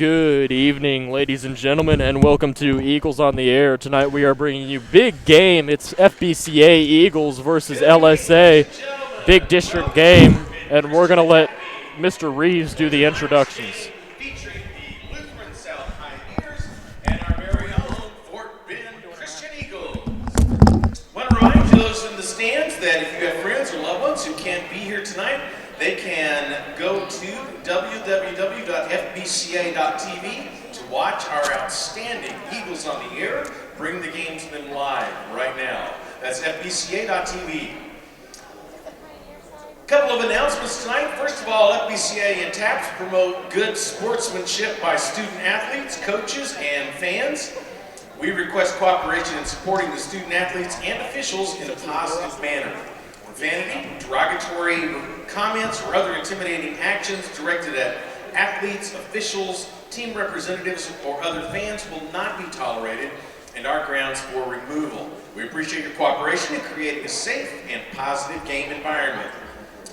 Good evening, ladies and gentlemen, and welcome to Eagles on the Air. Tonight we are bringing you big game. It's FBCA Eagles versus LSA, big district game, and we're going to let Mr. Reeves do the introductions. Featuring the Lutheran South Pioneers and our very own Fort Bend Christian Eagles. I want to remind those in the stands that if you have friends or loved ones who can't be here tonight, they can go to www.fbca.tv to watch our outstanding Eagles on the Air. Bring the game to them live right now. That's fbca.tv. A couple of announcements tonight. First of all, FBCA and TAPS promote good sportsmanship by student athletes, coaches, and fans. We request cooperation in supporting the student athletes and officials in a positive manner. Profanity, derogatory comments, or other intimidating actions directed at athletes, officials, team representatives, or other fans will not be tolerated and are grounds for removal. We appreciate your cooperation in creating a safe and positive game environment.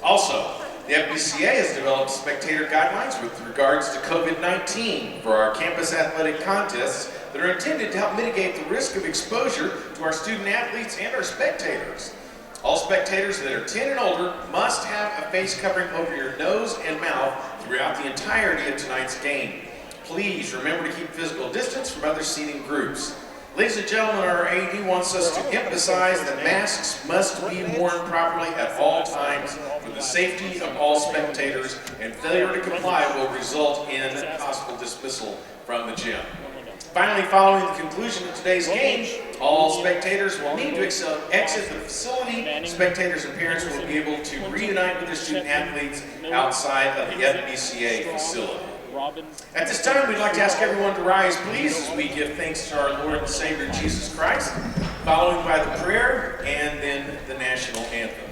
Also, the FBCA has developed spectator guidelines with regards to COVID-19 for our campus athletic contests that are intended to help mitigate the risk of exposure to our student athletes and our spectators. All spectators that are 10 and older must have a face covering over your nose and mouth throughout the entirety of tonight's game. Please remember to keep physical distance from other seating groups. Ladies and gentlemen, our AD wants us to emphasize that masks must be worn properly at all times for the safety of all spectators, and failure to comply will result in possible dismissal from the gym. Finally, following the conclusion of today's game, all spectators will need to exit the facility. Spectators and parents will be able to reunite with their student athletes outside of the FBCA facility. At this time, we'd like to ask everyone to rise, please, as we give thanks to our Lord and Savior Jesus Christ, following by the prayer and then the national anthem.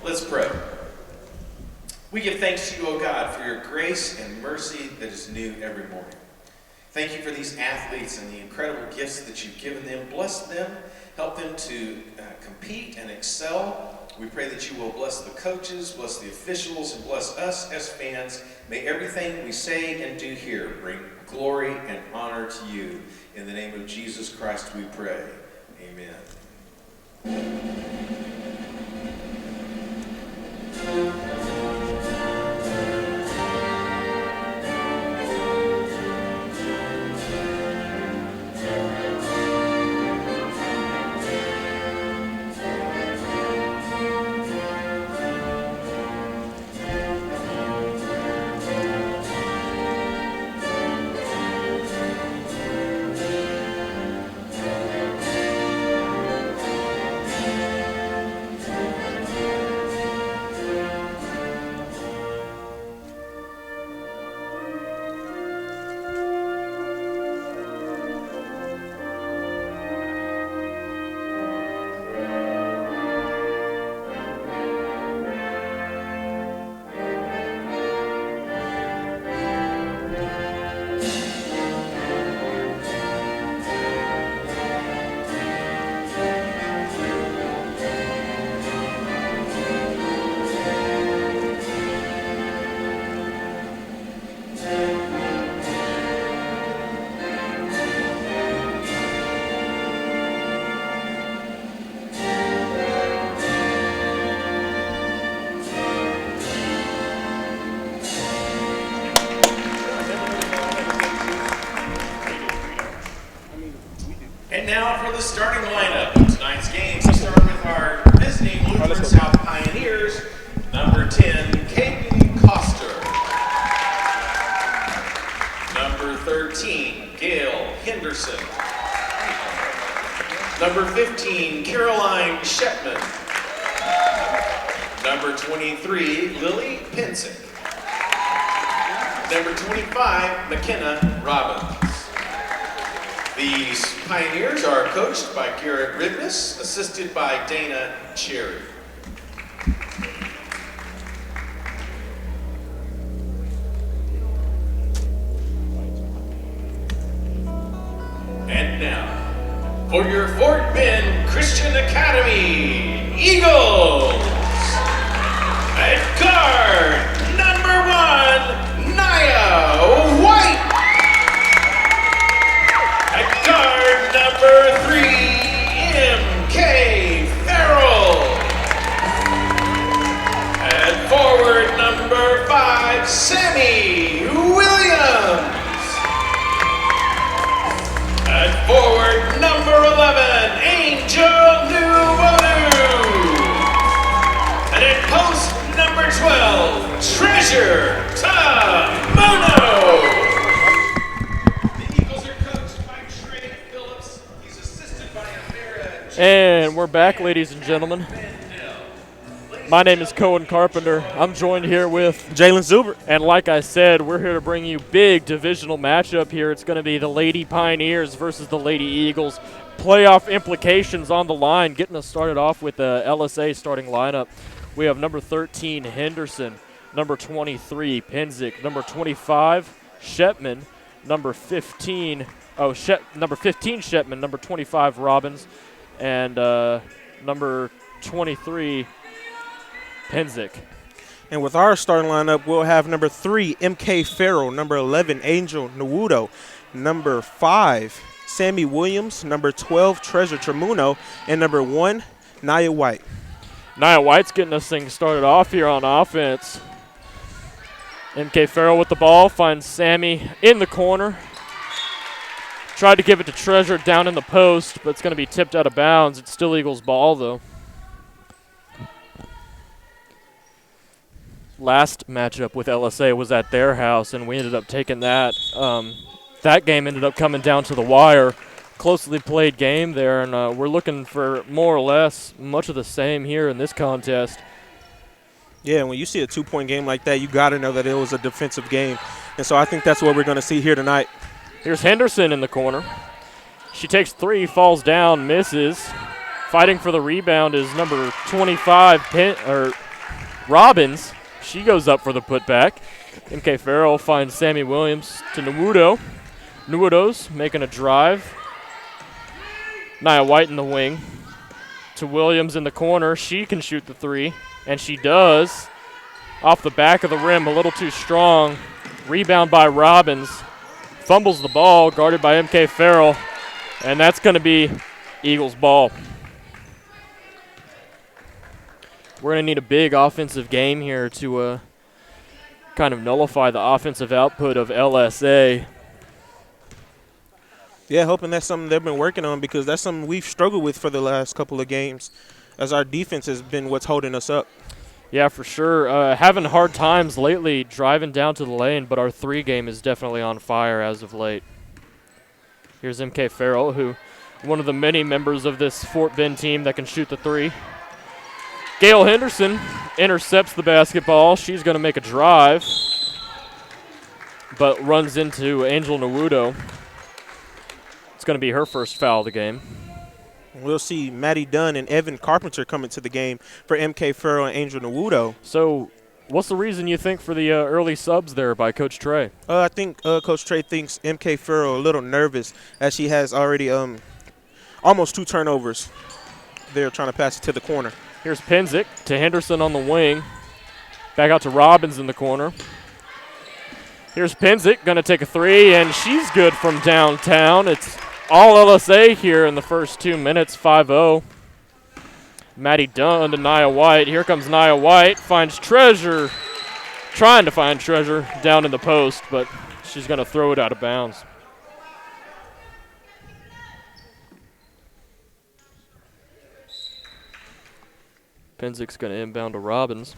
Let's pray. We give thanks to you, O God, for your grace and mercy that is new every morning. Thank you for these athletes and the incredible gifts that you've given them. Bless them, help them to compete and excel. We pray that you will bless the coaches, bless the officials, and bless us as fans. May everything we say and do here bring glory and honor to you. In the name of Jesus Christ we pray. Amen. And now for the starting lineup of tonight's game. We start with our visiting Lutheran South Pioneers, number 10, Caden Coster. Number 13, Gail Henderson. Number 15, Caroline Shepman. Number 23, Lily Pensick. Number 25, McKenna Robbins. These Pioneers are coached by Garrett Ribness, assisted by Dana Cherry. And now, for your Fort Bend Christian Academy Eagles, at guard, number 1, Naya White. we're back, ladies and gentlemen. My name is Cohen Carpenter. I'm joined here with Jalen Zuber. And like I said, we're here to bring you big divisional matchup here. It's going to be the Lady Pioneers versus the Lady Eagles. Playoff implications on the line. Getting us started off with the LSA starting lineup. We have number 13, Henderson. Number 23, Penzick. Number 25, Shepman. Number 15, Shepman. Number 25, Robbins. And number 23, Penzick. And with our starting lineup, we'll have number 3, MK Farrell. Number 11, Angel Nwudo. Number 5, Sammy Williams. Number 12, Treasure Tremuno. And number 1, Nia White. Nia White's getting this thing started off here on offense. MK Farrell with the ball, finds Sammy in the corner. Tried to give it to Treasure down in the post, but it's going to be tipped out of bounds. It's still Eagles ball, though. Last matchup with LSA was at their house, and we ended up taking that. That game ended up coming down to the wire. Closely played game there, and we're looking for more or less much of the same here in this contest. Yeah, when you see a 2-point game like that, you got to know that it was a defensive game. And so I think that's what we're going to see here tonight. Here's Henderson in the corner. She takes 3, falls down, misses. Fighting for the rebound is number 25, Robbins. She goes up for the putback. MK Farrell finds Sammy Williams to Nwudo. Nwudo's making a drive. Nia White in the wing. To Williams in the corner. She can shoot the 3, and she does. Off the back of the rim, a little too strong. Rebound by Robbins. Fumbles the ball, guarded by MK Farrell, and that's going to be Eagles ball. We're going to need a big offensive game here to kind of nullify the offensive output of LSA. Yeah, hoping that's something they've been working on, because that's something we've struggled with for the last couple of games, as our defense has been what's holding us up. Yeah, for sure. Having hard times lately driving down to the lane, but our 3 game is definitely on fire as of late. Here's MK Farrell, who one of the many members of this Fort Bend team that can shoot the 3. Gail Henderson intercepts the basketball. She's going to make a drive, but runs into Angel Nwudo. It's going to be her first foul of the game. We'll see Maddie Dunn and Evan Carpenter coming to the game for MK Farrell and Angel Nwudo. So what's the reason you think for the early subs there by Coach Trey? I think Coach Trey thinks MK Farrell a little nervous, as she has already almost 2 turnovers. They're trying to pass it to the corner. Here's Penzick to Henderson on the wing. Back out to Robbins in the corner. Here's Penzick, going to take a 3, and she's good from downtown. It's all LSA here in the first 2 minutes, 5-0. Maddie Dunn to Nia White. Here comes Nia White, finds Treasure. Trying to find Treasure down in the post, but she's going to throw it out of bounds. Penzick's going to inbound to Robbins.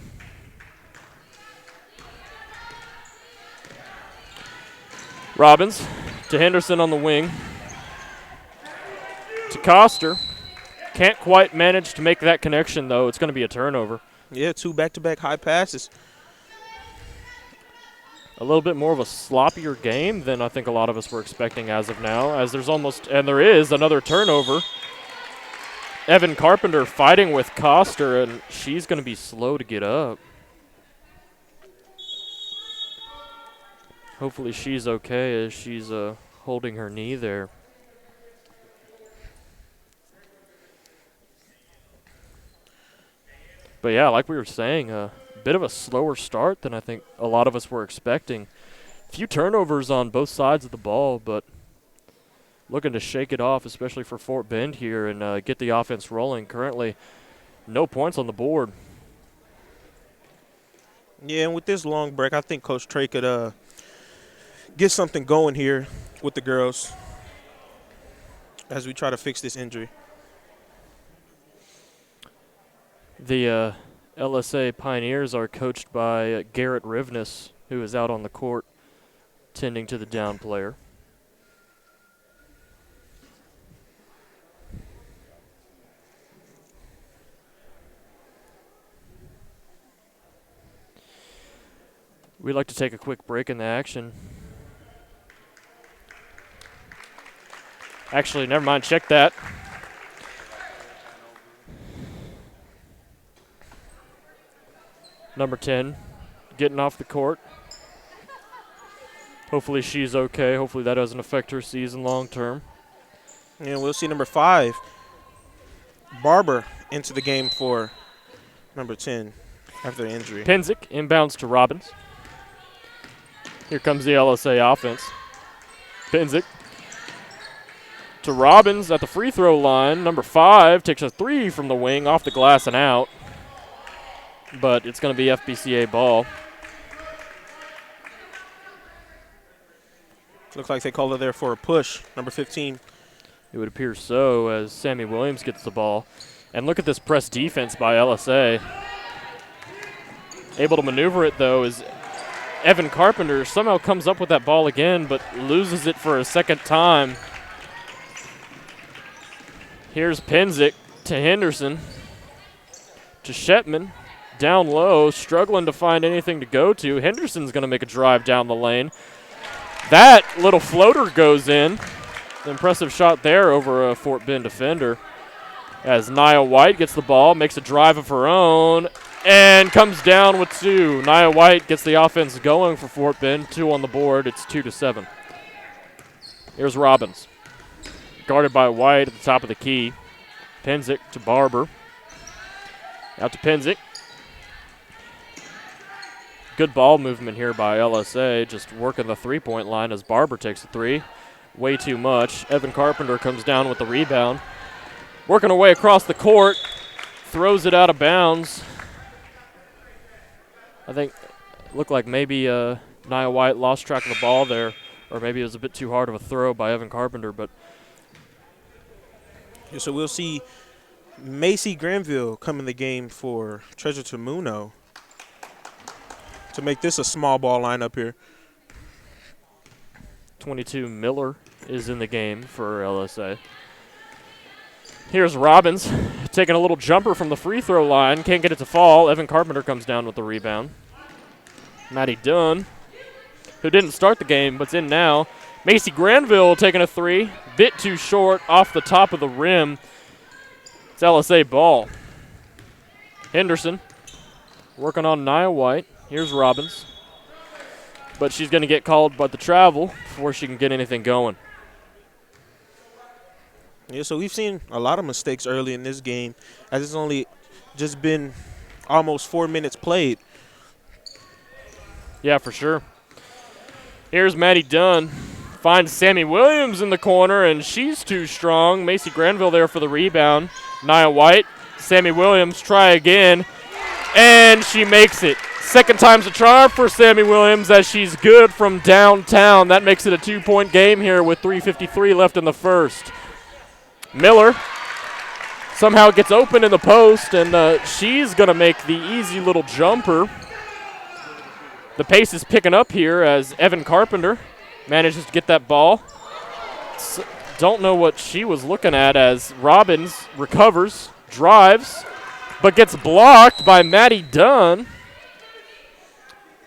Robbins to Henderson on the wing. To Coster. Can't quite manage to make that connection, though. It's going to be a turnover. Yeah, 2 back-to-back high passes. A little bit more of a sloppier game than I think a lot of us were expecting as of now, as there is another turnover. Evan Carpenter fighting with Coster, and she's going to be slow to get up. Hopefully she's okay as she's holding her knee there. But yeah, like we were saying, a bit of a slower start than I think a lot of us were expecting. A few turnovers on both sides of the ball, but looking to shake it off, especially for Fort Bend here, and get the offense rolling. Currently, no points on the board. Yeah, and with this long break, I think Coach Trey could get something going here with the girls as we try to fix this injury. The LSA Pioneers are coached by Garrett Rivness, who is out on the court tending to the down player. We'd like to take a quick break in the action. Actually, never mind. Check that. Number 10 getting off the court. Hopefully she's okay. Hopefully that doesn't affect her season long term. And we'll see number 5, Barber, into the game for number 10 after the injury. Penzick inbounds to Robbins. Here comes the LSA offense. Penzick to Robbins at the free throw line. Number 5 takes a 3 from the wing off the glass and out. But it's going to be FBCA ball. Looks like they called it there for a push. Number 15. It would appear so as Sammy Williams gets the ball. And look at this press defense by LSA. Able to maneuver it, though, is Evan Carpenter. Somehow comes up with that ball again, but loses it for a second time. Here's Penzick to Henderson. To Shetman. Down low, struggling to find anything to go to. Henderson's going to make a drive down the lane. That little floater goes in. Impressive shot there over a Fort Bend defender. As Nia White gets the ball, makes a drive of her own, and comes down with 2. Nia White gets the offense going for Fort Bend. 2 on the board. It's 2-7. Here's Robbins. Guarded by White at the top of the key. Penzick to Barber. Out to Penzick. Good ball movement here by LSA, just working the three-point line as Barber takes the 3. Way too much. Evan Carpenter comes down with the rebound. Working away across the court, throws it out of bounds. I think it looked like maybe Nia White lost track of the ball there, or maybe it was a bit too hard of a throw by Evan Carpenter. But yeah, so we'll see Macy Granville come in the game for Treasure Tamuno to make this a small ball lineup here. 22 Miller is in the game for LSA. Here's Robbins taking a little jumper from the free throw line. Can't get it to fall. Evan Carpenter comes down with the rebound. Maddie Dunn, who didn't start the game but's in now. Macy Granville taking a 3. Bit too short off the top of the rim. It's LSA ball. Henderson working on Nia White. Here's Robbins. But she's going to get called by the travel before she can get anything going. Yeah, so we've seen a lot of mistakes early in this game, as it's only just been almost 4 minutes played. Yeah, for sure. Here's Maddie Dunn. Finds Sammy Williams in the corner, and she's too strong. Macy Granville there for the rebound. Nia White. Sammy Williams try again, and she makes it. Second time's a charm for Sammy Williams as she's good from downtown. That makes it a 2-point game here with 3:53 left in the first. Miller somehow gets open in the post, and she's going to make the easy little jumper. The pace is picking up here as Evan Carpenter manages to get that ball. Don't know what she was looking at as Robbins recovers, drives, but gets blocked by Maddie Dunn.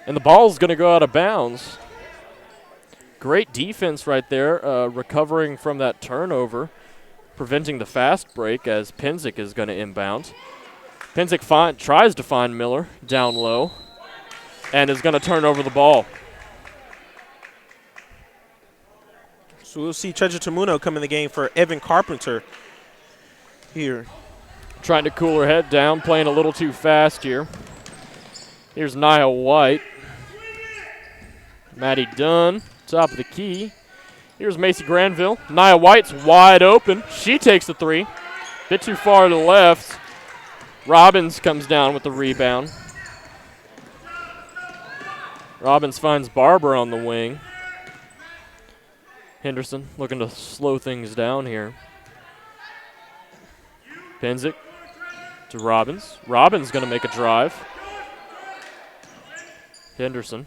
And the ball's going to go out of bounds. Great defense right there, recovering from that turnover, preventing the fast break as Penzick is going to inbound. Penzick tries to find Miller down low and is going to turn over the ball. So we'll see Treasure Tamuno come in the game for Evan Carpenter here. Trying to cool her head down, playing a little too fast here. Here's Nia White. Maddie Dunn, top of the key. Here's Macy Granville. Nia White's wide open. She takes the 3. Bit too far to the left. Robbins comes down with the rebound. Robbins finds Barber on the wing. Henderson looking to slow things down here. Penzick to Robbins. Robbins going to make a drive. Henderson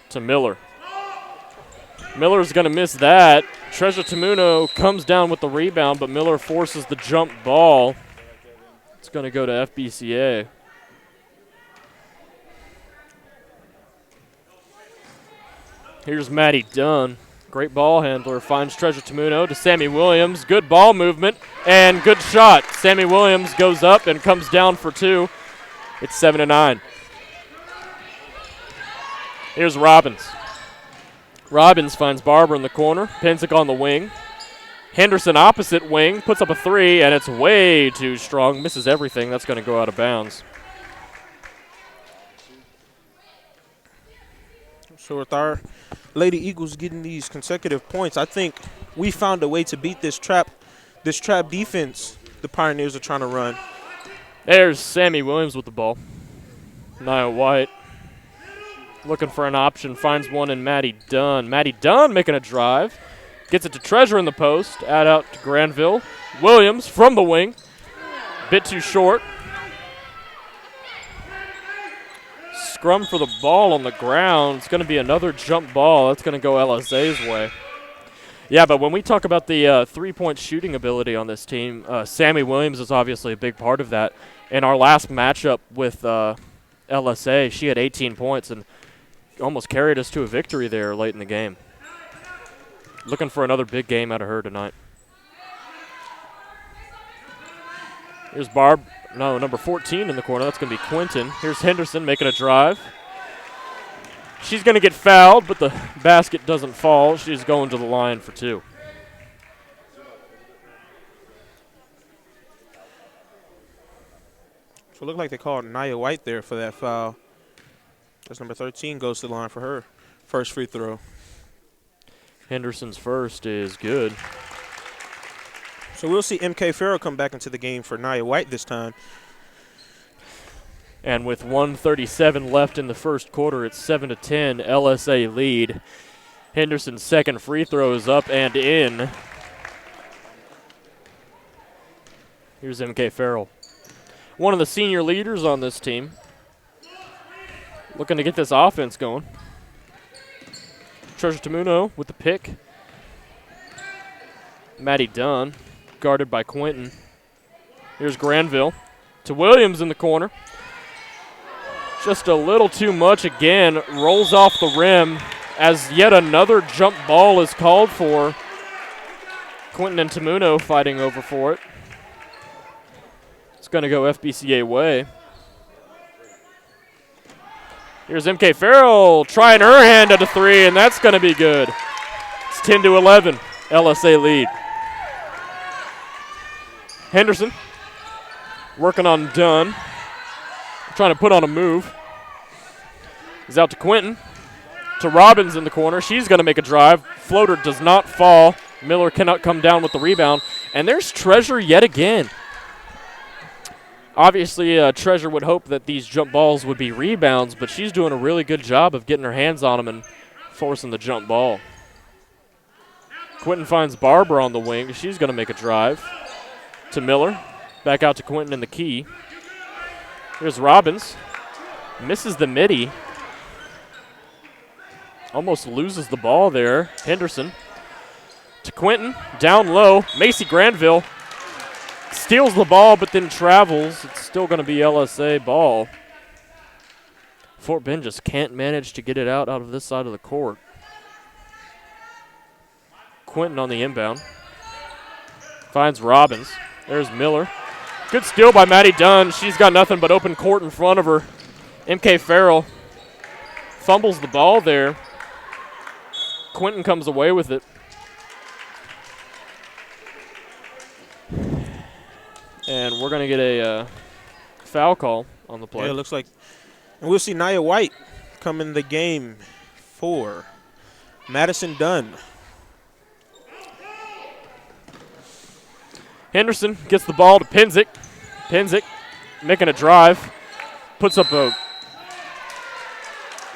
to Miller. Miller's going to miss that. Treasure Tamuno comes down with the rebound, but Miller forces the jump ball. It's going to go to FBCA. Here's Maddie Dunn. Great ball handler. Finds Treasure Tamuno to Sammy Williams. Good ball movement and good shot. Sammy Williams goes up and comes down for 2. It's 7-9. Here's Robbins. Robbins finds Barber in the corner. Penzick on the wing. Henderson opposite wing. Puts up a 3, and it's way too strong. Misses everything. That's going to go out of bounds. So with our Lady Eagles getting these consecutive points, I think we found a way to beat this trap defense the Pioneers are trying to run. There's Sammy Williams with the ball. Nia White looking for an option, finds one in Maddie Dunn. Maddie Dunn making a drive. Gets it to Treasure in the post. Add out to Granville. Williams from the wing. Bit too short. Scrum for the ball on the ground. It's going to be another jump ball. That's going to go LSA's way. Yeah, but when we talk about the three-point shooting ability on this team, Sammy Williams is obviously a big part of that. In our last matchup with LSA, she had 18 points and almost carried us to a victory there late in the game. Looking for another big game out of her tonight. Here's number 14 in the corner. That's going to be Quinton. Here's Henderson making a drive. She's going to get fouled, but the basket doesn't fall. She's going to the line for 2. So it looked like they called Nia White there for that foul. That's number 13 goes to the line for her first free throw. Henderson's first is good. So we'll see MK Farrell come back into the game for Nia White this time. And with 1:37 left in the first quarter, it's 7-10 LSA lead. Henderson's second free throw is up and in. Here's MK Farrell. One of the senior leaders on this team. Looking to get this offense going. Treasure Tamuno with the pick. Maddie Dunn, guarded by Quinton. Here's Granville to Williams in the corner. Just a little too much again. Rolls off the rim as yet another jump ball is called for. Quinton and Tamuno fighting over for it. It's going to go FBCA way. Here's MK Farrell trying her hand at a 3, and that's going to be good. It's 10-11, LSA lead. Henderson working on Dunn. Trying to put on a move. He's out to Quinton. To Robbins in the corner. She's going to make a drive. Floater does not fall. Miller cannot come down with the rebound. And there's Treasure yet again. Obviously, Treasure would hope that these jump balls would be rebounds, but she's doing a really good job of getting her hands on them and forcing the jump ball. Quinton finds Barber on the wing. She's going to make a drive. To Miller. Back out to Quinton in the key. Here's Robbins. Misses the midi. Almost loses the ball there. Henderson. To Quinton. Down low. Macy Granville. Steals the ball, but then travels. It's still going to be LSA ball. Fort Bend just can't manage to get it out of this side of the court. Quinton on the inbound. Finds Robbins. There's Miller. Good steal by Maddie Dunn. She's got nothing but open court in front of her. MK Farrell fumbles the ball there. Quinton comes away with it. And we're going to get a foul call on the play. Yeah, it looks like. And we'll see Nia White come in the game for Madison Dunn. Henderson gets the ball to Penzick. Penzick making a drive. Puts up a.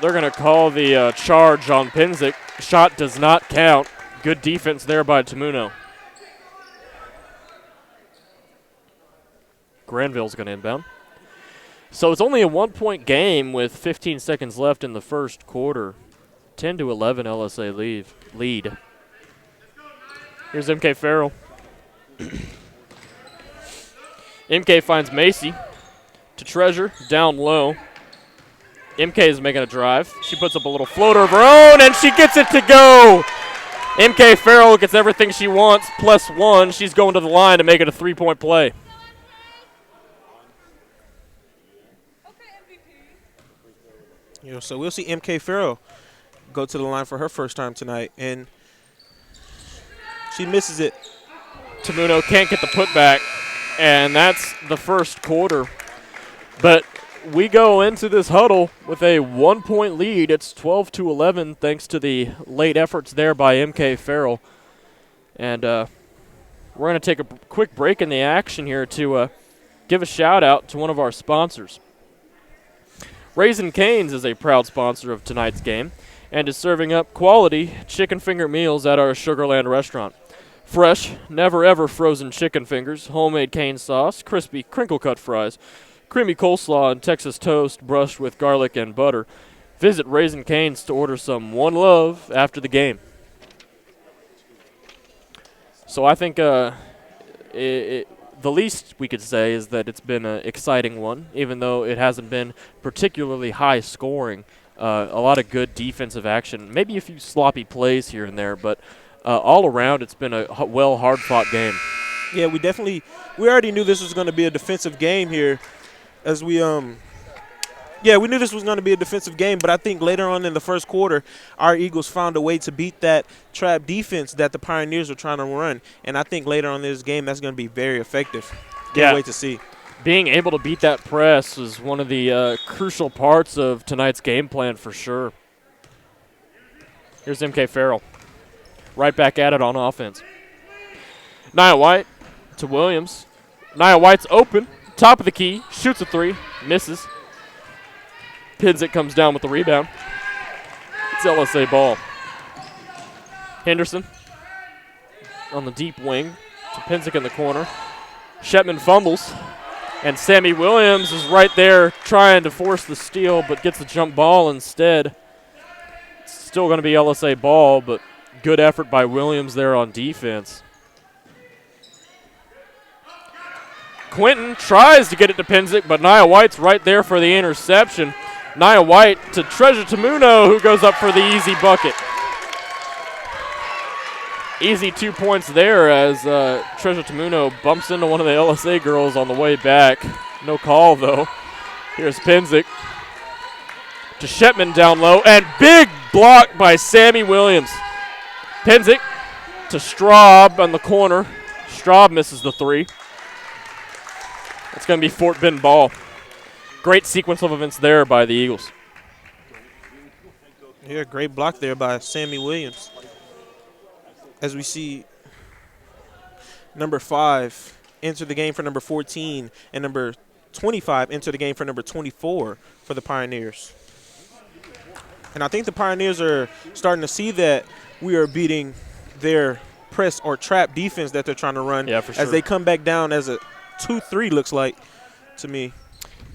They're going to call the charge on Penzick. Shot does not count. Good defense there by Tamuno. Granville's going to inbound. So it's only a 1-point game with 15 seconds left in the first quarter. 10-11 LSA lead. Here's MK Farrell. MK finds Macy to Treasure, down low. MK is making a drive. She puts up a little floater of her own, and she gets it to go. MK Farrell gets everything she wants, +1. She's going to the line to make it a 3-point play. So we'll see MK Farrell go to the line for her first time tonight, and she misses it. Tamuno can't get the putback, and that's the first quarter. But we go into this huddle with a 1-point lead. It's 12-11 thanks to the late efforts there by MK Farrell. And we're going to take a quick break in the action here to give a shout-out to one of our sponsors. Raising Cane's is a proud sponsor of tonight's game and is serving up quality chicken finger meals at our Sugarland restaurant. Fresh, never-ever frozen chicken fingers, homemade cane sauce, crispy crinkle-cut fries, creamy coleslaw, and Texas toast brushed with garlic and butter. Visit Raising Cane's to order some One Love after the game. So I think the least we could say is that it's been an exciting one, even though it hasn't been particularly high scoring. A lot of good defensive action, maybe a few sloppy plays here and there, but all around it's been a hard-fought game. Yeah, we already knew this was going to be a defensive game here as we knew this was going to be a defensive game, but I think later on in the first quarter, our Eagles found a way to beat that trap defense that the Pioneers were trying to run, and I think later on in this game that's going to be very effective. Can't wait to see. Being able to beat that press was one of the crucial parts of tonight's game plan for sure. Here's MK Farrell. Right back at it on offense. Nia White to Williams. Nia White's open. Top of the key. Shoots a three. Misses. Pinzik comes down with the rebound. It's LSA ball. Henderson on the deep wing to Pinzik in the corner. Shetman fumbles. And Sammy Williams is right there trying to force the steal, but gets the jump ball instead. It's still going to be LSA ball, but good effort by Williams there on defense. Quinton tries to get it to Pinzik, but Nia White's right there for the interception. Nia White to Treasure Tamuno, who goes up for the easy bucket. Easy 2 points there as Treasure Tamuno bumps into one of the LSA girls on the way back. No call, though. Here's Pinzik to Shetman down low, and big block by Sammy Williams. Pinzik to Straub on the corner. Straub misses the three. It's going to be Fort Bend ball. Great sequence of events there by the Eagles. Yeah, great block there by Sammy Williams. As we see number 5 enter the game for number 14 and number 25 enter the game for number 24 for the Pioneers. And I think the Pioneers are starting to see that we are beating their press or trap defense that they're trying to run as they come back down as a 2-3 looks like to me.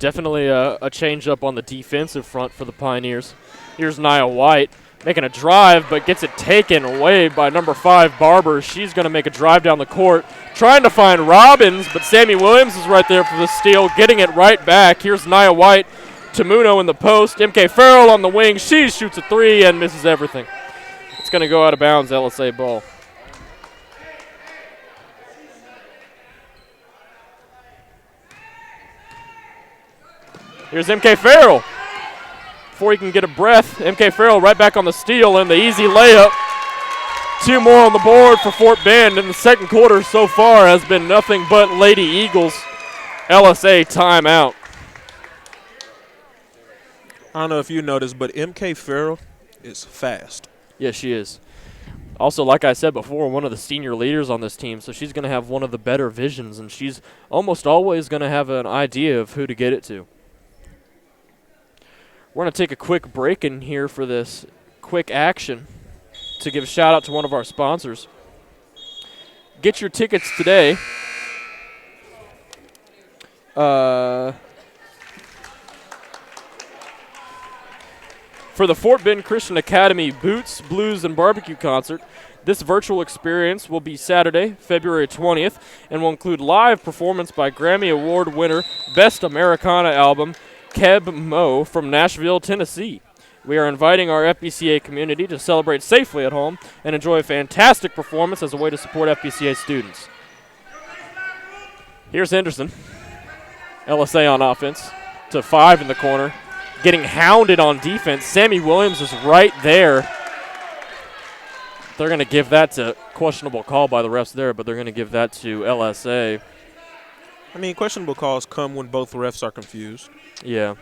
Definitely a change up on the defensive front for the Pioneers. Here's Nia White making a drive, but gets it taken away by number 5, Barber. She's going to make a drive down the court, trying to find Robbins, but Sammy Williams is right there for the steal, getting it right back. Here's Nia White, Tamuno in the post, MK Farrell on the wing. She shoots a three and misses everything. It's going to go out of bounds, LSA ball. Here's MK Farrell. Before he can get a breath, MK Farrell right back on the steal and the easy layup. 2 more on the board for Fort Bend, and the second quarter so far has been nothing but Lady Eagles. LSA timeout. I don't know if you noticed, but MK Farrell is fast. Yes, she is. Also, like I said before, one of the senior leaders on this team, so she's going to have one of the better visions, and she's almost always going to have an idea of who to get it to. We're going to take a quick break in here for this quick action to give a shout-out to one of our sponsors. Get your tickets today. For the Fort Bend Christian Academy Boots, Blues, and Barbecue concert. This virtual experience will be Saturday, February 20th, and will include live performance by Grammy Award winner Best Americana Album, Keb Mo from Nashville, Tennessee. We are inviting our FBCA community to celebrate safely at home and enjoy a fantastic performance as a way to support FBCA students. Here's Henderson. LSA on offense to 5 in the corner. Getting hounded on defense. Sammy Williams is right there. They're going to give that to questionable call by the refs there, but they're going to give that to LSA. I mean, questionable calls come when both refs are confused. Yeah.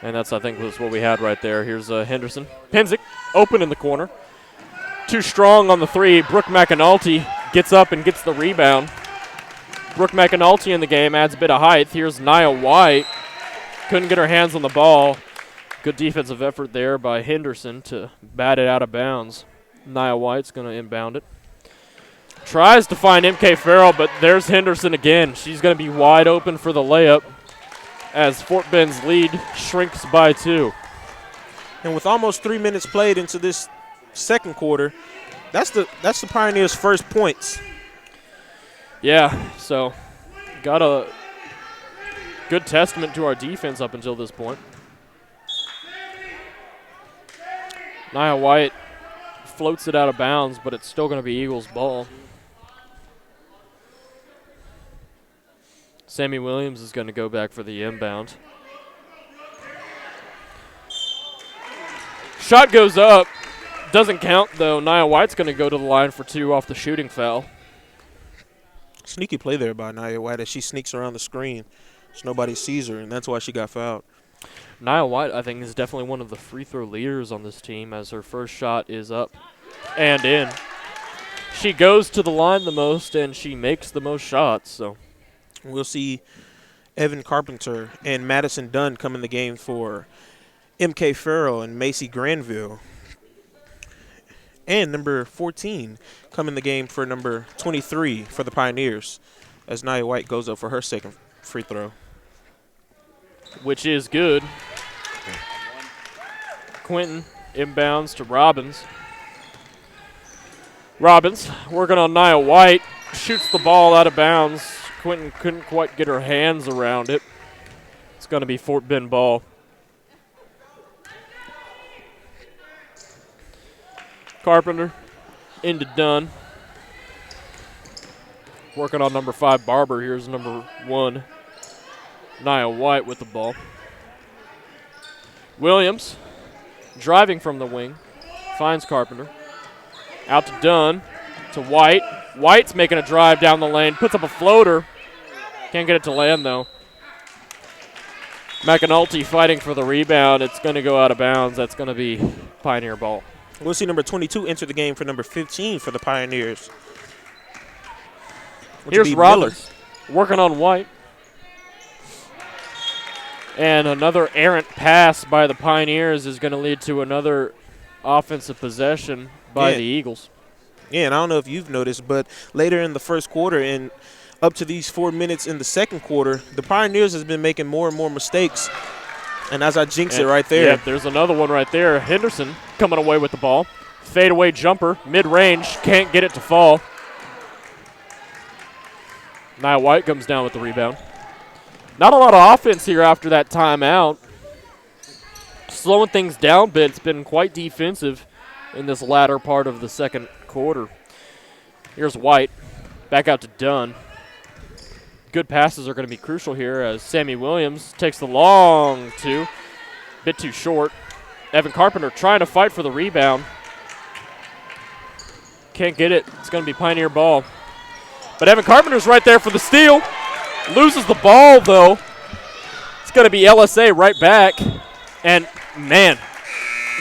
And that's, I think, was what we had right there. Here's Henderson. Penzick, open in the corner. Too strong on the 3. Brooke McAnulty gets up and gets the rebound. Brooke McAnulty in the game adds a bit of height. Here's Nia White. Couldn't get her hands on the ball. Good defensive effort there by Henderson to bat it out of bounds. Nia White's going to inbound it. Tries to find MK Farrell, but there's Henderson again. She's going to be wide open for the layup as Fort Bend's lead shrinks by 2. And with almost 3 minutes played into this second quarter, that's the Pioneers' first points. Yeah, so got a good testament to our defense up until this point. Nia White floats it out of bounds, but it's still going to be Eagles ball. Sammy Williams is going to go back for the inbound. Shot goes up. Doesn't count, though. Nia White's going to go to the line for 2 off the shooting foul. Sneaky play there by Nia White as she sneaks around the screen so nobody sees her, and that's why she got fouled. Nia White, I think, is definitely one of the free throw leaders on this team as her first shot is up and in. She goes to the line the most, and she makes the most shots. So we'll see Evan Carpenter and Madison Dunn come in the game for MK Farrell and Macy Granville. And number 14 come in the game for number 23 for the Pioneers as Nia White goes up for her second free throw. Which is good. Quentin inbounds to Robbins. Robbins working on Nia White. Shoots the ball out of bounds. Quentin couldn't quite get her hands around it. It's going to be Fort Bend ball. Carpenter into Dunn. Working on number 5, Barber. Here's number 1, Nia White with the ball. Williams driving from the wing. Finds Carpenter. Out to Dunn. To White. White's making a drive down the lane. Puts up a floater. Can't get it to land, though. McAnulty fighting for the rebound. It's going to go out of bounds. That's going to be Pioneer ball. We'll see number 22 enter the game for number 15 for the Pioneers. Here's Roberts working on White. And another errant pass by the Pioneers is going to lead to another offensive possession by the Eagles. Yeah, and I don't know if you've noticed, but later in the first quarter and up to these 4 minutes in the second quarter, the Pioneers has been making more and more mistakes. And as I jinx it right there. Yeah, there's another one right there. Henderson coming away with the ball. Fadeaway jumper, mid-range, can't get it to fall. Nia White comes down with the rebound. Not a lot of offense here after that timeout. Slowing things down a bit. It's been quite defensive in this latter part of the second quarter. Here's White. Back out to Dunn. Good passes are going to be crucial here as Sammy Williams takes the long 2. Bit too short. Evan Carpenter trying to fight for the rebound. Can't get it. It's going to be Pioneer ball. But Evan Carpenter's right there for the steal. Loses the ball, though. It's going to be LSA right back. And, man,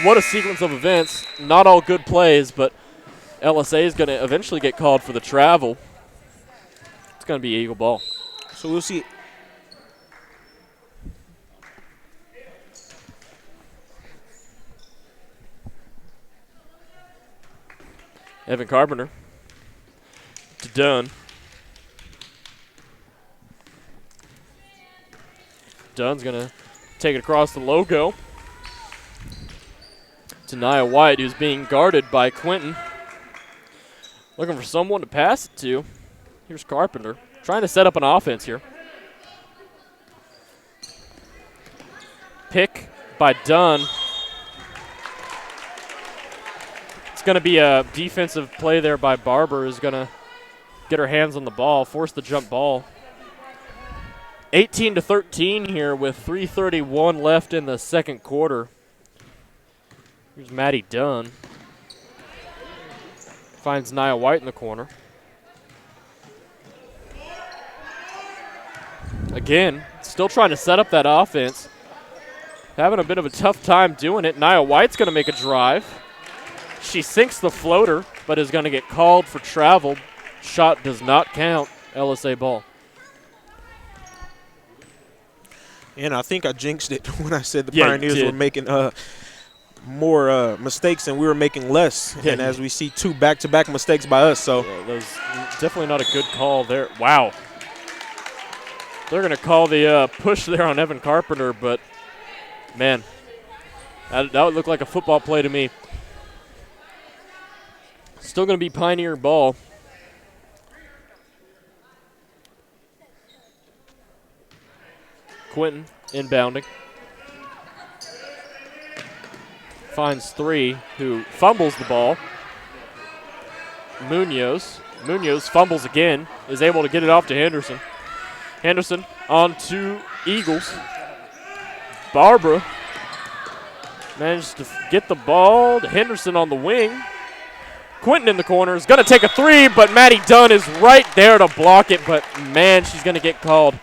what a sequence of events. Not all good plays, but LSA is going to eventually get called for the travel. It's going to be Eagle ball. So we'll see. Evan Carpenter to Dunn. Dunn's going to take it across the logo to Nia White, who's being guarded by Quentin. Looking for someone to pass it to. Here's Carpenter trying to set up an offense here. pick by Dunn. It's going to be a defensive play there by Barber, who's going to get her hands on the ball, force the jump ball. 18-13 here with 3:31 left in the second quarter. Here's Maddie Dunn. Finds Nia White in the corner. Again, still trying to set up that offense. Having a bit of a tough time doing it. Nia White's going to make a drive. She sinks the floater, but is going to get called for travel. Shot does not count. LSA ball. And I think I jinxed it when I said the Yeah, Pioneers were making more mistakes and we were making less. Yeah, and as we see, 2 back-to-back mistakes by us. So that was definitely not a good call there. Wow. They're going to call the push there on Evan Carpenter, but, man, that would look like a football play to me. Still going to be Pioneer ball. Quinton inbounding. Finds 3, who fumbles the ball. Munoz fumbles again, is able to get it off to Henderson. Henderson on to Eagles. Barbara managed to get the ball to Henderson on the wing. Quinton in the corner is going to take a 3, but Maddie Dunn is right there to block it, but, man, she's going to get called.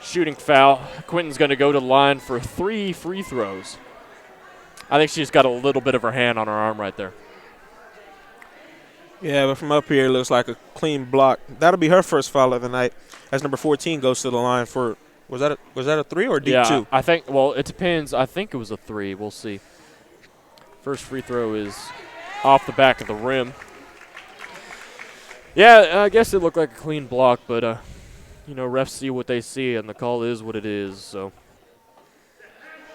Shooting foul. Quinton's going to go to the line for 3 free throws. I think she's got a little bit of her hand on her arm right there. yeah, but from up here, it looks like a clean block. That'll be her first foul of the night as number 14 goes to the line for – was that a 3 or a deep 2? I think – well, it depends. I think it was a 3. We'll see. First free throw is off the back of the rim. Yeah, I guess it looked like a clean block, but you know, refs see what they see, and the call is what it is. So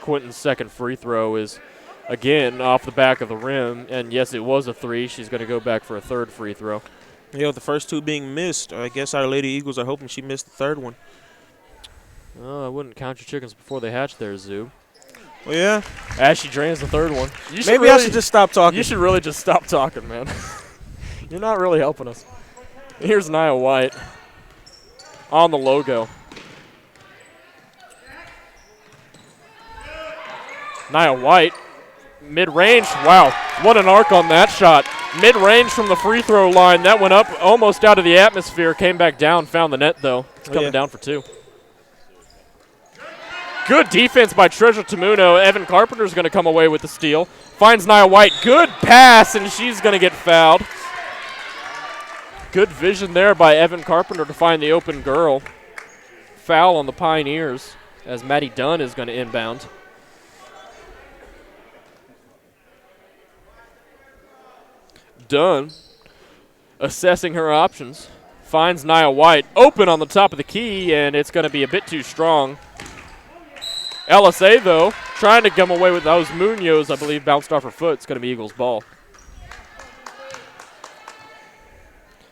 Quinton's second free throw is, again, off the back of the rim. And, yes, it was a 3. She's going to go back for a third free throw. Yeah, with the first 2 being missed, I guess our Lady Eagles are hoping she missed the third one. I wouldn't count your chickens before they hatch there, Zoo. Well, yeah. As she drains the third one. Maybe I should just stop talking. You should really just stop talking, man. You're not really helping us. Here's Nia White on the logo. Nia White, mid-range. Wow, what an arc on that shot. Mid-range from the free throw line. That went up almost out of the atmosphere. Came back down, found the net, though. It's coming down for 2. Good defense by Treasure Tamuno. Evan Carpenter's going to come away with the steal. Finds Nia White. Good pass, and she's going to get fouled. Good vision there by Evan Carpenter to find the open girl. Foul on the Pioneers as Maddie Dunn is going to inbound. Dunn assessing her options. Finds Nia White open on the top of the key, and it's going to be a bit too strong. LSA, though, trying to come away with those. Munoz, I believe, bounced off her foot. It's going to be Eagles ball.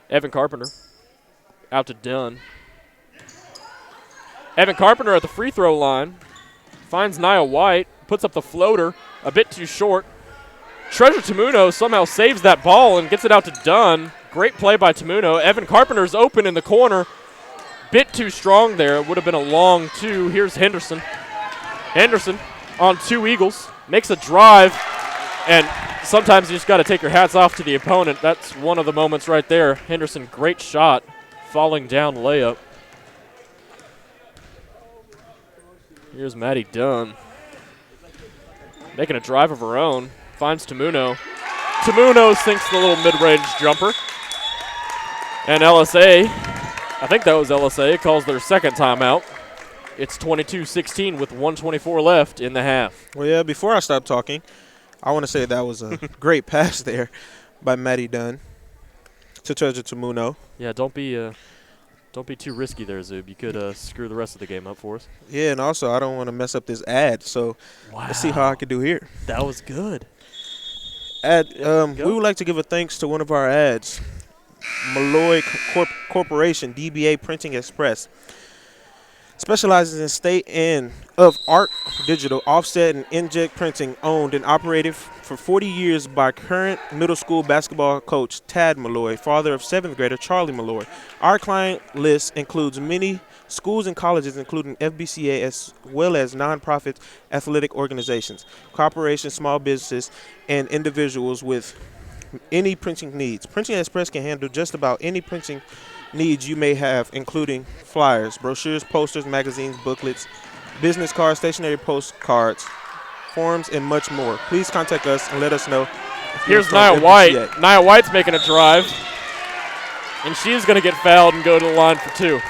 Evan Carpenter out to Dunn. Evan Carpenter at the free throw line. Finds Nia White. Puts up the floater. A bit too short. Treasure Tamuno somehow saves that ball and gets it out to Dunn. Great play by Tamuno. Evan Carpenter's open in the corner. Bit too strong there. It would have been a long 2. Here's Henderson. Henderson on 2 Eagles. Makes a drive. And sometimes you just got to take your hats off to the opponent. That's one of the moments right there. Henderson, great shot. Falling down layup. Here's Maddie Dunn. Making a drive of her own. Finds Tamuno. Tamuno sinks the little mid-range jumper. And LSA, I think that was LSA, calls their second timeout. It's 22-16 with 1:24 left in the half. Well, yeah, before I stop talking, I want to say that was a great pass there by Maddie Dunn to Treasure Tamuno. Yeah, don't be too risky there, Zub. You could screw the rest of the game up for us. Yeah, and also I don't want to mess up this ad, so let's see how I can do here. That was good. We would like to give a thanks to one of our ads, Malloy Corporation, DBA Printing Express. Specializes in state and of art, digital, offset, and inkjet printing, owned and operated for 40 years by current middle school basketball coach Tad Malloy, father of 7th grader Charlie Malloy. Our client list includes many schools and colleges, including FBCA, as well as nonprofit athletic organizations, corporations, small businesses, and individuals with any printing needs. Printing Express can handle just about any printing needs you may have, including flyers, brochures, posters, magazines, booklets, business cards, stationery postcards, forms, and much more. Please contact us and let us know. Here's Nia White. Nia White's making a drive, and she's going to get fouled and go to the line for 2.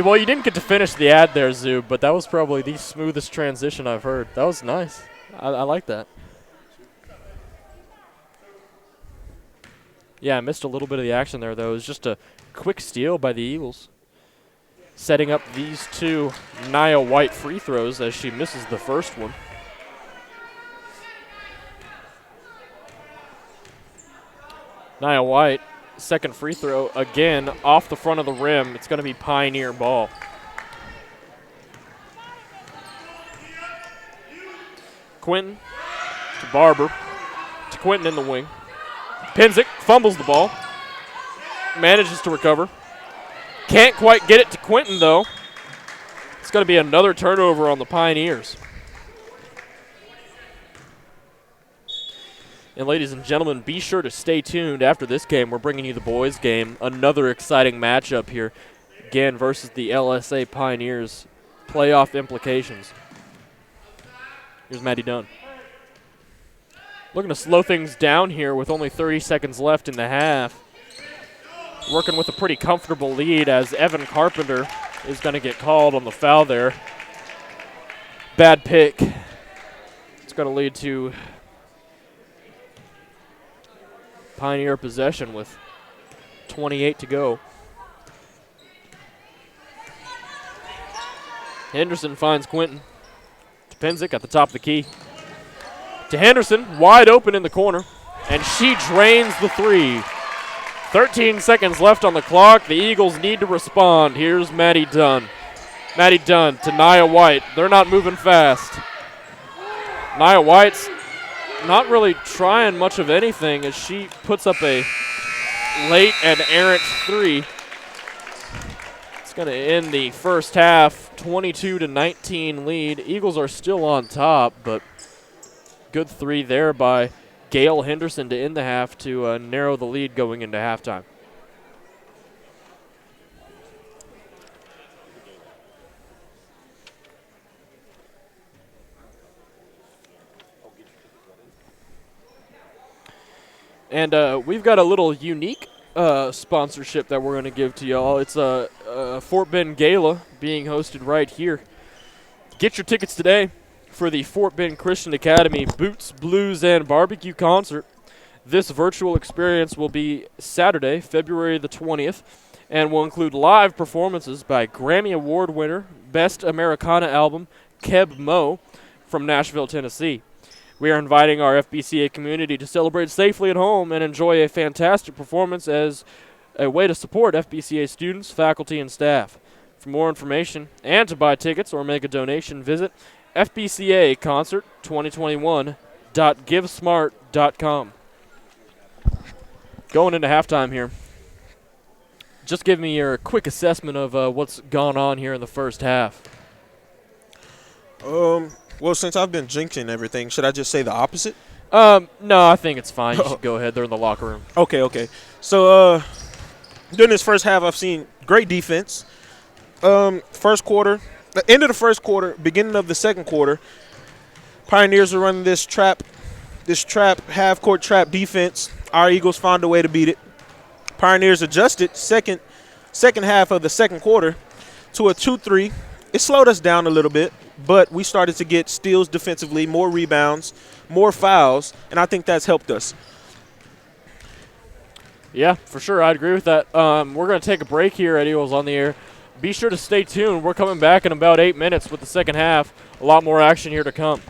Well, you didn't get to finish the ad there, Zub, but that was probably the smoothest transition I've heard. That was nice. I like that. Yeah, I missed a little bit of the action there, though. It was just a quick steal by the Eagles, setting up these 2 Nia White free throws as she misses the first one. Nia White, second free throw, again, off the front of the rim. It's going to be Pioneer ball. Quinton to Barber to Quinton in the wing. Pinzik fumbles the ball, manages to recover. Can't quite get it to Quinton, though. It's going to be another turnover on the Pioneers. And ladies and gentlemen, be sure to stay tuned after this game. We're bringing you the boys' game, another exciting matchup here, again versus the LSA Pioneers. Playoff implications. Here's Maddie Dunn. Looking to slow things down here with only 30 seconds left in the half. Working with a pretty comfortable lead as Evan Carpenter is going to get called on the foul there. Bad pick. It's going to lead to Pioneer possession with 28 to go. Henderson finds Quinton. To Pinzik at the top of the key. To Henderson, wide open in the corner, and she drains the 3. 13 seconds left on the clock. The Eagles need to respond. Here's Maddie Dunn. Maddie Dunn to Nia White. They're not moving fast. Nia White's not really trying much of anything as she puts up a late and errant 3. It's going to end the first half, 22-19 lead. Eagles are still on top, but good 3 there by Gail Henderson to end the half to narrow the lead going into halftime. And we've got a little unique sponsorship that we're going to give to y'all. It's a Fort Bend Gala being hosted right here. Get your tickets today for the Fort Bend Christian Academy Boots, Blues, and Barbecue concert. This virtual experience will be Saturday, February the 20th, and will include live performances by Grammy Award winner, Best Americana Album, Keb Mo from Nashville, Tennessee. We are inviting our FBCA community to celebrate safely at home and enjoy a fantastic performance as a way to support FBCA students, faculty, and staff. For more information and to buy tickets or make a donation, visit FBCAconcert2021.givesmart.com. Going into halftime here. Just give me your quick assessment of what's gone on here in the first half. Well, since I've been jinxing everything, should I just say the opposite? No, I think it's fine. You should go ahead. They're in the locker room. Okay. So, during this first half, I've seen great defense. First quarter, the end of the first quarter, beginning of the second quarter, Pioneers are running this half-court trap defense. Our Eagles found a way to beat it. Pioneers adjusted second half of the second quarter to a 2-3. It slowed us down a little bit, but we started to get steals defensively, more rebounds, more fouls, and I think that's helped us. Yeah, for sure. I'd agree with that. We're going to take a break here at Eagles on the Air. Be sure to stay tuned. We're coming back in about 8 minutes with the second half. A lot more action here to come.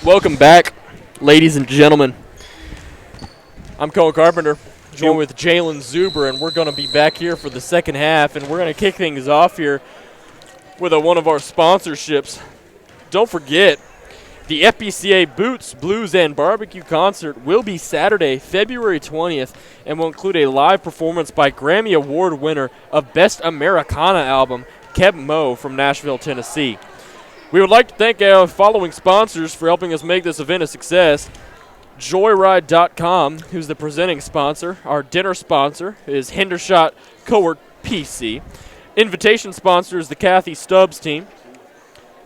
Welcome back, ladies and gentlemen. I'm Cole Carpenter, joined with Jalen Zuber, and we're going to be back here for the second half, and we're going to kick things off here with one of our sponsorships. Don't forget, the FBCA Boots, Blues, and Barbecue concert will be Saturday, February 20th, and will include a live performance by Grammy Award winner of Best Americana album, Keb Mo from Nashville, Tennessee. We would like to thank our following sponsors for helping us make this event a success. Joyride.com, who's the presenting sponsor. Our dinner sponsor is Hendershot Cowork PC. Invitation sponsor is the Kathy Stubbs team.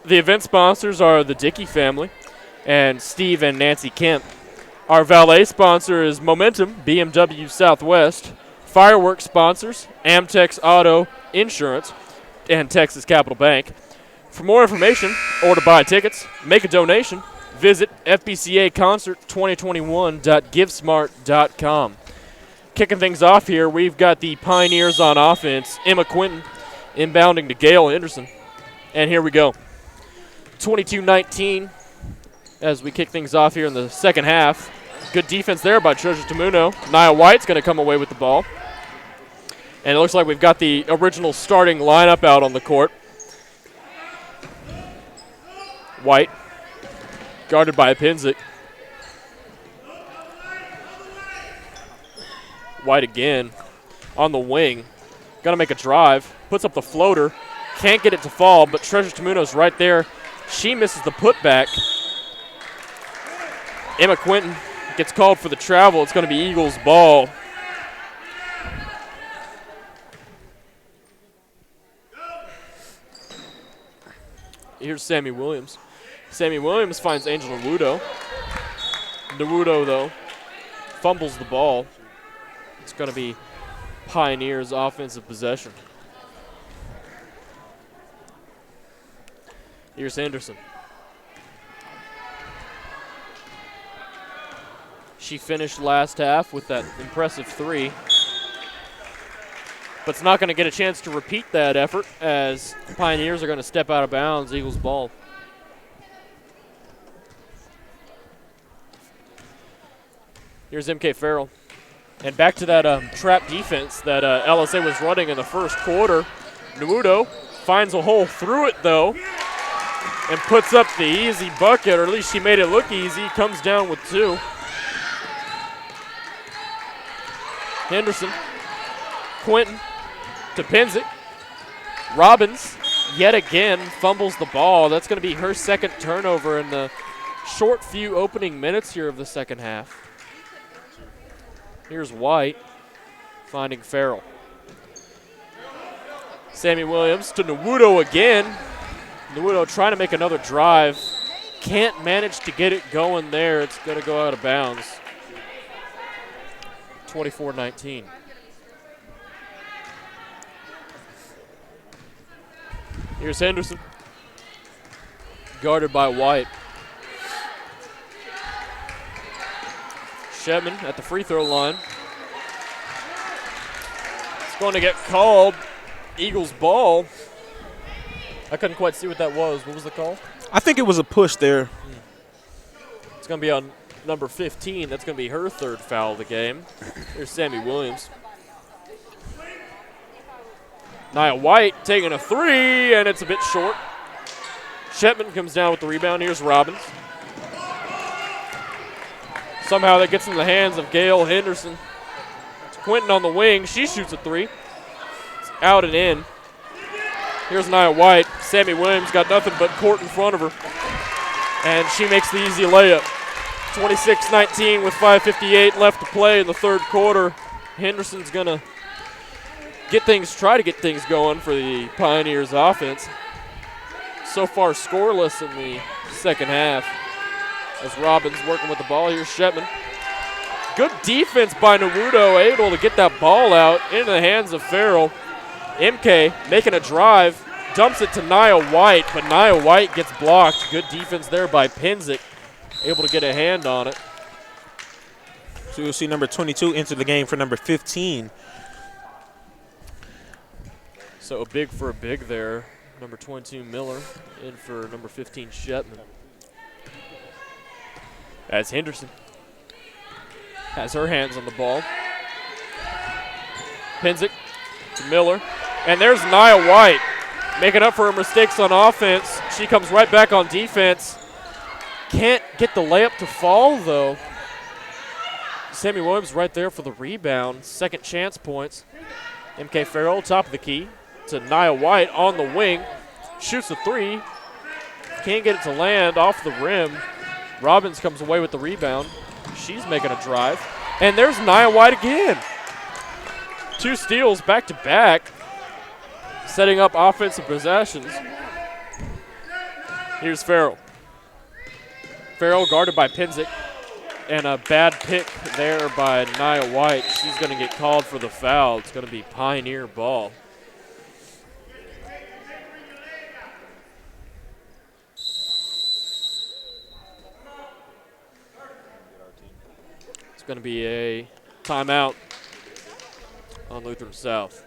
The event sponsors are the Dickey family and Steve and Nancy Kemp. Our valet sponsor is Momentum, BMW Southwest. Fireworks sponsors, Amtex Auto Insurance and Texas Capital Bank. For more information or to buy tickets, make a donation, visit FBCAconcert2021.givesmart.com. Kicking things off here, we've got the Pioneers on offense. Emma Quinton inbounding to Gail Henderson. And here we go. 22-19 as we kick things off here in the second half. Good defense there by Treasure Tamuno. Nia White's going to come away with the ball. And it looks like we've got the original starting lineup out on the court. White, guarded by Pinzik. White again on the wing. Got to make a drive. Puts up the floater. Can't get it to fall, but Treasure Tamuno's right there. She misses the putback. Emma Quinton gets called for the travel. It's going to be Eagles ball. Here's Sammy Williams. Sammy Williams finds Angel Nawudo. Nawudo, though, fumbles the ball. It's going to be Pioneers' offensive possession. Here's Henderson. She finished last half with that impressive three. But it's not going to get a chance to repeat that effort as Pioneers are going to step out of bounds. Eagles ball. Here's MK Farrell. And back to that trap defense that LSA was running in the first quarter. Nawudo finds a hole through it, though, and puts up the easy bucket, or at least she made it look easy. Comes down with two. Henderson. Quinton to Pinzik. Robbins, yet again, fumbles the ball. That's going to be her second turnover in the short few opening minutes here of the second half. Here's White finding Farrell. Sammy Williams to Nawudo again. Nawudo trying to make another drive. Can't manage to get it going there. It's going to go out of bounds. 24-19. Here's Henderson. Guarded by White. Shedman at the free throw line. It's going to get called. Eagles ball. I couldn't quite see what that was. What was the call? I think it was a push there. It's going to be on number 15. That's going to be her third foul of the game. Here's Sammy Williams. Nia White taking a three, and it's a bit short. Shetman comes down with the rebound. Here's Robbins. Somehow that gets in the hands of Gail Henderson. It's Quinton on the wing. She shoots a three. It's out and in. Here's Nia White. Sammy Williams got nothing but court in front of her. And she makes the easy layup. 26-19 with 5:58 left to play in the third quarter. Henderson's going to try to get things going for the Pioneers offense. So far scoreless in the second half as Robbins working with the ball. Here's Shetman. Good defense by Nawudo, able to get that ball out into the hands of Farrell. MK making a drive, dumps it to Nia White, but Nia White gets blocked. Good defense there by Pinzik, able to get a hand on it. So you'll see number 22 enter the game for number 15. So a big for a big there. Number 22 Miller in for number 15 Shetman. As Henderson has her hands on the ball. Pins it to Miller. And there's Nia White making up for her mistakes on offense. She comes right back on defense. Can't get the layup to fall, though. Sammy Williams right there for the rebound. Second chance points. MK Farrell, top of the key, to Nia White on the wing. Shoots a three. Can't get it to land off the rim. Robbins comes away with the rebound. She's making a drive. And there's Nia White again. 2 steals back to back, setting up offensive possessions. Here's Farrell. Farrell guarded by Pinzik. And a bad pick there by Nia White. She's going to get called for the foul. It's going to be Pioneer ball. It's going to be a timeout on Lutheran South.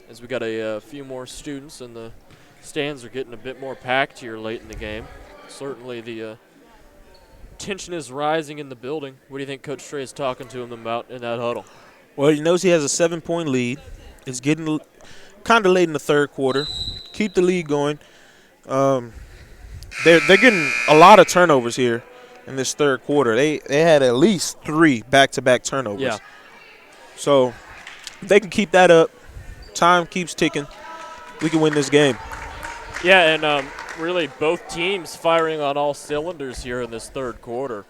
As we got a few more students and the stands are getting a bit more packed here late in the game. Certainly the tension is rising in the building. What do you think Coach Trey is talking to him about in that huddle? Well, he knows he has a 7-point lead. It's getting kind of late in the third quarter. Keep the lead going. They're getting a lot of turnovers here in this third quarter. They had at least 3 back-to-back turnovers. Yeah. So they can keep that up. Time keeps ticking. We can win this game. Yeah, and really both teams firing on all cylinders here in this third quarter.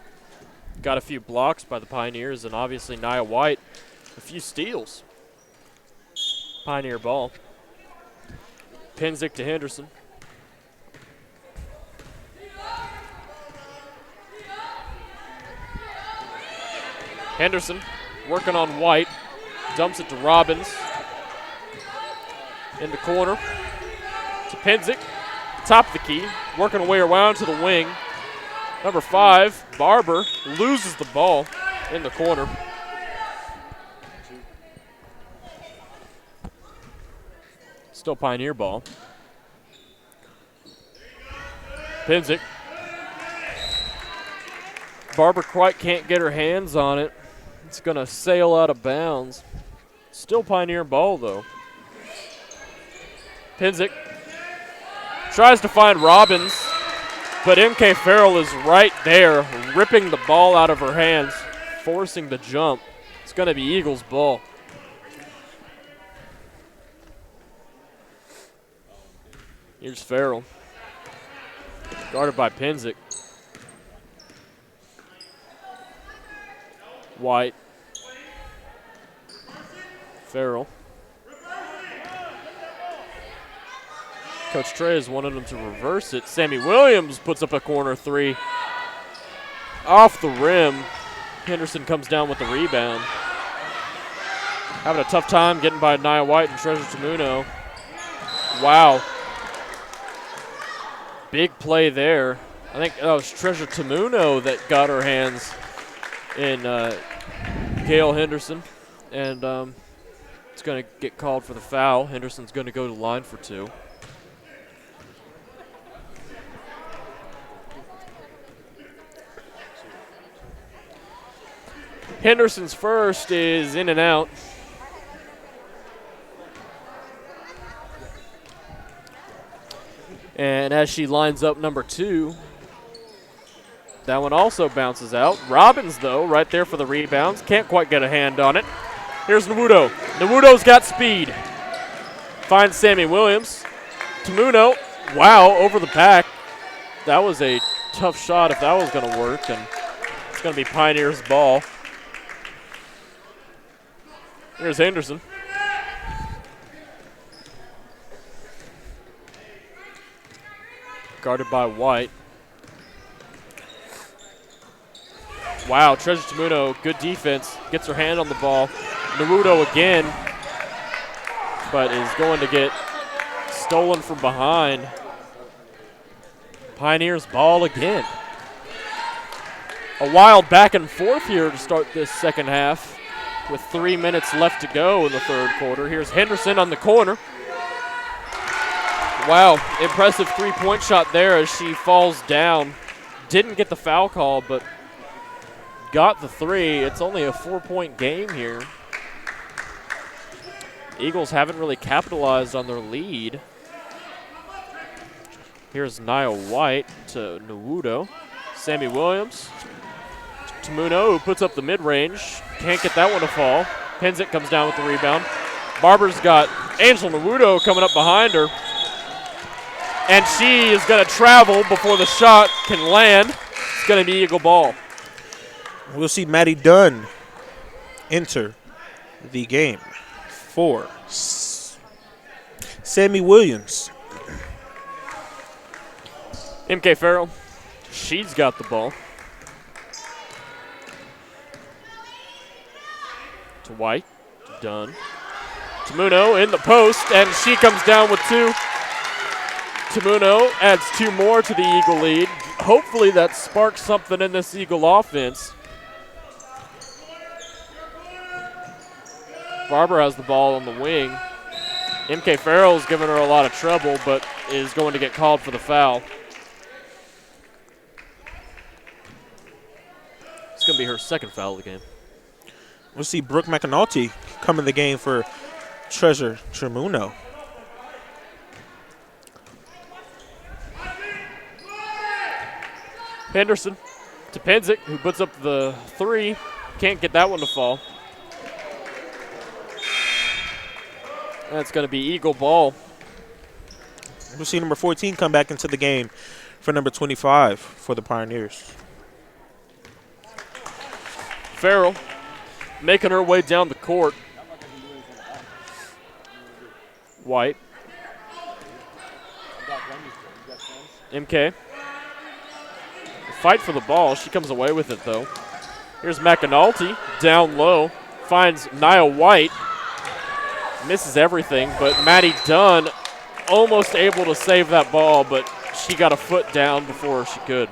Got a few blocks by the Pioneers, and obviously Nia White, a few steals. Pioneer ball. Pinzik to Henderson. Henderson working on White. Dumps it to Robbins. In the corner to Pinzik. Top of the key, working away around to the wing. Number 5, Barber, loses the ball in the corner. Still Pioneer ball. Pinzik. Barber quite can't get her hands on it. It's going to sail out of bounds. Still Pioneer ball, though. Pinzik tries to find Robbins, but MK Farrell is right there, ripping the ball out of her hands, forcing the jump. It's going to be Eagles ball. Here's Farrell, guarded by Pinzik. White. Farrell. Coach Trey has wanted him to reverse it. Sammy Williams puts up a corner 3. Off the rim. Henderson comes down with the rebound. Having a tough time getting by Nia White and Treasure Tamuno. Wow. Big play there. I think that was Treasure Tamuno that got her hands in Gail Henderson. And it's going to get called for the foul. Henderson's going to go to the line for 2. Henderson's first is in and out. And as she lines up number 2, that one also bounces out. Robbins, though, right there for the rebounds. Can't quite get a hand on it. Here's Nwudo. Nwudo's got speed. Finds Sammy Williams. Tamuno, wow, over the back. That was a tough shot if that was going to work, and it's going to be Pioneers' ball. Here's Henderson. Guarded by White. Wow, Treasure Tamuno, good defense. Gets her hand on the ball. Naruto again, but is going to get stolen from behind. Pioneers ball again. A wild back and forth here to start this second half with 3 minutes left to go in the third quarter. Here's Henderson on the corner. Wow, impressive three-point shot there as she falls down didn't get the foul call, but got the 3. It's only a 4-point game here. Eagles haven't really capitalized on their lead. Here's Nia White to Nwudo. Sammy Williams to Muno, who puts up the mid-range. Can't get that one to fall. Penzik comes down with the rebound. Barber's got Angel Nwudo coming up behind her. And she is going to travel before the shot can land. It's going to be Eagle ball. We'll see Maddie Dunn enter the game for Sammy Williams. MK Farrell, she's got the ball. To White, to Dunn. To Muno in the post, and she comes down with 2. Tamuno adds 2 more to the Eagle lead. Hopefully that sparks something in this Eagle offense. Barber has the ball on the wing. MK Farrell's giving her a lot of trouble, but is going to get called for the foul. It's going to be her second foul of the game. We'll see Brooke McAnulty come in the game for Treasure Tremuno. Henderson to Penzik, who puts up the 3. Can't get that one to fall. That's going to be Eagle ball. We'll see number 14 come back into the game for number 25 for the Pioneers. Farrell making her way down the court. White. MK. Fight for the ball. She comes away with it, though. Here's McAnulty down low. Finds Nia White. Misses everything, but Maddie Dunn almost able to save that ball, but she got a foot down before she could.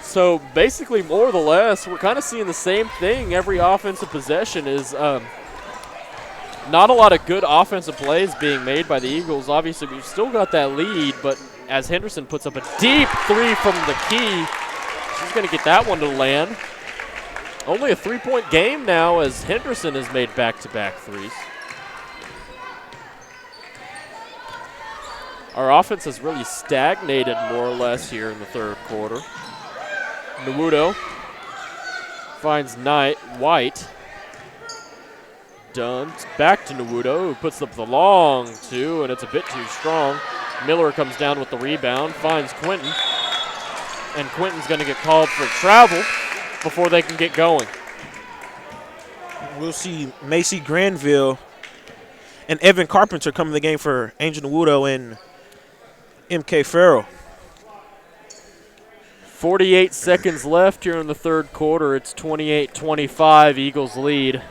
So basically, more or less, we're kind of seeing the same thing. Every offensive possession is not a lot of good offensive plays being made by the Eagles. Obviously, we've still got that lead, but as Henderson puts up a deep 3 from the key, she's going to get that one to land. Only a 3-point game now as Henderson has made back-to-back 3s. Our offense has really stagnated more or less here in the third quarter. Nwudo finds White. Dunn back to Nwudo, who puts up the long 2, and it's a bit too strong. Miller comes down with the rebound, finds Quentin, and Quentin's going to get called for travel before they can get going. We'll see Macy Granville and Evan Carpenter come in the game for Angel Nwudo and MK Farrell. 48 seconds left here in the third quarter. It's 28-25, Eagles lead.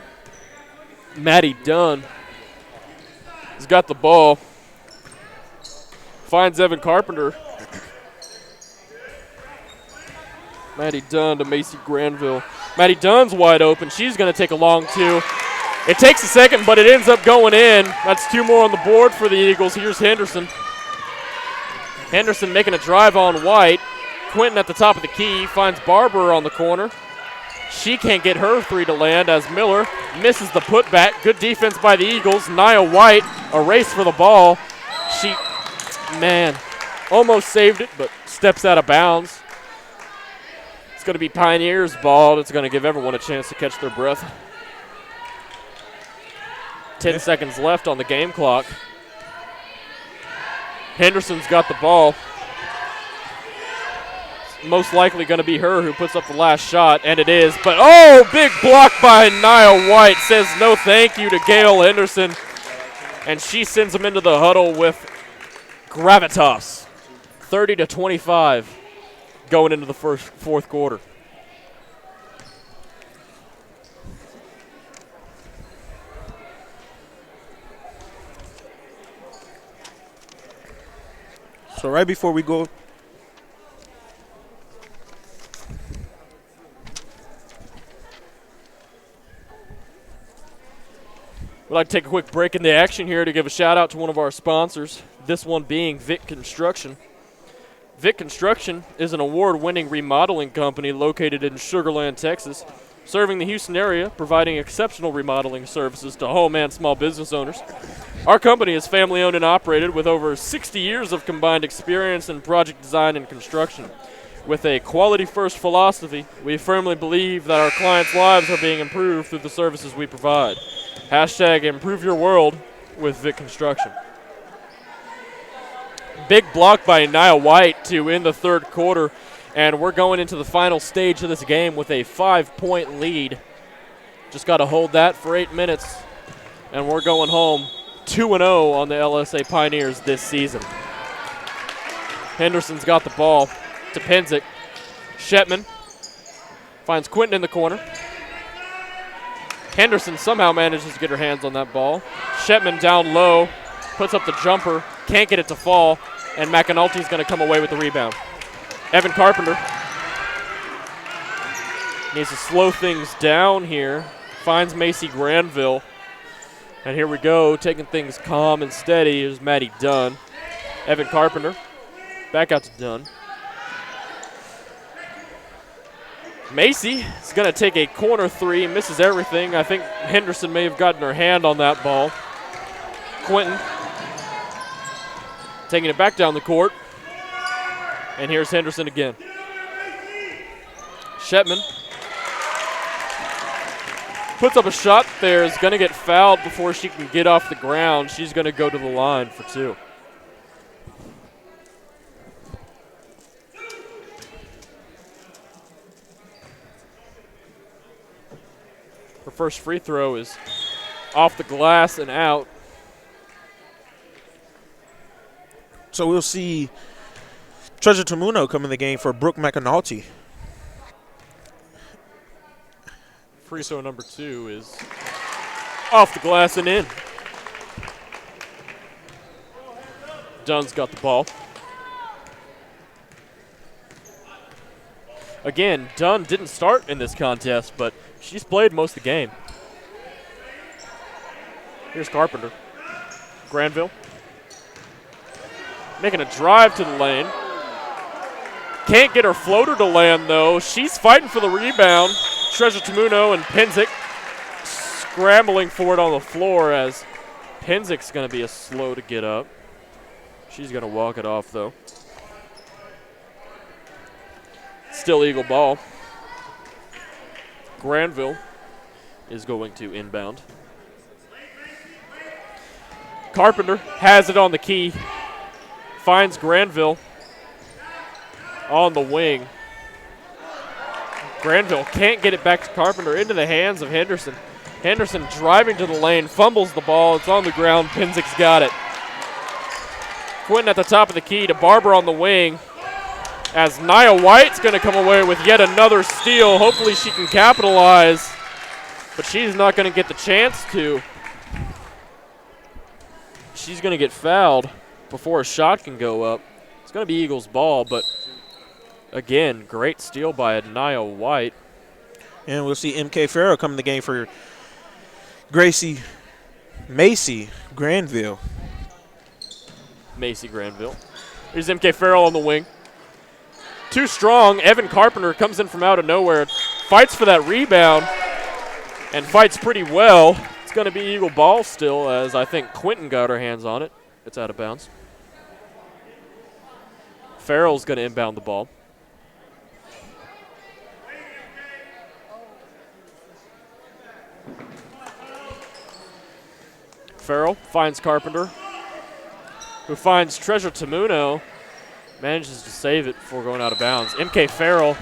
Maddie Dunn has got the ball. Finds Evan Carpenter. Maddie Dunn to Macy Granville. Maddie Dunn's wide open. She's going to take a long 2. It takes a second, but it ends up going in. That's 2 more on the board for the Eagles. Here's Henderson. Henderson making a drive on White. Quentin at the top of the key finds Barber on the corner. She can't get her 3 to land as Miller misses the putback. Good defense by the Eagles. Nia White, a race for the ball. She, man, almost saved it, but steps out of bounds. It's going to be Pioneers' ball. It's going to give everyone a chance to catch their breath. 10 seconds left on the game clock. Henderson's got the ball. Most likely going to be her who puts up the last shot, and it is. But, oh, big block by Nia White. Says no thank you to Gail Henderson. And she sends them into the huddle with gravitas. 30-25 going into the fourth quarter. So right before we go, We'd like to take a quick break in the action here to give a shout out to one of our sponsors, this one being Vic Construction. Vic Construction is an award-winning remodeling company located in Sugar Land, Texas, serving the Houston area, providing exceptional remodeling services to home and small business owners. Our company is family-owned and operated with over 60 years of combined experience in project design and construction. With a quality-first philosophy, we firmly believe that our clients' lives are being improved through the services we provide. Hashtag improve your world with Vic Construction. Big block by Nia White to end the third quarter, and we're going into the final stage of this game with a 5-point lead. Just got to hold that for 8 minutes, and we're going home 2-0 on the LSA Pioneers this season. Henderson's got the ball to Penzick. Shetman finds Quinton in the corner. Henderson somehow manages to get her hands on that ball. Shetman down low, puts up the jumper, can't get it to fall, and McAnulty's going to come away with the rebound. Evan Carpenter needs to slow things down here. Finds Macy Granville. And here we go, taking things calm and steady is Maddie Dunn. Evan Carpenter back out to Dunn. Macy is going to take a corner three, misses everything. I think Henderson may have gotten her hand on that ball. Quinton taking it back down the court. And here's Henderson again. Shetman puts up a shot there, is going to get fouled before she can get off the ground. She's going to go to the line for two. Her first free throw is off the glass and out. So we'll see Treasure Tamuno come in the game for Brooke McAnulty. Free throw number 2 is off the glass and in. Dunn's got the ball. Again, Dunn didn't start in this contest, but she's played most of the game. Here's Carpenter. Granville making a drive to the lane. Can't get her floater to land, though. She's fighting for the rebound. Treasure Tamuno and Penzick scrambling for it on the floor as Penzick's going to be a slow to get up. She's going to walk it off, though. Still Eagle ball. Granville is going to inbound. Carpenter has it on the key. Finds Granville on the wing. Granville can't get it back to Carpenter, into the hands of Henderson. Henderson driving to the lane, fumbles the ball. It's on the ground. Penzick's got it. Quinton at the top of the key to Barber on the wing, as Nia White's going to come away with yet another steal. Hopefully she can capitalize, but she's not going to get the chance to. She's going to get fouled before a shot can go up. It's going to be Eagles ball, but again, great steal by Nia White. And we'll see MK Farrell come in the game for Macy Granville. Macy Granville. Here's MK Farrell on the wing. Too strong. Evan Carpenter comes in from out of nowhere, fights for that rebound, and fights pretty well. It's going to be Eagle ball still, as I think Quinton got her hands on it. It's out of bounds. Farrell's going to inbound the ball. Farrell finds Carpenter, who finds Treasure Tamuno, manages to save it before going out of bounds. MK Farrell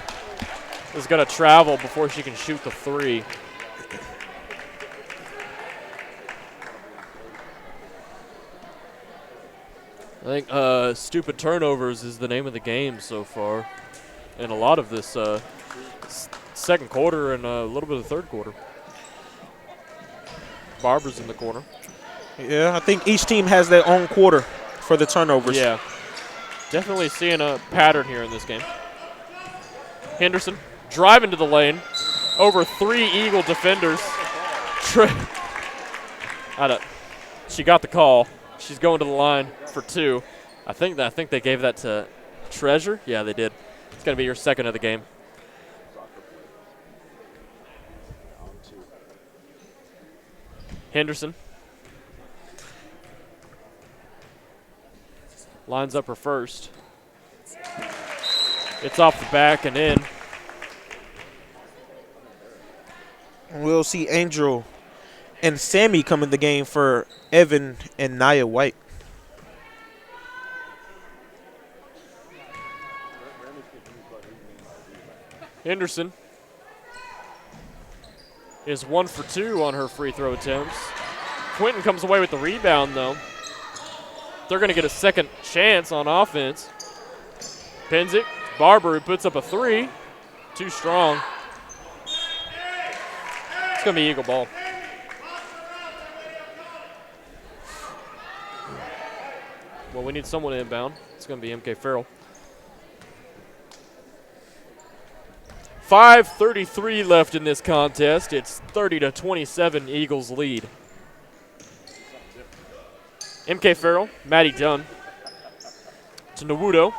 is going to travel before she can shoot the three. I think stupid turnovers is the name of the game so far in a lot of this second quarter and a little bit of the third quarter. Barber's in the corner. Yeah, I think each team has their own quarter for the turnovers. Yeah, definitely seeing a pattern here in this game. Henderson driving to the lane over 3 Eagle defenders. She got the call. She's going to the line for 2. I think they gave that to Treasure. Yeah, they did. It's going to be your second of the game. Henderson lines up her first. It's off the back and in. We'll see Angel and Sammy come in the game for Evan and Nia White. Henderson is 1 for 2 on her free throw attempts. Quinton comes away with the rebound, though. They're going to get a second chance on offense. Penzick, Barber, who puts up a 3. Too strong. It's going to be Eagle ball. Well, we need someone inbound. It's going to be MK Farrell. 5:33 left in this contest. It's 30-27 Eagles lead. MK Farrell, Maddie Dunn to Nawudo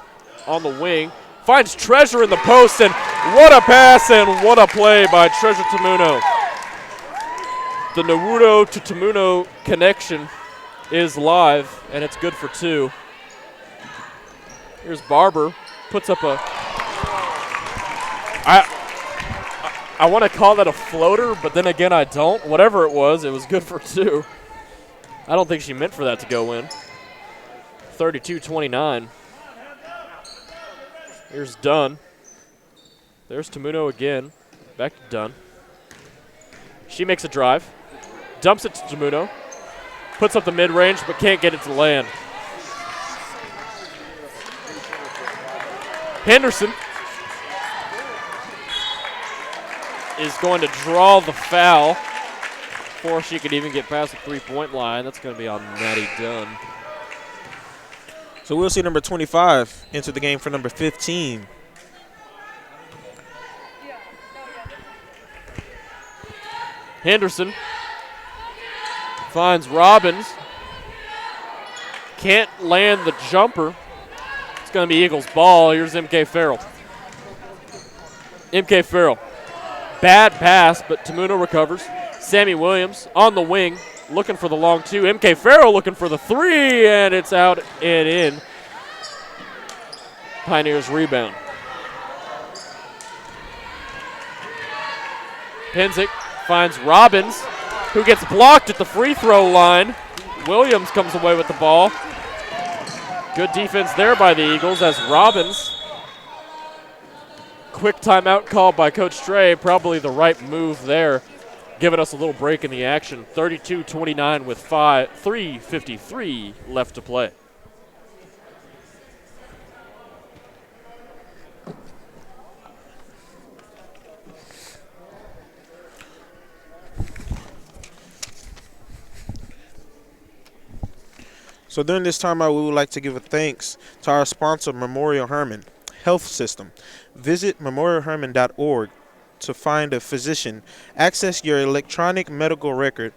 on the wing. Finds Treasure in the post, and what a pass and what a play by Treasure Tamuno. The Nawudo to Tamuno connection is live, and it's good for 2. Here's Barber, puts up a... I want to call that a floater, but then again I don't. Whatever it was good for 2. I don't think she meant for that to go in. 32-29. Here's Dunn. There's Tamuno again. Back to Dunn. She makes a drive. Dumps it to Tamuno. Puts up the mid-range, but can't get it to land. Henderson is going to draw the foul before she could even get past the three-point line. That's going to be on Maddie Dunn. So we'll see number 25 enter the game for number 15. Henderson finds Robbins. Can't land the jumper. It's going to be Eagles ball. Here's MK Farrell. MK Farrell. Bad pass, but Tamuno recovers. Sammy Williams on the wing, looking for the long 2. MK Farrell looking for the 3, and it's out and in. Pioneers rebound. Penzick finds Robbins, who gets blocked at the free throw line. Williams comes away with the ball. Good defense there by the Eagles as Robbins. Quick timeout called by Coach Trey, probably the right move there, giving us a little break in the action. 32-29 with 3:53 left to play. So during this timeout, we would like to give a thanks to our sponsor, Memorial Hermann Health System. Visit memorialhermann.org to find a physician, access your electronic medical record,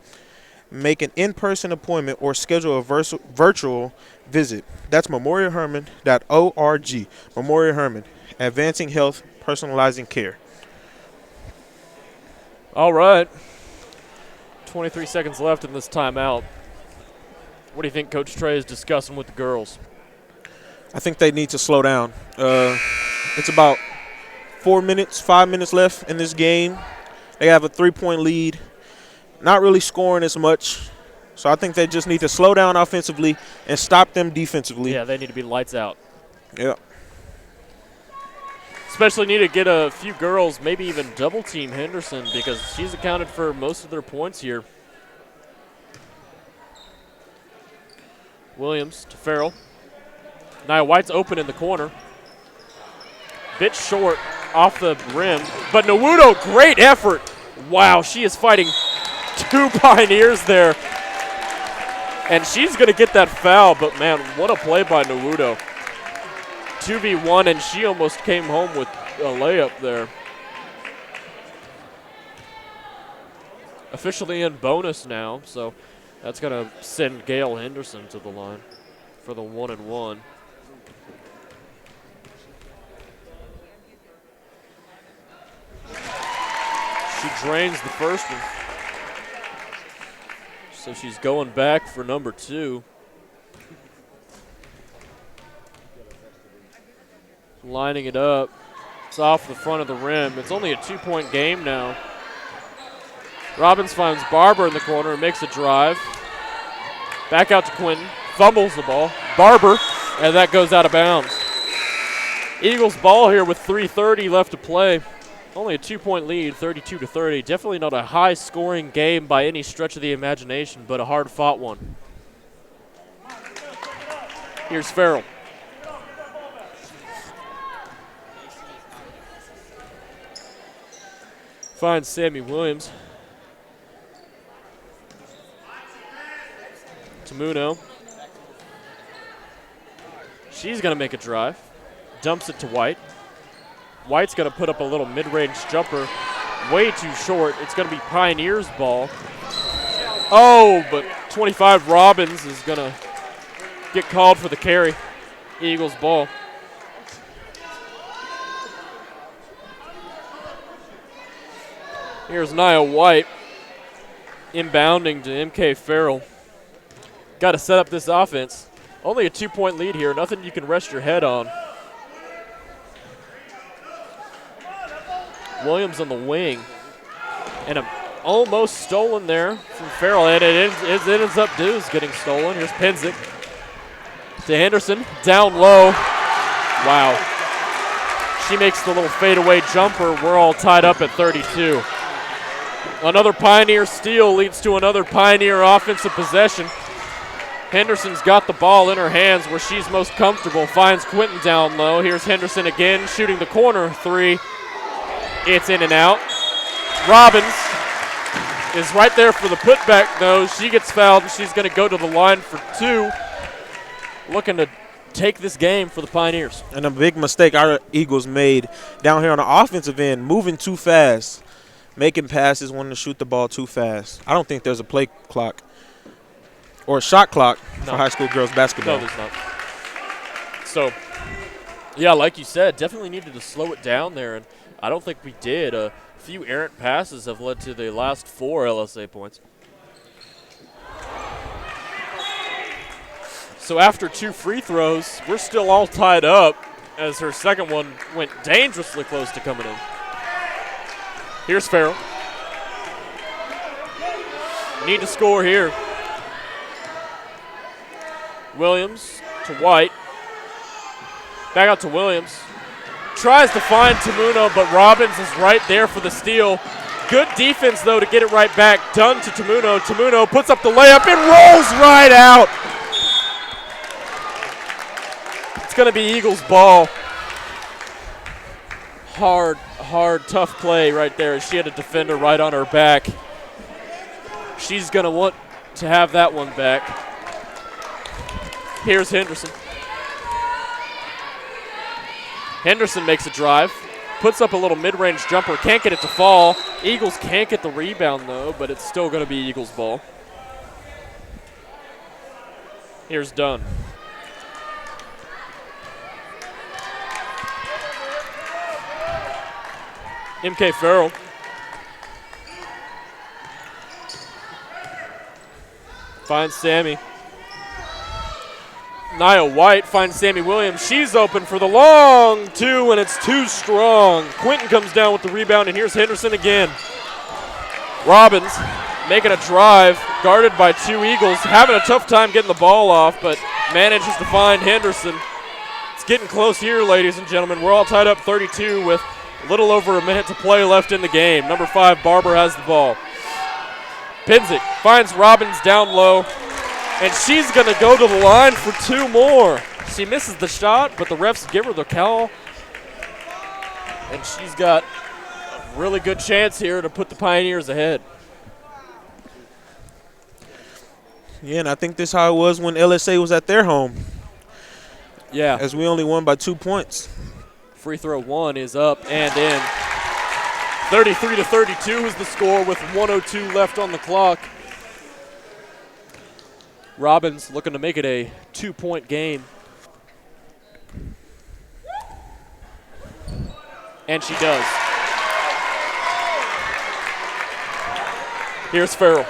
make an in-person appointment, or schedule a virtual visit. That's memorialhermann.org. Memorial Hermann, advancing health, personalizing care. All right. 23 seconds left in this timeout. What do you think Coach Trey is discussing with the girls? I think they need to slow down. It's about 5 minutes left in this game. They have a 3-point lead, not really scoring as much. So I think they just need to slow down offensively and stop them defensively. Yeah, they need to be lights out. Yeah. Especially need to get a few girls, maybe even double team Henderson, because she's accounted for most of their points here. Williams to Farrell. Nia White's open in the corner. Bit short off the rim. But Nawudo, great effort. Wow, she is fighting 2 Pioneers there. And she's going to get that foul, but man, what a play by Nawudo. 2v1, and she almost came home with a layup there. Officially in bonus now, so That's going to send Gail Henderson to the line for the 1-and-1. She drains the first one. So she's going back for number 2. Lining it up. It's off the front of the rim. It's only a 2-point game now. Robbins finds Barber in the corner and makes a drive. Back out to Quinton. Fumbles the ball. Barber, and that goes out of bounds. Eagles ball here with 3:30 left to play. Only a 2-point lead, 32-30. Definitely not a high-scoring game by any stretch of the imagination, but a hard-fought one. Here's Farrell. Finds Sammy Williams. Tamuno. She's going to make a drive. Dumps it to White. White's going to put up a little mid-range jumper. Way too short. It's going to be Pioneers' ball. Oh, but 25 Robbins is going to get called for the carry. Eagles ball. Here's Nia White inbounding to MK Farrell. Got to set up this offense. Only a 2-point lead here. Nothing you can rest your head on. Williams on the wing. And almost stolen there from Farrell. And it ends up Deuce getting stolen. Here's Penzick to Henderson. Down low. Wow. She makes the little fadeaway jumper. We're all tied up at 32. Another Pioneer steal leads to another Pioneer offensive possession. Henderson's got the ball in her hands where she's most comfortable. Finds Quinton down low. Here's Henderson again, shooting the corner 3. It's in and out. Robbins is right there for the putback, though. She gets fouled, and she's going to go to the line for 2. Looking to take this game for the Pioneers. And a big mistake our Eagles made down here on the offensive end, moving too fast, making passes, wanting to shoot the ball too fast. I don't think there's a play clock or a shot clock for high school girls basketball. No, there's not. So, yeah, like you said, definitely needed to slow it down there, and I don't think we did. A few errant passes have led to the last 4 LSA points. So after 2 free throws, we're still all tied up as her second one went dangerously close to coming in. Here's Farrell. Need to score here. Williams to White. Back out to Williams. Tries to find Tamuno, but Robbins is right there for the steal. Good defense, though, to get it right back. Done to Tamuno. Tamuno puts up the layup and rolls right out. It's going to be Eagles ball. Hard, tough play right there. She had a defender right on her back. She's going to want to have that one back. Here's Henderson. Henderson makes a drive, puts up a little mid-range jumper, can't get it to fall. Eagles can't get the rebound, though, but it's still going to be Eagles ball. Here's Dunn. MK Farrell. Finds Sammy. Nia White finds Sammy Williams. She's open for the long 2, and it's too strong. Quinton comes down with the rebound, and here's Henderson again. Robbins making a drive, guarded by 2 Eagles, having a tough time getting the ball off, but manages to find Henderson. It's getting close here, ladies and gentlemen. We're all tied up 32 with a little over a minute to play left in the game. Number 5, Barber, has the ball. Penzick finds Robbins down low, and she's going to go to the line for 2 more. She misses the shot, but the refs give her the call. And she's got a really good chance here to put the Pioneers ahead. Yeah, and I think this is how it was when LSA was at their home. Yeah. As we only won by 2 points. Free throw 1 is up and in. 33-32 is the score with 1:02 left on the clock. Robbins looking to make it a 2-point game. And she does. Here's Farrell.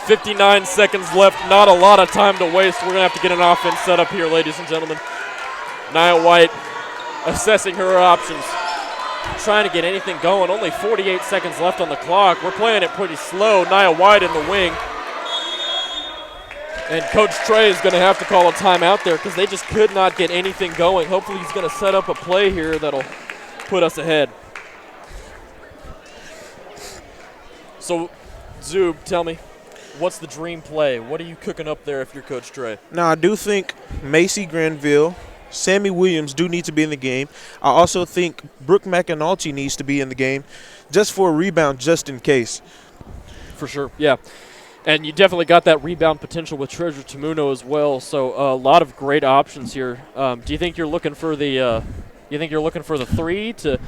59 seconds left, not a lot of time to waste. We're going to have to get an offense set up here, ladies and gentlemen. Nia White assessing her options, trying to get anything going. Only 48 seconds left on the clock. We're playing it pretty slow. Nia White in the wing. And Coach Trey is going to have to call a timeout there because they just could not get anything going. Hopefully he's going to set up a play here that'll put us ahead. So, Zub, tell me, what's the dream play? What are you cooking up there if you're Coach Trey? Now, I do think Macy Granville, Sammy Williams do need to be in the game. I also think Brooke McAnulty needs to be in the game just for a rebound, just in case. For sure, yeah. And you definitely got that rebound potential with Treasure Tamuno as well. So a lot of great options here. Do you think you're looking for the? You think you're looking for the 3 to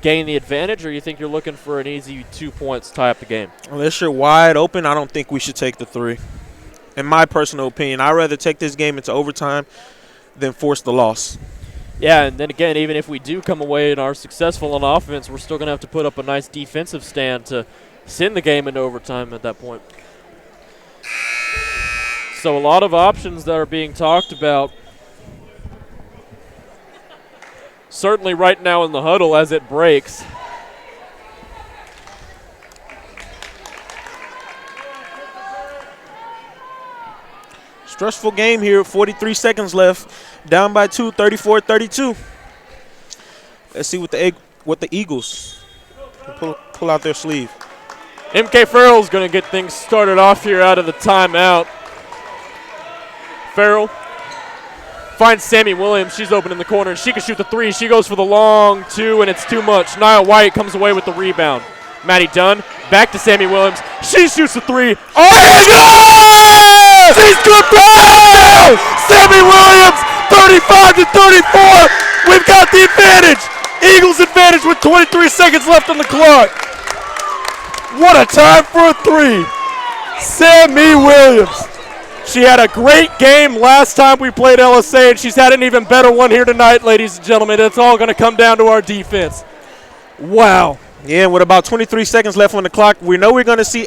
gain the advantage, or you think you're looking for an easy 2 points tie up the game? Unless you're wide open, I don't think we should take the 3. In my personal opinion, I'd rather take this game into overtime than force the loss. Yeah, and then again, even if we do come away and are successful on offense, we're still going to have to put up a nice defensive stand to send the game into overtime at that point. So a lot of options that are being talked about. Certainly right now in the huddle as it breaks. Stressful game here, 43 seconds left. Down by 2, 34-32. Let's see what the Eagles pull out their sleeve. MK Farrell's going to get things started off here out of the timeout. Farrell finds Sammy Williams. She's open in the corner, and she can shoot the 3. She goes for the long 2, and it's too much. Nia White comes away with the rebound. Maddie Dunn back to Sammy Williams. She shoots the 3. Oh, she's good play! Sammy Williams, 35-34. We've got the advantage. Eagles advantage with 23 seconds left on the clock. What a time for a 3. Sammy Williams. She had a great game last time we played LSA, and she's had an even better one here tonight, ladies and gentlemen. It's all going to come down to our defense. Wow. Yeah, with about 23 seconds left on the clock, we know we're going to see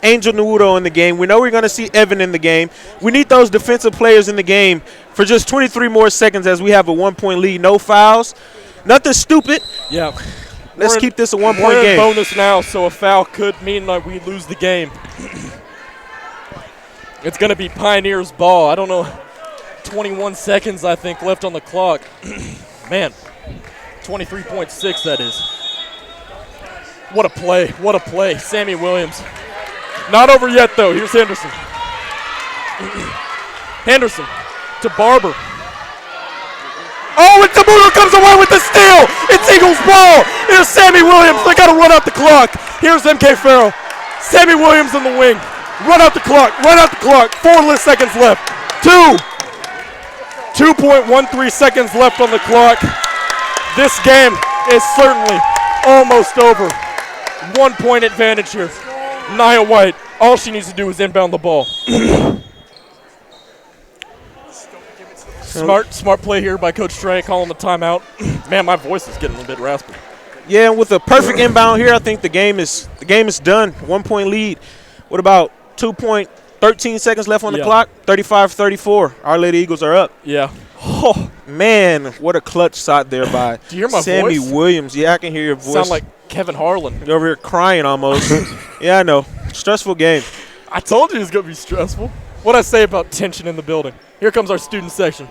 Angel Nwudo in the game. We know we're going to see Evan in the game. We need those defensive players in the game for just 23 more seconds as we have a 1-point lead. No fouls. Nothing stupid. Yeah. Let's keep this a 1-point We're game. in bonus now, so a foul could mean that we lose the game. It's going to be Pioneers' ball. I don't know. 21 seconds, I think, left on the clock. Man, 23.6 that is. What a play. What a play. Sammy Williams. Not over yet, though. Here's Henderson. Henderson to Barber. Oh, and Tamuno comes away with the steal. It's Eagles' ball. Here's Sammy Williams. They got to run out the clock. Here's MK Farrell. Sammy Williams in the wing. Run out the clock. Run out the clock. 4 seconds left. 2.13 seconds left on the clock. This game is certainly almost over. 1-point advantage here. Nia White, all she needs to do is inbound the ball. Smart play here by Coach Trey, calling the timeout. Man, my voice is getting a bit raspy. Yeah, and with a perfect inbound here, I think the game is done. 1-point lead. What about 2.13 seconds left on the clock? 35-34. Our Lady Eagles are up. Yeah. Oh, man, what a clutch shot there by Do you hear my Sammy voice? Williams. Yeah, I can hear your voice. Sound like Kevin Harlan. You're over here crying almost. Yeah, I know. Stressful game. I told you it was going to be stressful. What'd I say about tension in the building? Here comes our student section.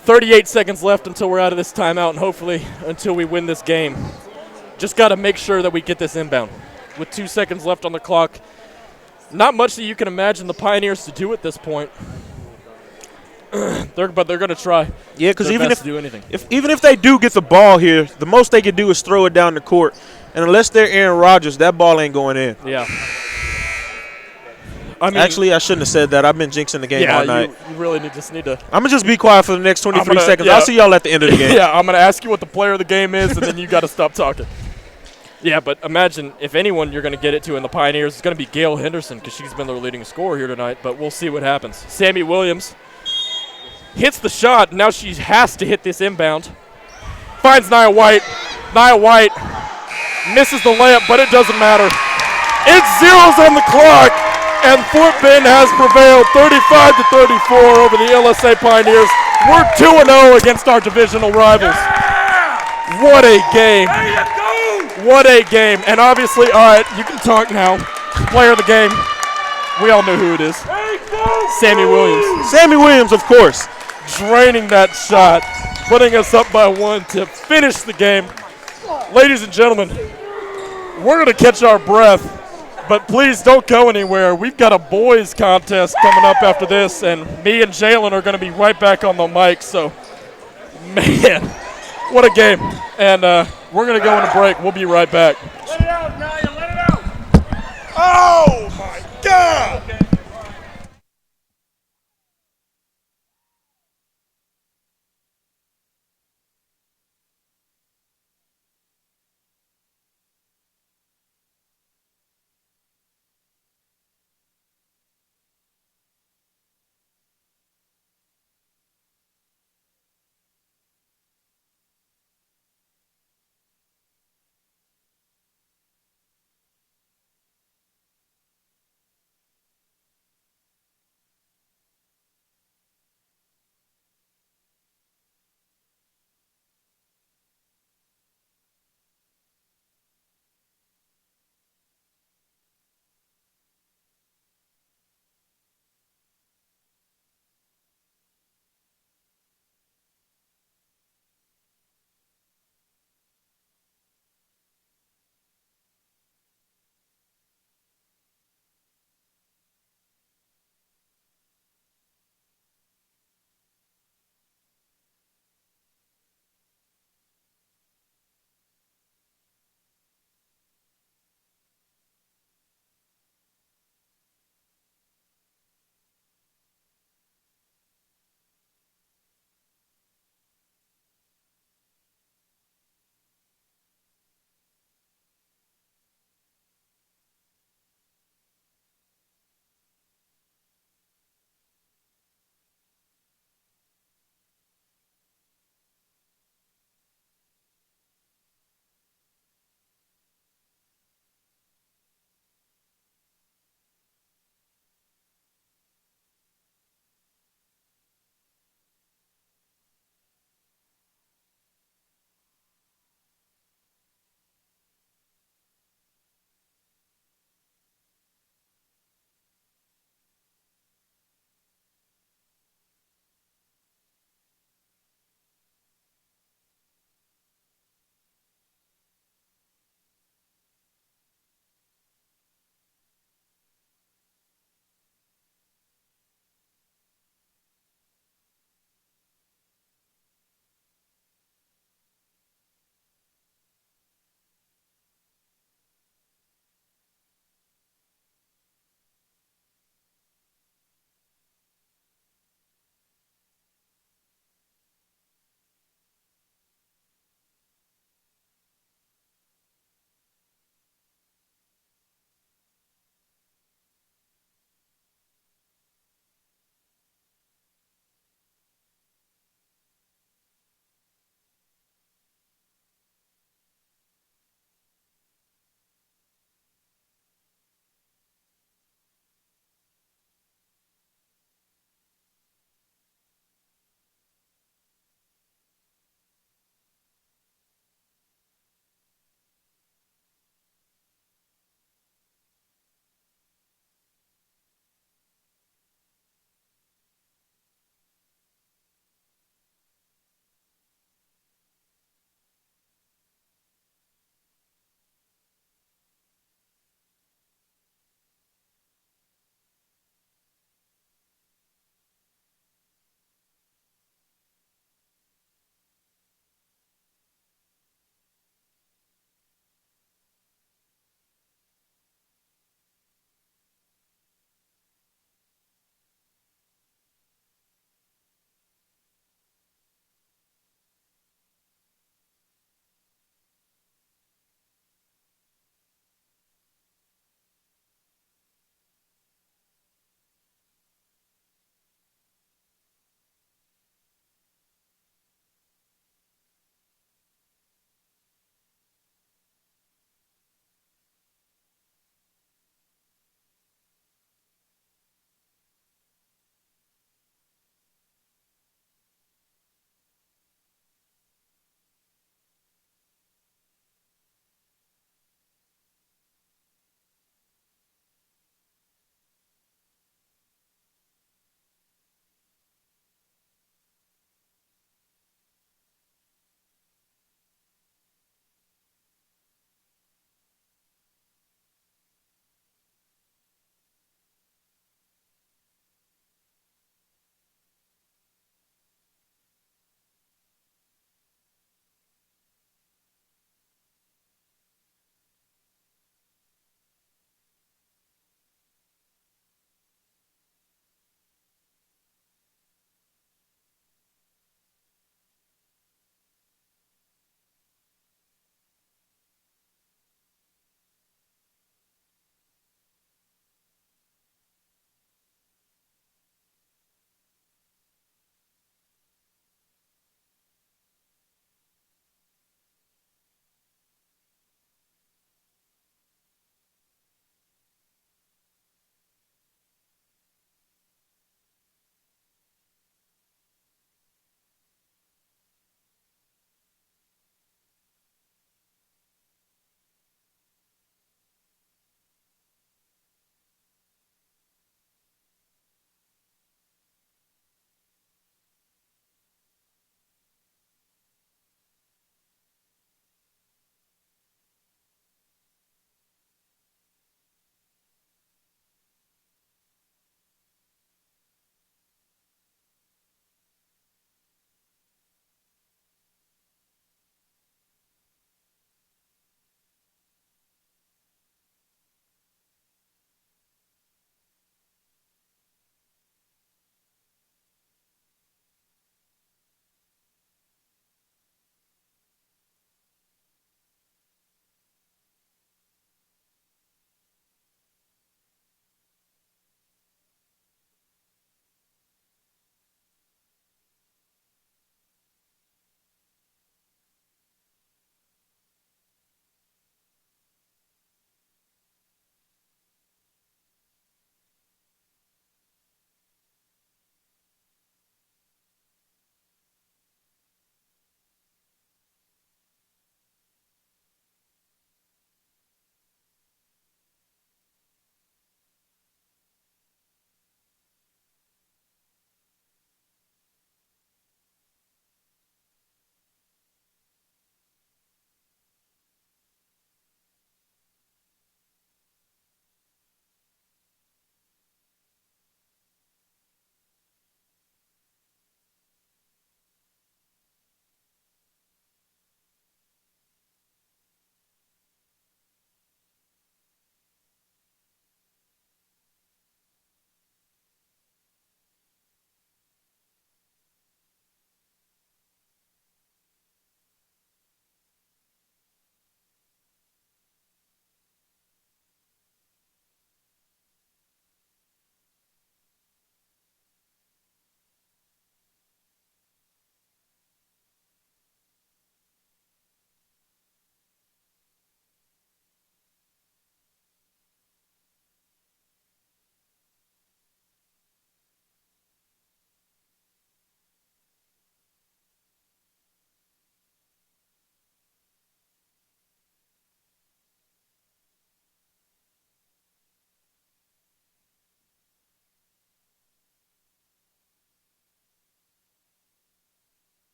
38 seconds left until we're out of this timeout, and hopefully until we win this game. Just got to make sure that we get this inbound. With 2 seconds left on the clock, not much that you can imagine the Pioneers to do at this point. But they're going to try. Yeah, because even if they do get the ball here, the most they can do is throw it down the court. And unless they're Aaron Rodgers, that ball ain't going in. Yeah. I mean, actually, I shouldn't have said that. I've been jinxing the game all night. You really just need to. I'm going to just be quiet for the next 23 seconds. Yeah. I'll see y'all at the end of the game. Yeah, I'm going to ask you what the player of the game is, and then you got to stop talking. Yeah, but imagine if anyone you're going to get it to in the Pioneers is going to be Gail Henderson because she's been their leading scorer here tonight, but we'll see what happens. Sammy Williams hits the shot. Now she has to hit this inbound. Finds Nia White. Nia White misses the layup, but it doesn't matter. It's zeros on the clock, and Fort Bend has prevailed 35-34 over the LSA Pioneers. We're 2-0 against our divisional rivals. What a game. What a game. And obviously, all right, you can talk now. Player of the game. We all know who it is. Sammy Williams. Sammy Williams, of course. Draining that shot, putting us up by 1 to finish the game. Ladies and gentlemen, we're going to catch our breath, but please don't go anywhere. We've got a boys contest coming up after this, and me and Jalen are going to be right back on the mic. So, man, what a game. And we're going to go into break. We'll be right back. Let it out, Nia, let it out. Oh, my God.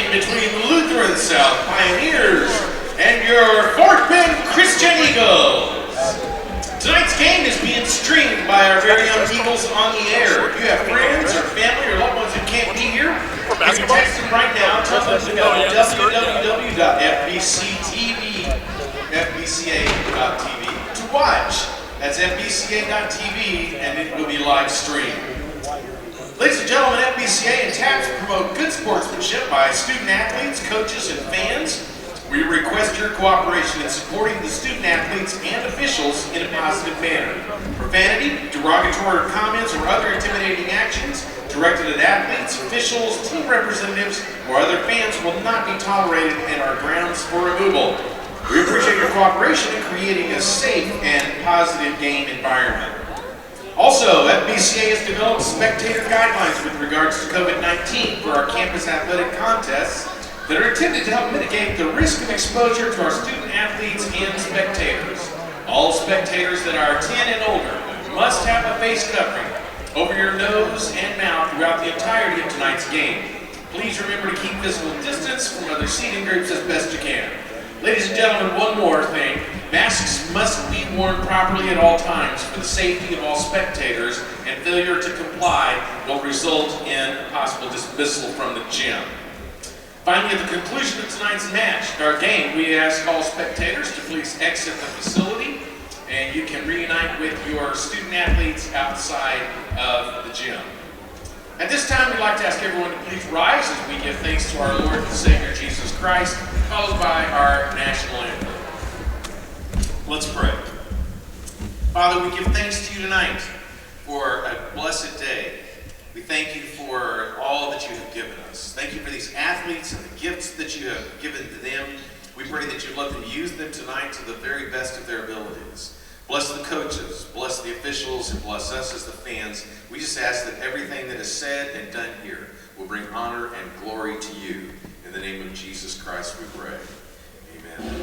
game between Lutheran South Pioneers and your Fort Bend Christian Eagles. Tonight's game is being streamed by our very own Eagles on the air. If you have friends or family or loved ones that can't be here, you can text them right now. Tell them to go to www.fbca.tv to watch. That's fbca.tv, and it will be live streamed. Ladies and gentlemen, FBCA and TAPS promote good sportsmanship by student athletes, coaches, and fans. We request your cooperation in supporting the student athletes and officials in a positive manner. Profanity, derogatory comments, or other intimidating actions directed at athletes, officials, team representatives, or other fans will not be tolerated and are grounds for removal. We appreciate your cooperation in creating a safe and positive game environment. Also, FBCA has developed spectator guidelines with regards to COVID-19 for our campus athletic contests that are intended to help mitigate the risk of exposure to our student athletes and spectators. All spectators that are 10 and older must have a face covering over your nose and mouth throughout the entirety of tonight's game. Please remember to keep physical distance from other seating groups as best you can. Ladies and gentlemen, one more thing. Masks must be worn properly at all times for the safety of all spectators, and failure to comply will result in possible dismissal from the gym. Finally, at the conclusion of tonight's game, we ask all spectators to please exit the facility, and you can reunite with your student athletes outside of the gym. At this time, we'd like to ask everyone to please rise as we give thanks to our Lord and Savior Jesus Christ, followed by our national anthem. Let's pray. Father, we give thanks to you tonight for a blessed day. We thank you for all that you have given us. Thank you for these athletes and the gifts that you have given to them. We pray that you let them use them tonight to the very best of their abilities. Bless the coaches, bless the officials, and bless us as the fans. We just ask that everything that is said and done here will bring honor and glory to you. In the name of Jesus Christ we pray. Amen.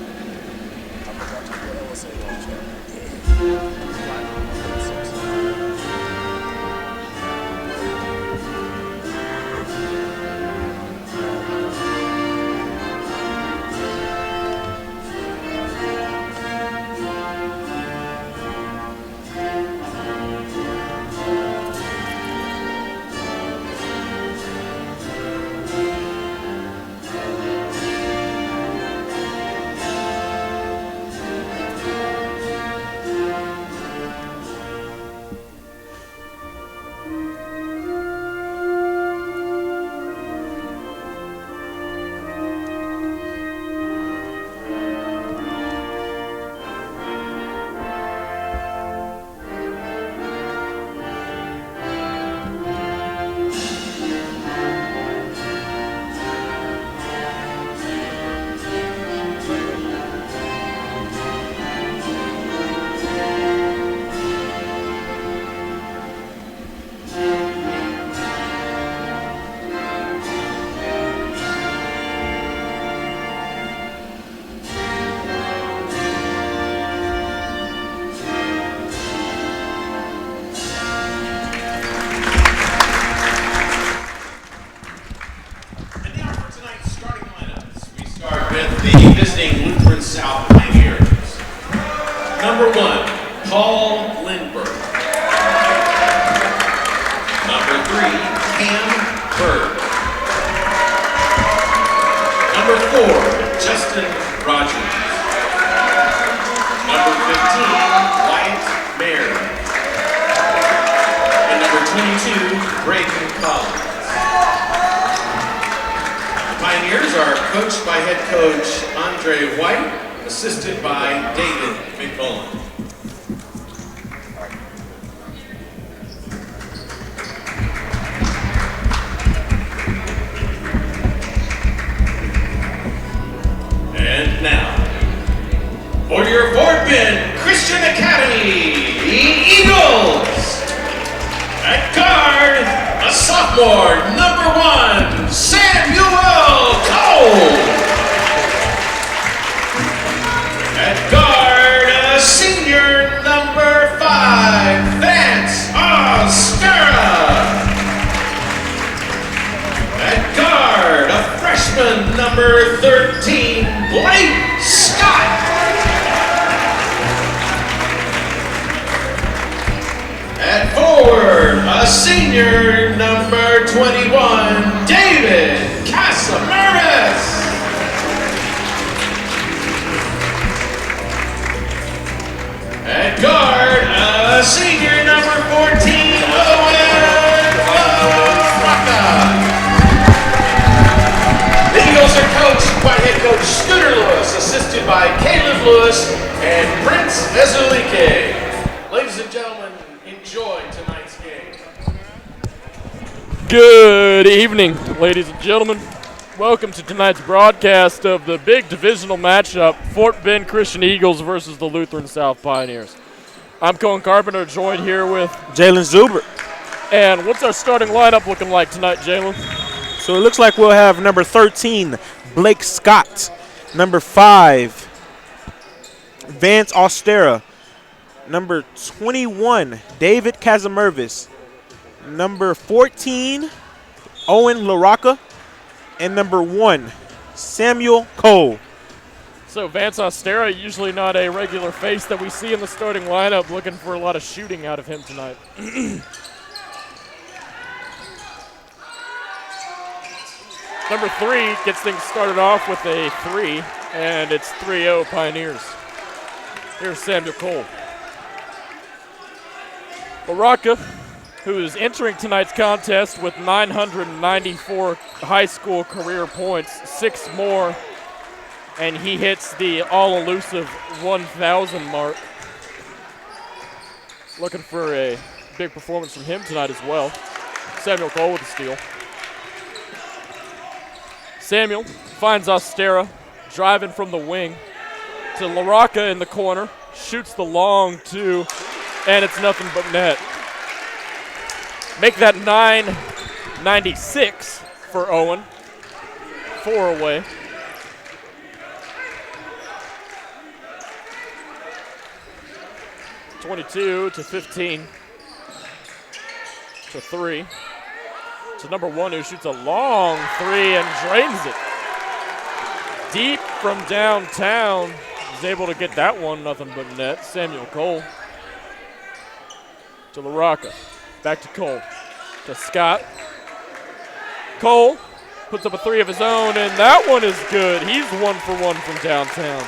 The visiting Lutheran South Pioneers. Number 1, Paul Lindbergh. Number 3, Cam Berg. Number 4, Justin Rogers. Number 15, Wyatt Mayer. And number 22, Reagan Collins. Pioneers are coached by head coach Andre White, assisted by David McMullen. And now, for your Fort Bend Christian Academy, the Eagles. At guard, a sophomore, number 1, Samuel Cole. At guard, a senior, number 5, Vance Ostera. At guard, a freshman, number 13, Blake Scott. At forward, a senior, number 21, David Casamaris. At guard, a senior, number 14, Owen Rocca. The Eagles are coached by head coach Scooter Lewis, assisted by Caleb Lewis and Prince Ezulike. Ladies and gentlemen, enjoy tonight's game. Good evening, ladies and gentlemen. Welcome to tonight's broadcast of the big divisional matchup, Fort Bend Christian Eagles versus the Lutheran South Pioneers. I'm Cohen Carpenter, joined here with Jalen Zuber. And what's our starting lineup looking like tonight, Jalen? So it looks like we'll have number 13, Blake Scott. Number 5, Vance Austera. Number 21, David Casamervis. Number 14, Owen LaRocca. And number 1, Samuel Cole. So Vance Austera, usually not a regular face that we see in the starting lineup, looking for a lot of shooting out of him tonight. Number 3 gets things started off with a 3, and it's 3-0 Pioneers. Here's Samuel Cole. LaRocca, who is entering tonight's contest with 994 high school career points, 6 more, and he hits the all-elusive 1,000 mark. Looking for a big performance from him tonight as well. Samuel Cole with the steal. Samuel finds Austera, driving from the wing to LaRocca in the corner, shoots the long 2, and it's nothing but net. Make that 996 for Owen. 4 away. (22 to 15 to 3). To number 1, who shoots a long 3 and drains it. Deep from downtown. He's able to get that one, nothing but net. Samuel Cole. To LaRocca. Back to Cole. To Scott. Cole puts up a 3 of his own, and that one is good. He's 1 for 1 from downtown.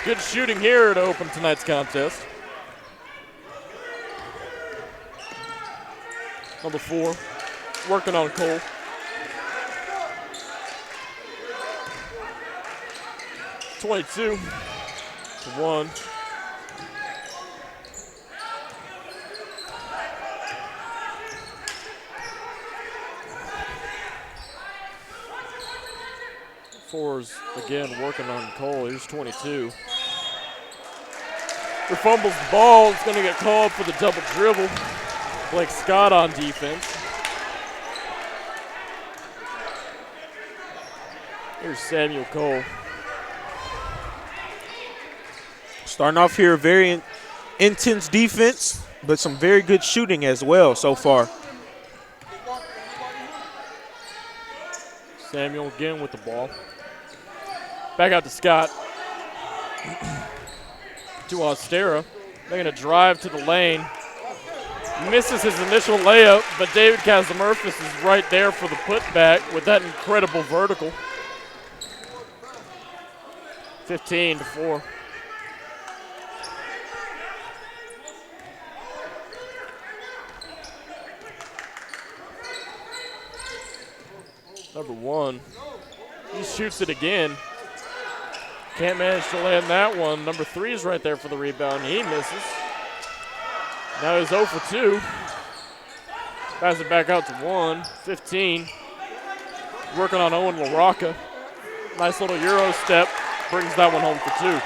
Good shooting here to open tonight's contest. Number 4, working on Cole. (22 to 1). Fours again working on Cole. Here's 22. He fumbles the ball. It's going to get called for the double dribble. Blake Scott on defense. Here's Samuel Cole. Starting off here, very intense defense, but some very good shooting as well so far. Samuel again with the ball. Back out to Scott. To Austera. They're going to drive to the lane. Misses his initial layup, but David Casamervis is right there for the putback with that incredible vertical. 15 to 4. Number 1. He shoots it again. Can't manage to land that one. Number 3 is right there for the rebound. He misses. Now he's 0 for 2. Pass it back out to 1. 15. Working on Owen LaRocca. Nice little Euro step. Brings that one home for 2.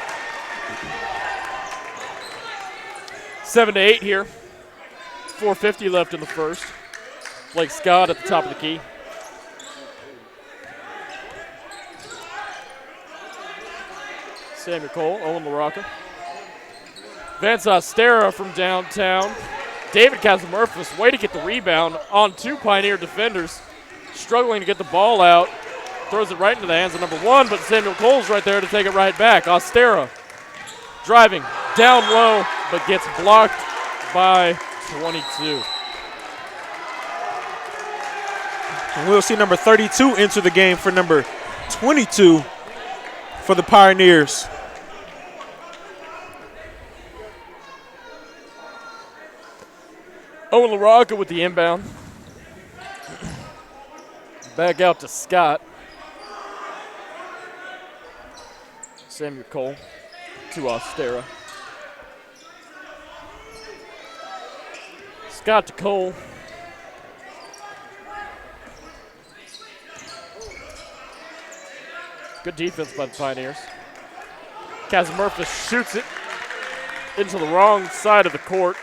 7 to 8 here. 4:50 left in the first. Blake Scott at the top of the key. Samuel Cole, Owen LaRocca. Vance Austera from downtown. David Casamervis, way to get the rebound on 2 Pioneer defenders. Struggling to get the ball out. throws it right into the hands of number 1, but Samuel Cole's right there to take it right back. Ostera driving down low, but gets blocked by 22. And we'll see number 32 enter the game for number 22 for the Pioneers. Owen LaRocca with the inbound. Back out to Scott. Samuel Cole to Ostera. Scott to Cole. Good defense by the Pioneers. Kazimurfis shoots it into the wrong side of the court.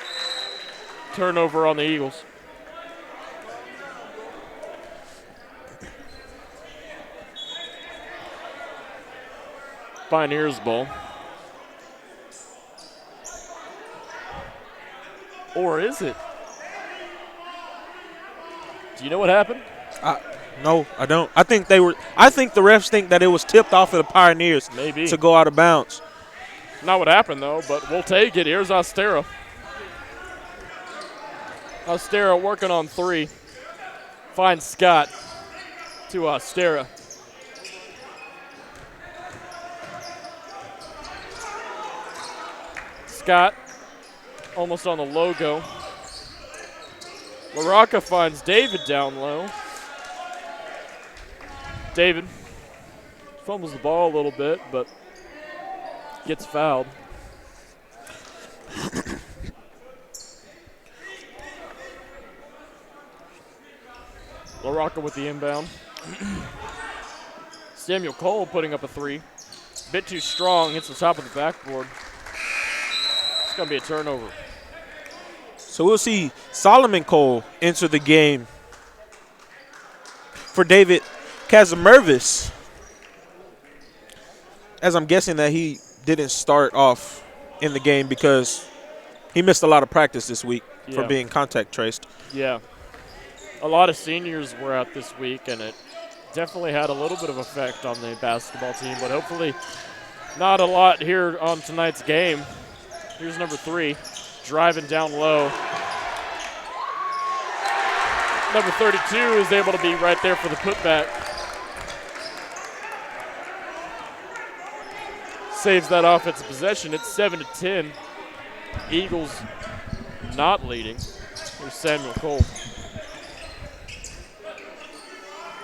Turnover on the Eagles. Pioneers ball. Or is it? Do you know what happened? No, I don't. I think the refs think that it was tipped off of the Pioneers Maybe. to go out of bounds. Not what happened, though, but we'll take it. Here's Ostera. Ostera working on 3. Finds Scott to Ostera. Scott almost on the logo. LaRocca finds David down low. David fumbles the ball a little bit, but gets fouled. LaRocca with the inbound. Samuel Cole putting up a 3. Bit too strong, hits the top of the backboard. It's going to be a turnover. So we'll see Solomon Cole enter the game for David Kazimurfis, as I'm guessing that he didn't start off in the game because he missed a lot of practice this week for being contact traced. Yeah. A lot of seniors were out this week, and it definitely had a little bit of effect on the basketball team, but hopefully not a lot here on tonight's game. Here's number 3, driving down low. Number 32 is able to be right there for the putback. Saves that offensive possession. It's 7-10. Eagles not leading. Here's Samuel Cole.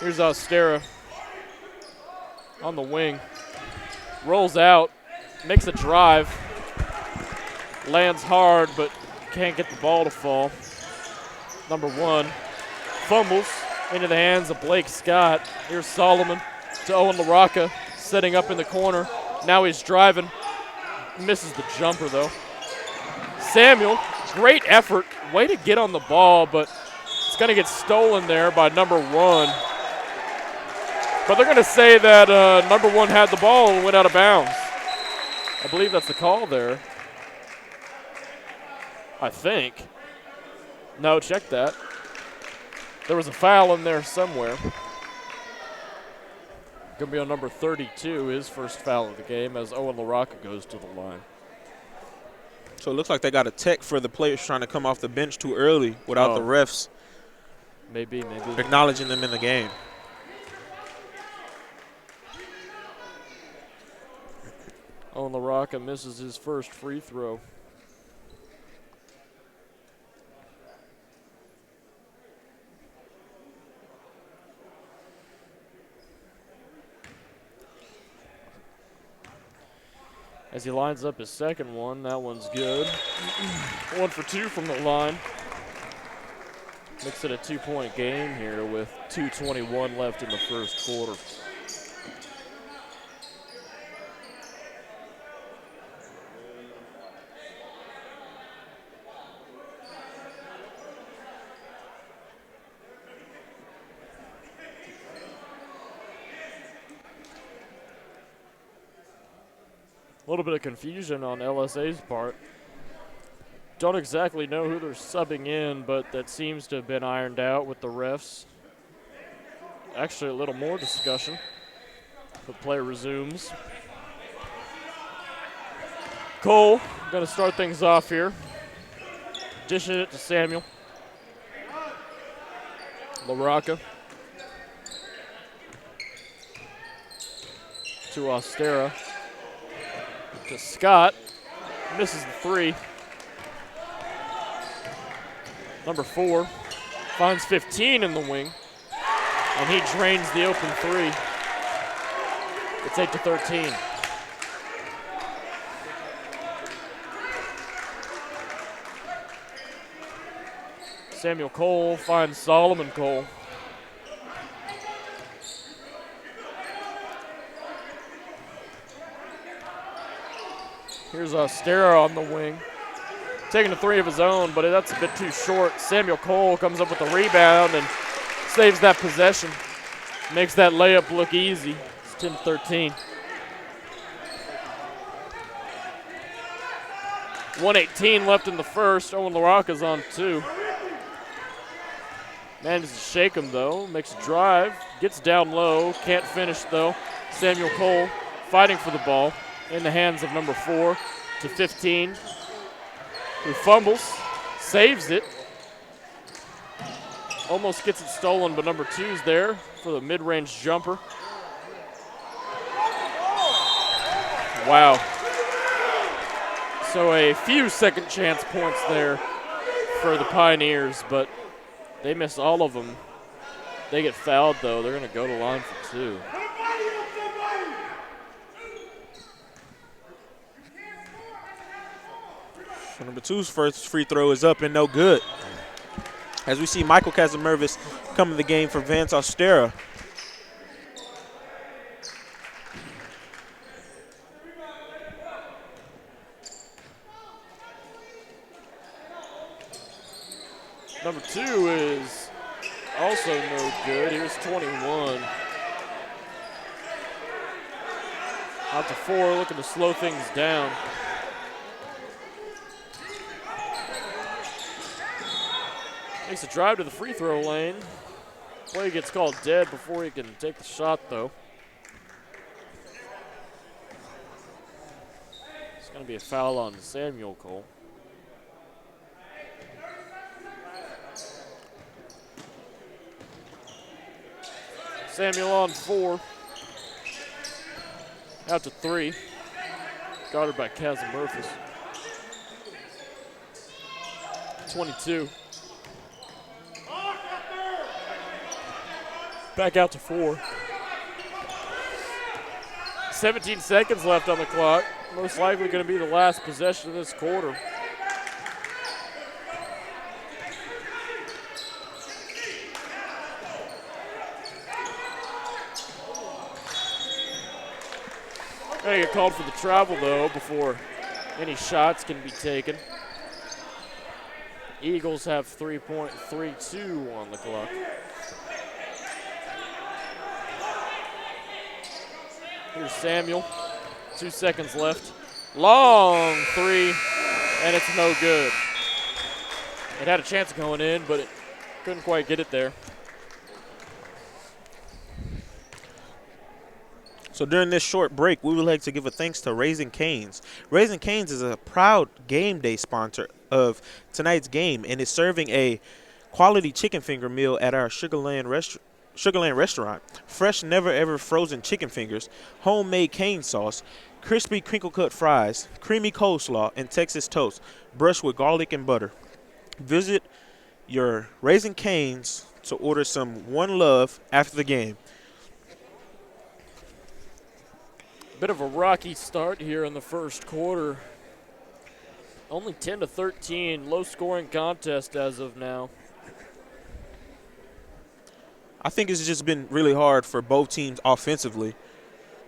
Here's Ostera on the wing. Rolls out, makes a drive. Lands hard, but can't get the ball to fall. Number 1 fumbles into the hands of Blake Scott. Here's Solomon to Owen LaRocca, setting up in the corner. Now he's driving. Misses the jumper, though. Samuel, great effort. Way to get on the ball, but it's going to get stolen there by number 1. But they're going to say that number 1 had the ball and went out of bounds. I believe that's the call there. I think. No, check that. There was a foul in there somewhere. Going to be on number 32, his first foul of the game, as Owen LaRocca goes to the line. So it looks like they got a tech for the players trying to come off the bench too early without the refs maybe acknowledging them in the game. Owen LaRocca misses his first free throw. As he lines up his second one, that one's good. 1 for 2 from the line. Makes it a 2-point game here with 2:21 left in the first quarter. A little bit of confusion on LSA's part. Don't exactly know who they're subbing in, but that seems to have been ironed out with the refs. Actually, a little more discussion. The play resumes. Cole going to start things off here. Dishing it to Samuel. LaRocca. To Ostera. To Scott. Misses the three. Number 4 finds 15 in the wing. And he drains the open three. It's 8-13. Samuel Cole finds Solomon Cole. Here's Ostera on the wing. Taking a three of his own, but that's a bit too short. Samuel Cole comes up with a rebound and saves that possession. Makes that layup look easy. It's 10-13. 1:18 left in the first. Owen LaRocca's on 2. Manages to shake him, though. Makes a drive. Gets down low. Can't finish, though. Samuel Cole fighting for the ball in the hands of number 4 to 15. Who fumbles. Saves it. Almost gets it stolen, but number 2's there for the mid-range jumper. Wow. So a few second chance points there for the Pioneers, but they miss all of them. They get fouled, though. They're going to go to line for 2. So number 2's first free throw is up and no good. As we see Michael Casamervis come in the game for Vance Ostera. Number 2 is also no good. Here's 21. Out to 4, looking to slow things down. Makes a drive to the free throw lane. Play gets called dead before he can take the shot, though. It's going to be a foul on Samuel Cole. Samuel on 4. Out to 3. Guarded by Casamurphis. 22. Back out to 4. 17 seconds left on the clock. Most likely going to be the last possession of this quarter. They get called for the travel, though, before any shots can be taken. Eagles have 3.32 on the clock. Here's Samuel. 2 seconds left. Long three, and it's no good. It had a chance of going in, but it couldn't quite get it there. So during this short break, we would like to give a thanks to Raising Cane's. Raising Cane's is a proud game day sponsor of tonight's game and is serving a quality chicken finger meal at our Sugarland restaurant. Fresh, never ever frozen chicken fingers, homemade cane sauce, crispy crinkle cut fries, creamy coleslaw, and Texas toast, brushed with garlic and butter. Visit your Raising Cane's to order some One Love after the game. Bit of a rocky start here in the first quarter. Only 10-13, low scoring contest as of now. I think it's just been really hard for both teams offensively.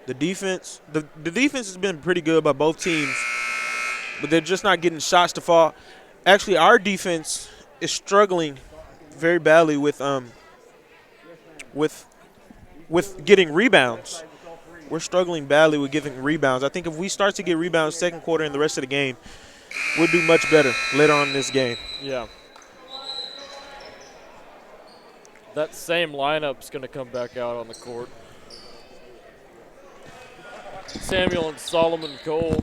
The defense has been pretty good by both teams, but they're just not getting shots to fall. Actually, our defense is struggling very badly with getting rebounds. We're struggling badly with giving rebounds. I think if we start to get rebounds second quarter and the rest of the game, we'll do much better later on in this game. Yeah. That same lineup's going to come back out on the court. Samuel and Solomon Cole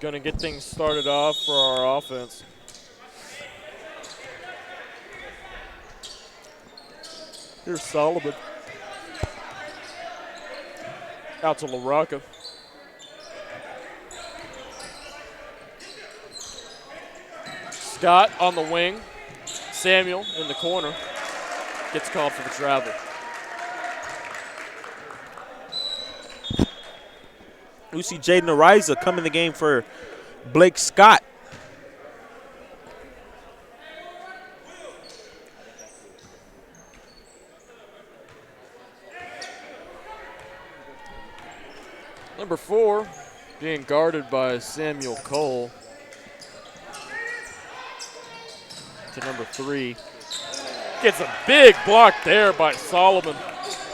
going to get things started off for our offense. Here's Solomon. Out to LaRocca. Scott on the wing. Samuel in the corner. Gets called for the travel. We see Jaden Ariza come in the game for Blake Scott. Number 4 being guarded by Samuel Cole. To number 3. Gets a big block there by Solomon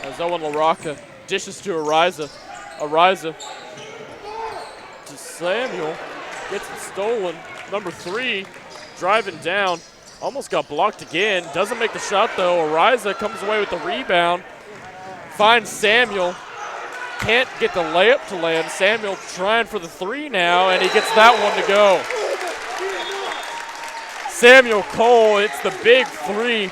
as Owen LaRocca dishes to Ariza. Ariza to Samuel. Gets it stolen. Number 3 driving down. Almost got blocked again. Doesn't make the shot though. Ariza comes away with the rebound. Finds Samuel. Can't get the layup to land. Samuel trying for the 3 now, and he gets that one to go. Samuel Cole hits the big 3.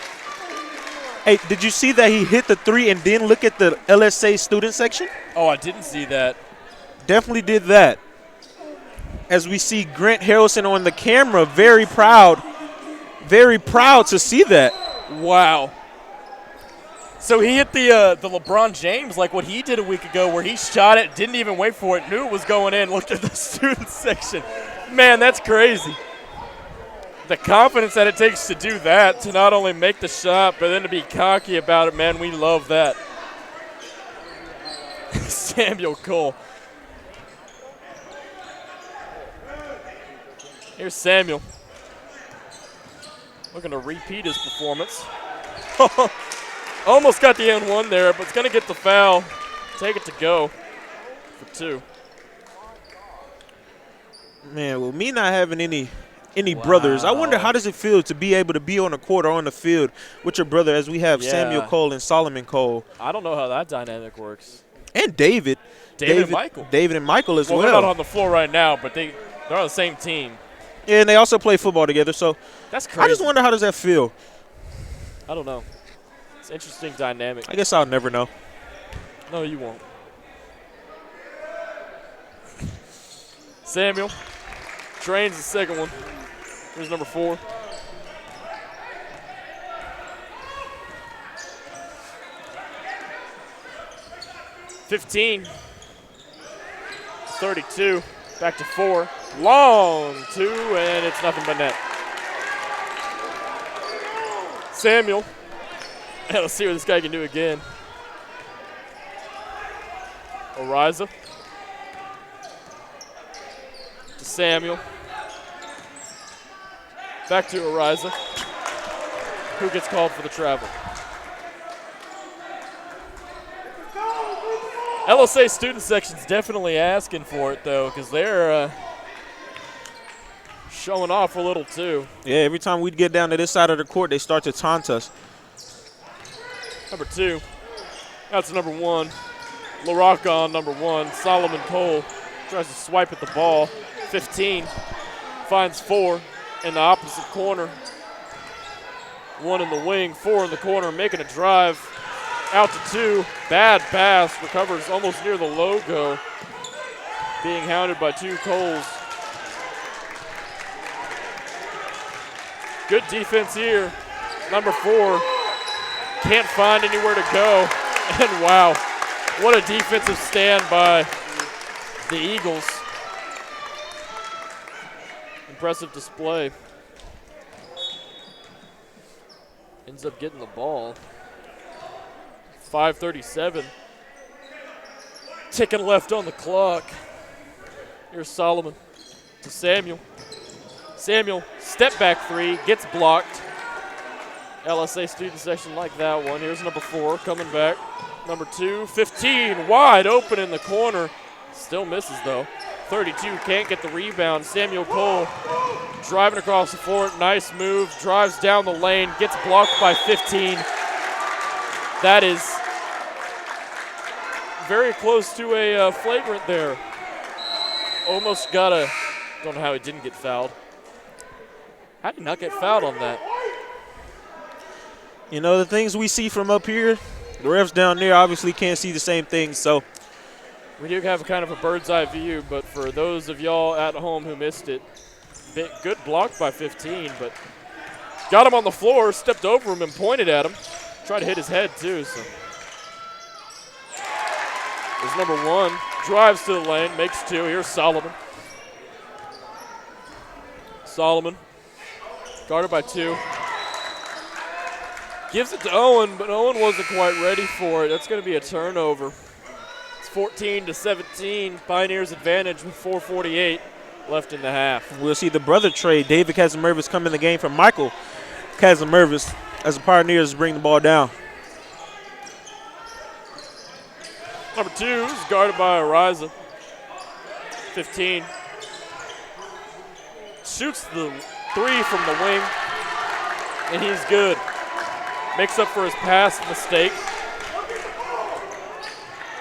Hey, did you see that he hit the 3 and then look at the LSA student section? Oh, I didn't see that. Definitely did that. As we see Grant Harrelson on the camera, very proud to see that. Wow. So he hit the LeBron James like what he did a week ago where he shot it, didn't even wait for it, knew it was going in, looked at the student section. Man, that's crazy. The confidence that it takes to do that, to not only make the shot, but then to be cocky about it, man, we love that. Samuel Cole. Here's Samuel. Looking to repeat his performance. Almost got the N1 there, but it's going to get the foul. Take it to go for 2. Man, well, me not having any brothers, I wonder how does it feel to be able to be on the court or on the field with your brother as we have Samuel Cole and Solomon Cole. I don't know how that dynamic works. And David. David and Michael. David and Michael as well. They're not on the floor right now, but they're on the same team. Yeah, and they also play football together, so that's crazy. I just wonder how does that feel. I don't know. It's an interesting dynamic. I guess I'll never know. No, you won't. Samuel trains the second one. Here's number 4. (15) 32. Back to 4. Long 2, and it's nothing but net. Samuel. And let's see what this guy can do again. Ariza. To Samuel. Back to Ariza. Who gets called for the travel? LSA student section's definitely asking for it, though, because they're showing off a little, too. Yeah, every time we get down to this side of the court, they start to taunt us. Number 2. That's number 1. LaRocca on number 1. Solomon Cole tries to swipe at the ball. 15. Finds 4 in the opposite corner. 1 in the wing, 4 in the corner, making a drive. Out to 2. Bad pass. Recovers almost near the logo. Being hounded by 2 Coles. Good defense here. Number 4 can't find anywhere to go. And wow, what a defensive stand by the Eagles. Impressive display. Ends up getting the ball. 5:37. Ticking left on the clock. Here's Solomon to Samuel. Samuel, step back 3, gets blocked. LSA student section like that one. Here's number 4 coming back. Number 2, 15, wide open in the corner. Still misses though. 32 can't get the rebound. Samuel Cole driving across the floor. Nice move. Drives down the lane. Gets blocked by 15. That is very close to a flagrant there. almost got a, don't know how he didn't get fouled. How did he not get fouled on that? You know, the things we see from up here, the refs down there obviously can't see the same things, so. We do have kind of a bird's eye view, but for those of y'all at home who missed it, good block by 15, but got him on the floor, stepped over him and pointed at him. Tried to hit his head too, so. There's number 1, drives to the lane, makes 2. Here's Solomon. Solomon, guarded by 2. Gives it to Owen, but Owen wasn't quite ready for it. That's going to be a turnover. It's 14-17, Pioneers advantage with 4:48 left in the half. We'll see the brother trade. David Casamervis come in the game from Michael Casamervis as the Pioneers bring the ball down. Number 2 is guarded by Ariza. 15. Shoots the 3 from the wing, and he's good. Makes up for his past mistake.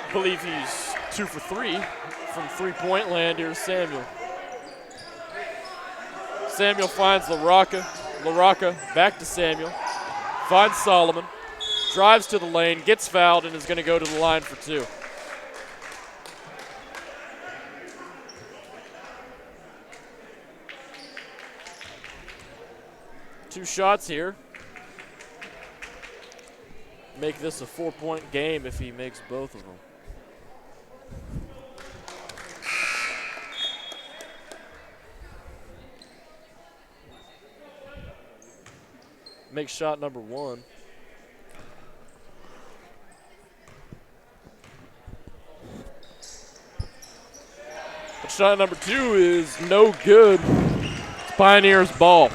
I believe he's 2 for 3 from three-point land. Here's Samuel. Samuel finds LaRocca. LaRocca back to Samuel. Finds Solomon. Drives to the lane, gets fouled, and is going to go to the line for 2. Two shots here. Make this a 4-point game if he makes both of them. Makes shot number 1. But shot number 2 is no good. It's Pioneers ball.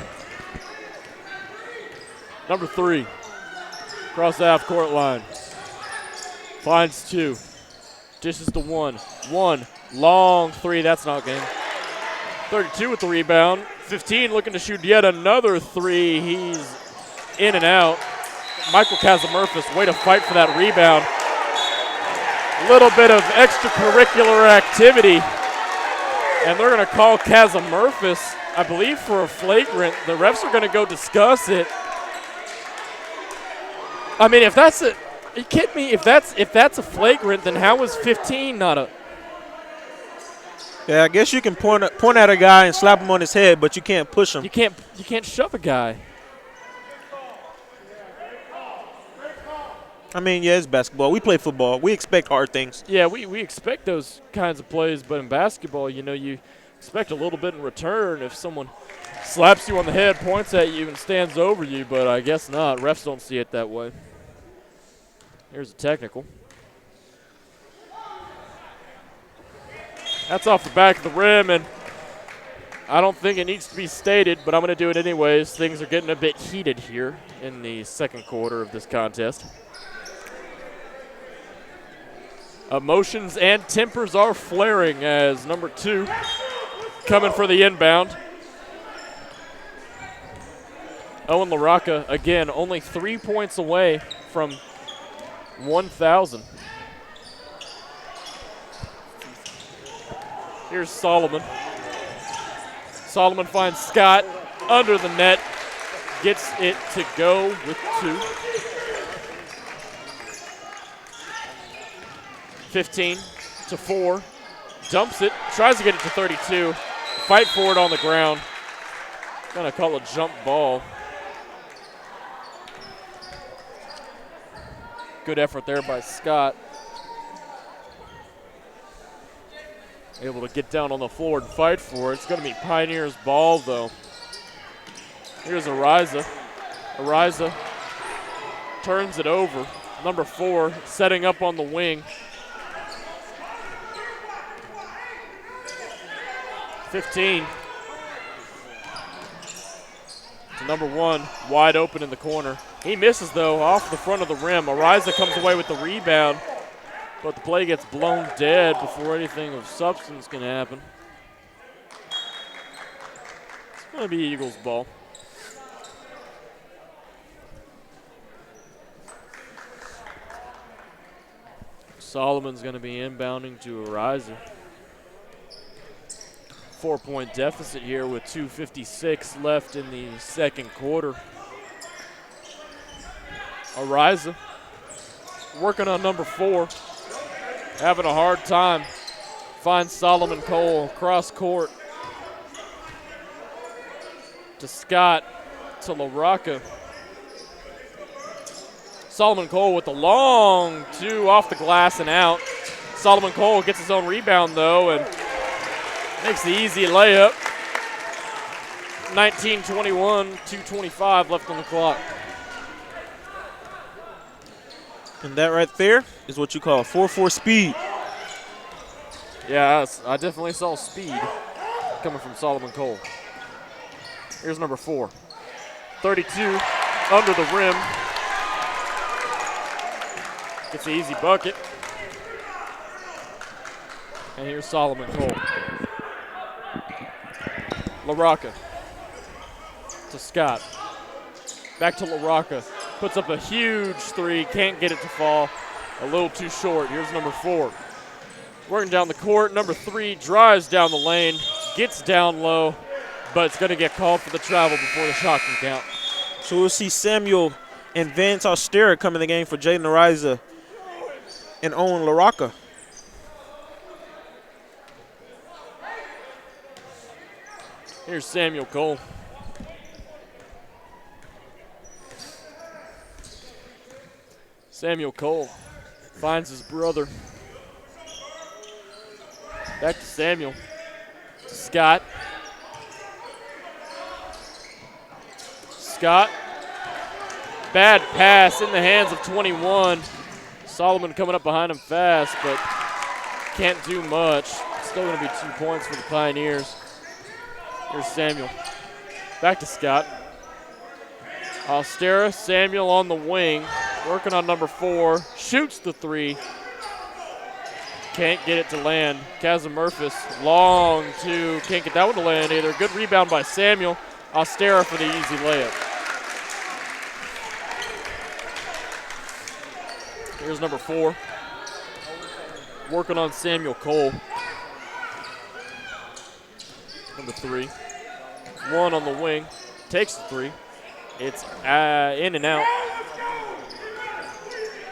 Number 3. Across the half-court line. Finds 2. Dishes to 1. 1. Long 3. That's not game. 32 with the rebound. 15 looking to shoot yet another 3. He's in and out. Michael Casamervis, way to fight for that rebound. A little bit of extracurricular activity. And they're going to call Casamervis, I believe, for a flagrant. The refs are going to go discuss it. I mean, if that's a, you kidding me? If that's a flagrant, then how is 15 not a? Yeah, I guess you can point at a guy and slap him on his head, but you can't push him. You can't shove a guy. I mean, yeah, it's basketball. We play football. We expect hard things. Yeah, we expect those kinds of plays, but in basketball, you know, you expect a little bit in return if someone slaps you on the head, points at you, and stands over you, but I guess not. Refs don't see it that way. Here's a technical. That's off the back of the rim, and I don't think it needs to be stated, but I'm going to do it anyways. Things are getting a bit heated here in the second quarter of this contest. Emotions and tempers are flaring as number 2 coming for the inbound. Owen LaRocca, again, only 3 points away from 1,000. Here's Solomon. Solomon finds Scott under the net, gets it to go with 2. 15-4, dumps it, tries to get it to 32, fight for it on the ground. Gonna call a jump ball. Good effort there by Scott. Able to get down on the floor and fight for it. It's going to be Pioneers ball, though. Here's Ariza. Ariza turns it over. Number 4 setting up on the wing. 15 to number 1, wide open in the corner. He misses, though, off the front of the rim. Ariza comes away with the rebound, but the play gets blown dead before anything of substance can happen. It's going to be Eagles ball. Solomon's going to be inbounding to Ariza. 4-point deficit here with 2:56 left in the second quarter. Ariza working on number 4, having a hard time. Finds Solomon Cole cross court to Scott to LaRocca. Solomon Cole with the long 2 off the glass and out. Solomon Cole gets his own rebound though and makes the easy layup. 19-21, 2:25 left on the clock. And that right there is what you call 4-4 speed. Yeah, I definitely saw speed coming from Solomon Cole. Here's number 4. 32 under the rim. Gets the easy bucket. And here's Solomon Cole. LaRocca to Scott. Back to LaRocca. Puts up a huge 3. Can't get it to fall. A little too short. Here's number 4. Working down the court. Number 3 drives down the lane. Gets down low. But it's going to get called for the travel before the shot can count. So we'll see Samuel and Vance Austera come in the game for Jaden Ariza and Owen LaRocca. Here's Samuel Cole. Samuel Cole finds his brother. Back to Samuel. Scott. Scott. Bad pass in the hands of 21. Solomon coming up behind him fast, but can't do much. Still going to be 2 points for the Pioneers. Here's Samuel. Back to Scott. Austera, Samuel on the wing. Working on number 4. Shoots the 3. Can't get it to land. Kazimurfis, long 2. Can't get that one to land either. Good rebound by Samuel. Austera for the easy layup. Here's number 4. Working on Samuel Cole. Number 3. 1 on the wing. Takes the 3. It's in and out.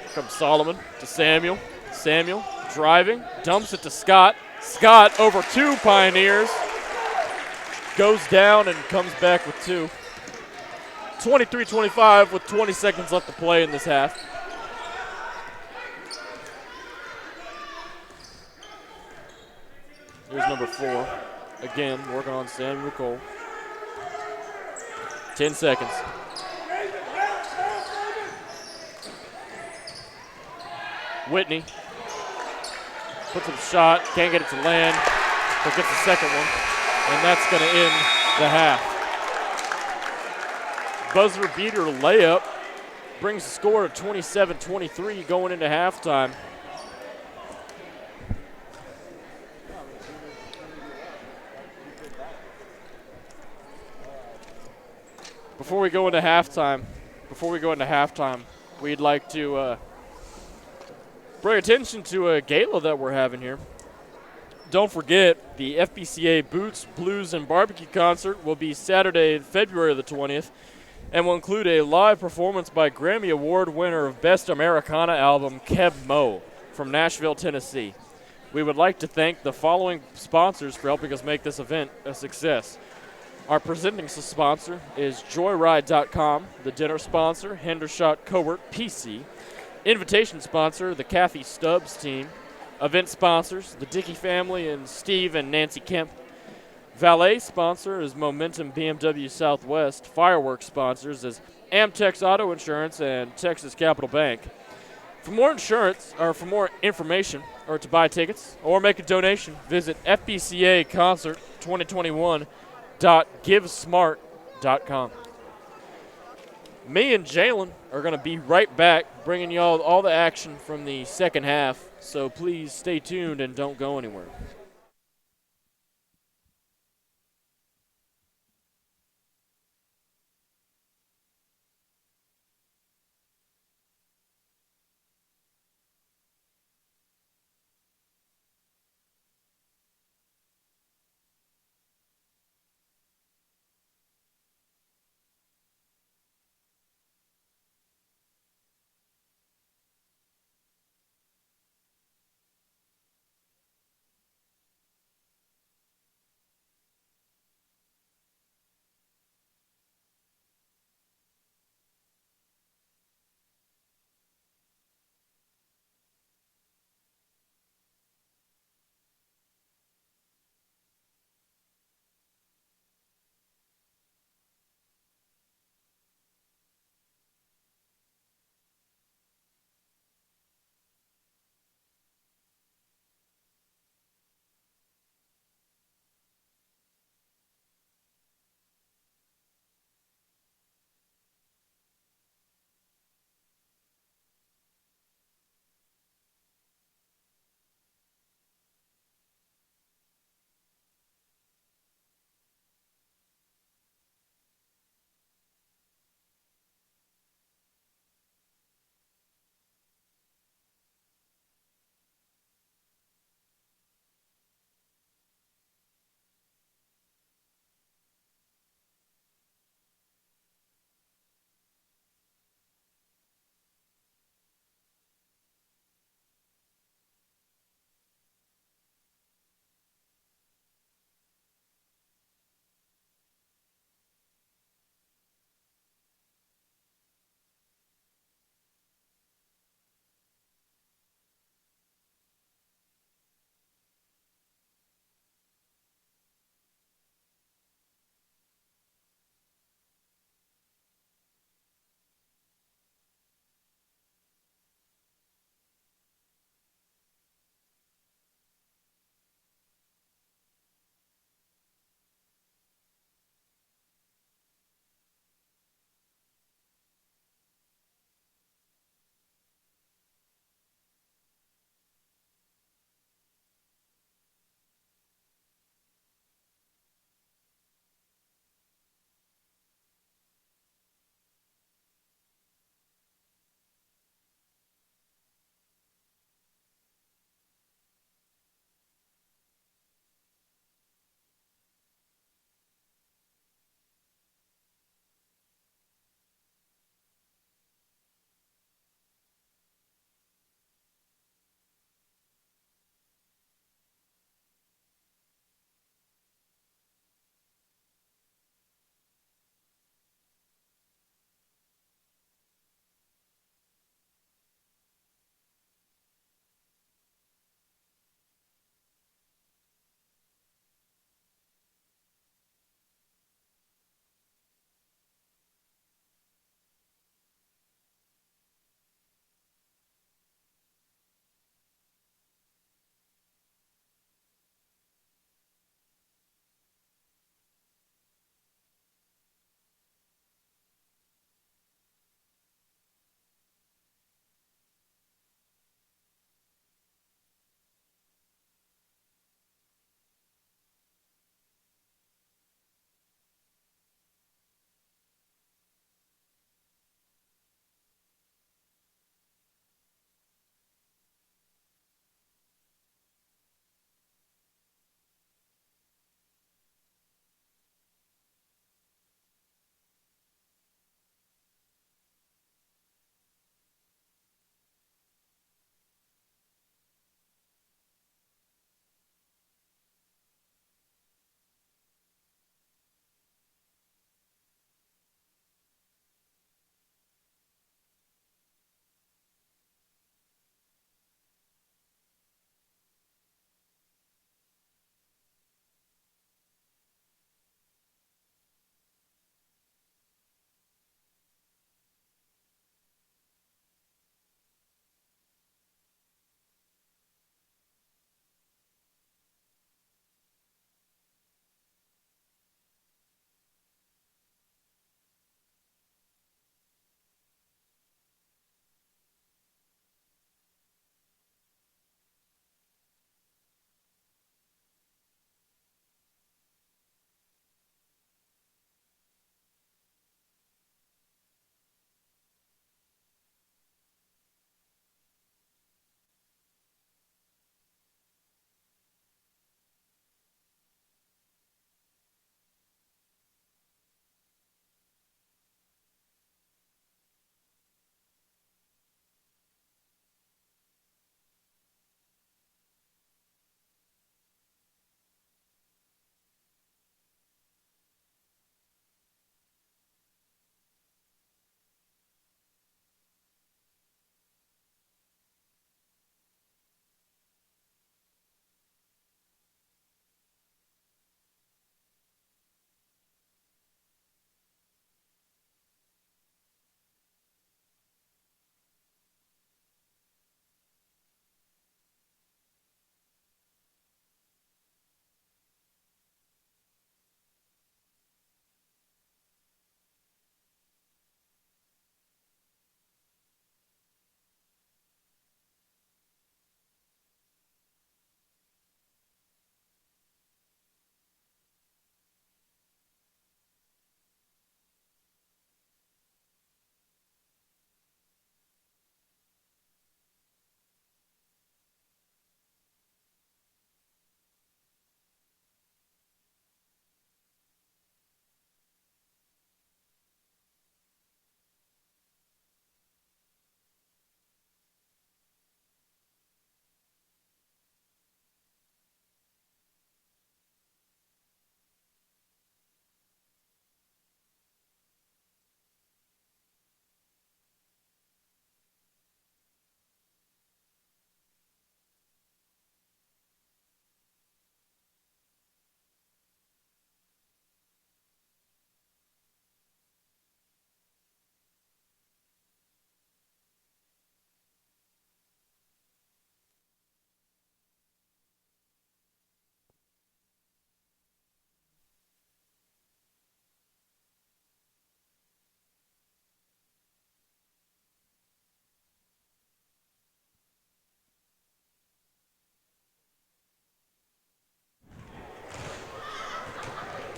Here comes Solomon to Samuel. Samuel driving. Dumps it to Scott. Scott over 2 Pioneers. Goes down and comes back with 2. 23-25 with 20 seconds left to play in this half. Here's number 4. Again, working on Samuel Cole. 10 seconds. Whitney puts up a shot, can't get it to land, but gets the second one, and that's going to end the half. Buzzer beater layup brings the score to 27-23 going into halftime. Before we go into halftime, we'd like to bring attention to a gala that we're having here. Don't forget, the FBCA Boots, Blues, and Barbecue concert will be Saturday, February the 20th, and will include a live performance by Grammy Award winner of Best Americana album, Keb Mo, from Nashville, Tennessee. We would like to thank the following sponsors for helping us make this event a success. Our presenting sponsor is Joyride.com, the dinner sponsor, Hendershot Covert PC, invitation sponsor, the Kathy Stubbs team, event sponsors, the Dickey family and Steve and Nancy Kemp, valet sponsor is Momentum BMW Southwest, fireworks sponsors is Amtex Auto Insurance and Texas Capital Bank. For more insurance, or for more information, or to buy tickets, or make a donation, visit FBCA Concert 2021.givesmart.com. Me and Jalen are going to be right back, bringing you all the action from the second half, so please stay tuned and don't go anywhere.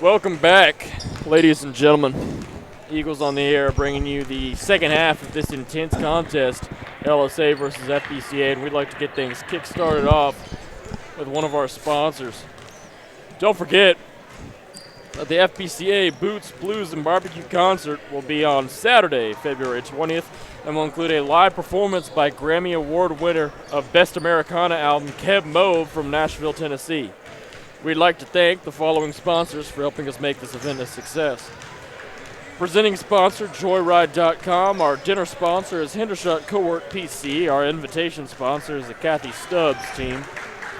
Welcome back, ladies and gentlemen. Eagles on the Air bringing you the second half of this intense contest, LSA versus FBCA, and we'd like to get things kick-started off with one of our sponsors. Don't forget that the FBCA Boots, Blues, and Barbecue concert will be on Saturday, February 20th, and will include a live performance by Grammy Award winner of Best Americana album, Kev Moe from Nashville, Tennessee. We'd like to thank the following sponsors for helping us make this event a success. Presenting sponsor, Joyride.com. Our dinner sponsor is Hendershot Cowork PC. Our invitation sponsor is the Kathy Stubbs team.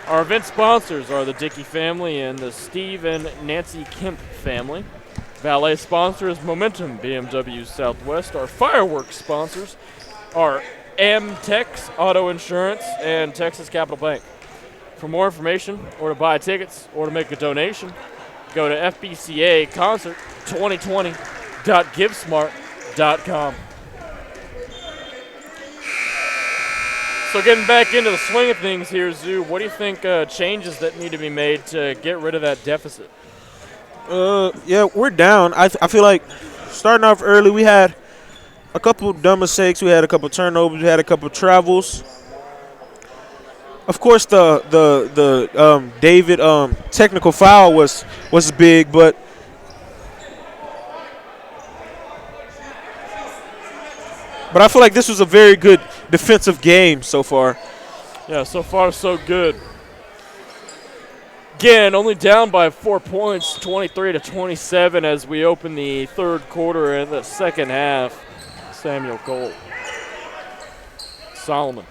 Our event sponsors are the Dickey family and the Steve and Nancy Kemp family. Valet sponsor is Momentum BMW Southwest. Our fireworks sponsors are Amtex Auto Insurance and Texas Capital Bank. For more information, or to buy tickets, or to make a donation, go to FBCAconcert2020.givesmart.com. So getting back into the swing of things here, Zoo, what do you think changes that need to be made to get rid of that deficit? Yeah, we're down. I feel like starting off early, we had a couple dumb mistakes. We had a couple turnovers. We had a couple travels. Of course, the David technical foul was big, but I feel like this was a very good defensive game so far. Yeah, so far so good. Again, only down by 4 points, 23-27 as we open the third quarter and the second half. Samuel Cole. Solomon.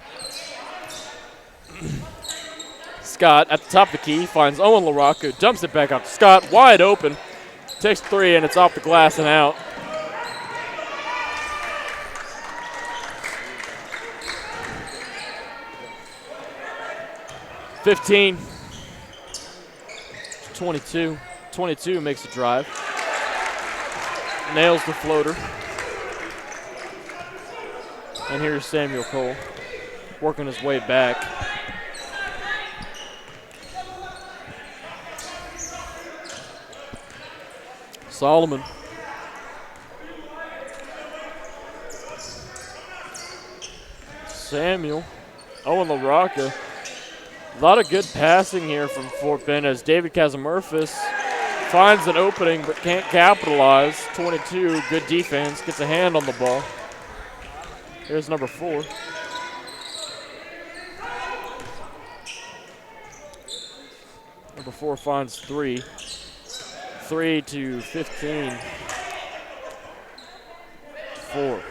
Scott at the top of the key finds Owen LaRocca, dumps it back out to Scott, wide open, takes three, and it's off the glass and out. (15) 22. 22 makes the drive. Nails the floater. And here's Samuel Cole working his way back. Solomon. Samuel. Owen LaRocca. A lot of good passing here from Fort Bend as David Kazimurfis finds an opening but can't capitalize. 22, good defense, gets a hand on the ball. Here's number 4. Number 4 finds 3. 3 to 15. 4.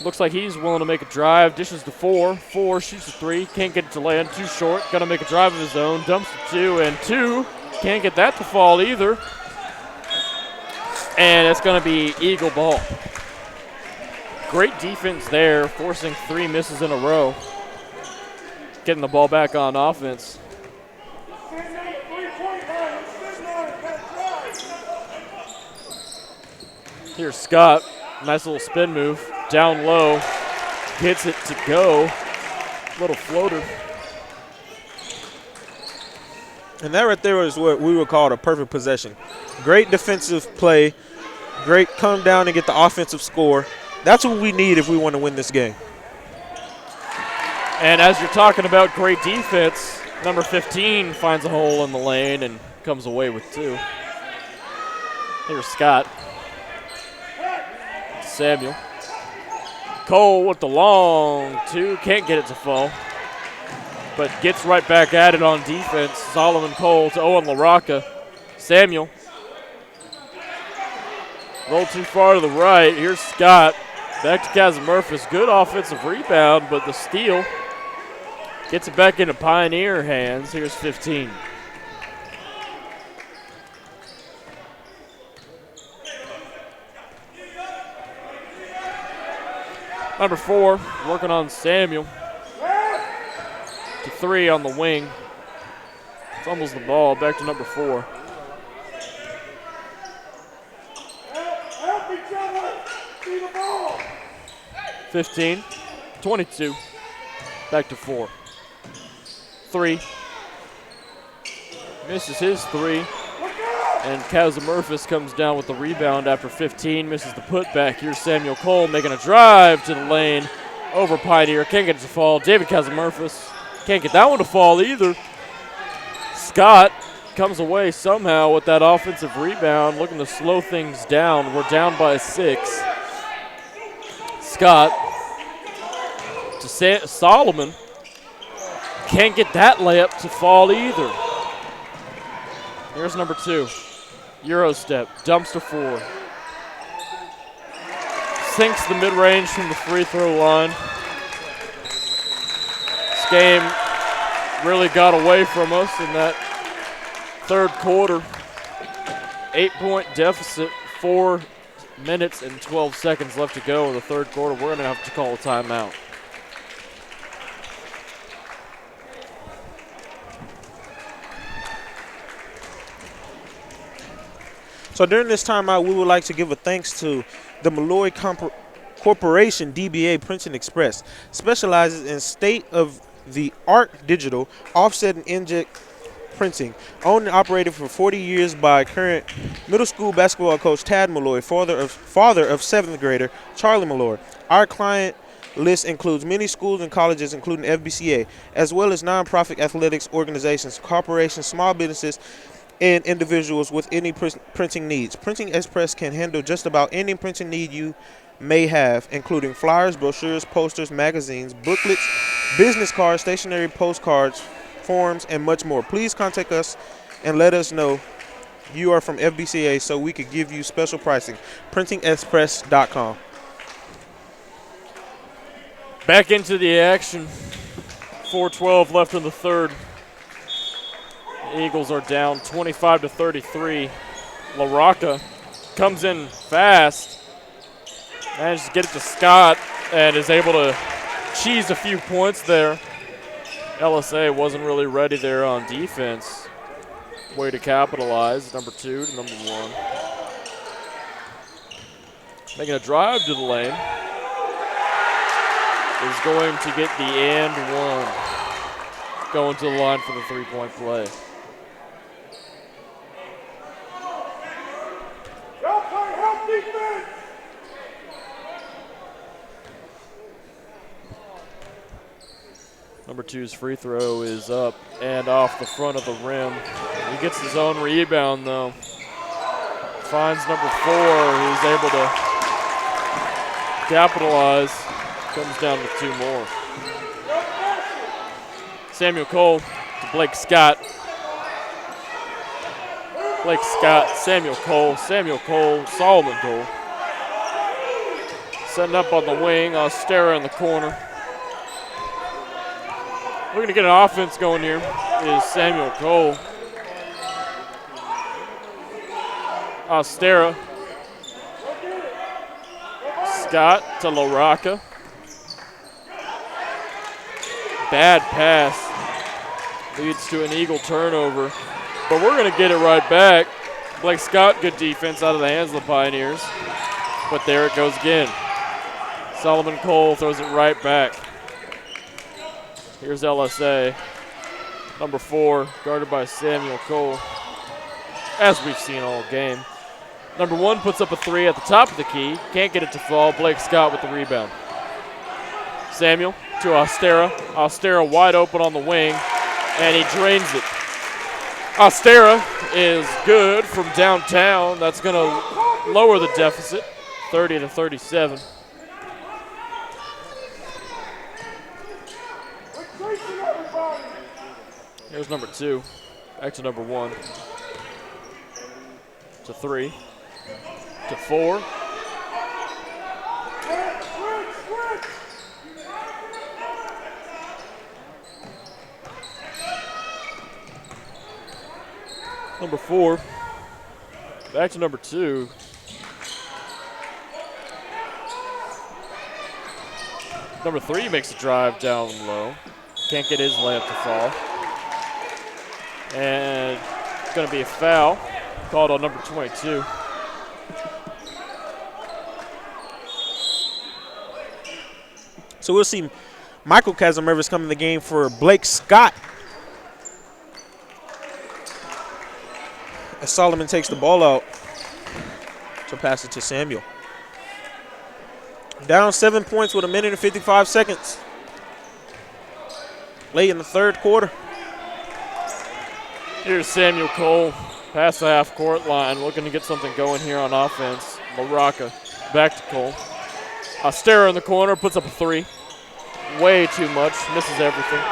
Looks like he's willing to make a drive. Dishes to 4. 4 shoots a 3. Can't get it to land. Too short. Got to make a drive of his own. Dumps to 2 and 2. Can't get that to fall either. And it's going to be Eagle ball. Great defense there, forcing 3 misses in a row. Getting the ball back on offense. Here's Scott. Nice little spin move. Down low. Gets it to go. Little floater. And that right there is what we would call a perfect possession. Great defensive play. Great come down and get the offensive score. That's what we need if we want to win this game. And as you're talking about great defense, number 15 finds a hole in the lane and comes away with 2. Here's Scott. Samuel. Cole with the long 2. Can't get it to fall. But gets right back at it on defense. Solomon Cole to Owen LaRocca. Samuel. Rolled too far to the right. Here's Scott. Back to Kazimurfis. Good offensive rebound, but the steal gets it back into Pioneer hands. Here's 15. Number 4, working on Samuel. To 3 on the wing. Fumbles the ball. Back to number 4. Help each other. See the ball. 15, 22. Back to 4. 3. Misses his 3. And Kazimurfis comes down with the rebound after 15. Misses the putback. Here's Samuel Cole making a drive to the lane over Pioneer. Can't get it to fall. David Kazimurfis can't get that one to fall either. Scott comes away somehow with that offensive rebound, looking to slow things down. We're down by 6. Scott to Solomon. Can't get that layup to fall either. Here's number 2. Euro step, dumps to 4. Sinks the mid-range from the free throw line. This game really got away from us in that third quarter. 8-point deficit, 4 minutes and 12 seconds left to go in the third quarter. We're going to have to call a timeout. So during this timeout, we would like to give a thanks to the Malloy Corporation DBA Printing Express. Specializes in state-of-the-art digital offset and inkjet printing. Owned and operated for 40 years by current middle school basketball coach Tad Malloy, father of 7th grader Charlie Malloy. Our client list includes many schools and colleges, including FBCA, as well as nonprofit athletics organizations, corporations, small businesses, and individuals with any printing needs. Printing Express can handle just about any printing need you may have, including flyers, brochures, posters, magazines, booklets, business cards, stationery, postcards, forms, and much more. Please contact us and let us know you are from FBCA so we could give you special pricing. PrintingExpress.com. Back into the action. 4:12 left in the third. Eagles are down 25-33. LaRocca comes in fast, manages to get it to Scott, and is able to cheese a few points there. LSA wasn't really ready there on defense. Way to capitalize, number 2 to number 1. Making a drive to the lane. Is going to get the and 1. Going to the line for the 3-point play. Number 2's free throw is up and off the front of the rim. He gets his own rebound, though. Finds number 4, who's able to capitalize. Comes down with 2 more. Samuel Cole to Blake Scott. Blake Scott, Samuel Cole, Solomon Cole. Setting up on the wing, Ostera in the corner. We're going to get an offense going here, is Samuel Cole. Ostera. Scott to LaRocca. Bad pass. Leads to an Eagle turnover. But we're going to get it right back. Blake Scott, good defense out of the hands of the Pioneers. But there it goes again. Solomon Cole throws it right back. Here's LSA. Number 4, guarded by Samuel Cole. As we've seen all game. Number 1 puts up a 3 at the top of the key. Can't get it to fall. Blake Scott with the rebound. Samuel to Ostera. Ostera wide open on the wing, and he drains it. Ostera is good from downtown. That's going to lower the deficit, 30-37. Here's number 2. Back to number 1. To 3. To 4. Number 4. Back to number 2. Number 3 makes a drive down low. Can't get his layup to fall. And it's going to be a foul called on number 22. So we'll see Michael Casamervis coming in the game for Blake Scott. As Solomon takes the ball out to pass it to Samuel. Down 7 points with 1:55 seconds. Late in the third quarter. Here's Samuel Cole past the half-court line, looking to get something going here on offense. LaRocca back to Cole. Ostera in the corner, puts up a three. Way too much, misses everything.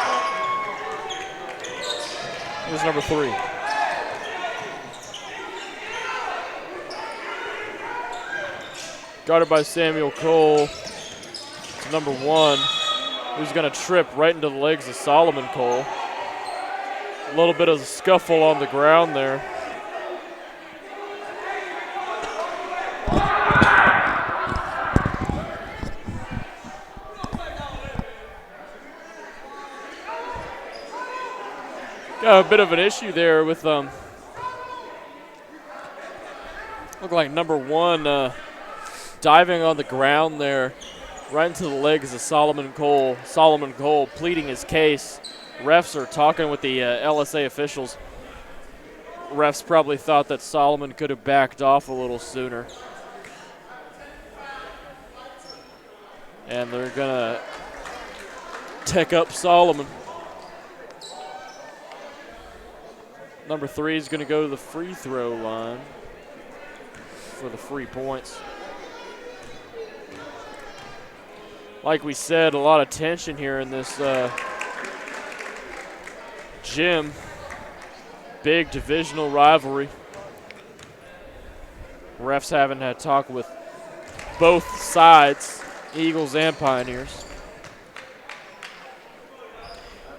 Here's number 3. Guarded by Samuel Cole. It's number 1, who's going to trip right into the legs of Solomon Cole. A little bit of a scuffle on the ground there. Got a bit of an issue there with look like number 1 diving on the ground there, right into the legs of Solomon Cole. Solomon Cole pleading his case. Refs are talking with the LSA officials. Refs probably thought that Solomon could have backed off a little sooner. And they're gonna tech up Solomon. Number 3 is gonna go to the free throw line for the free points. Like we said, a lot of tension here in this gym. Big divisional rivalry. Refs haven't had talk with both sides, Eagles and Pioneers,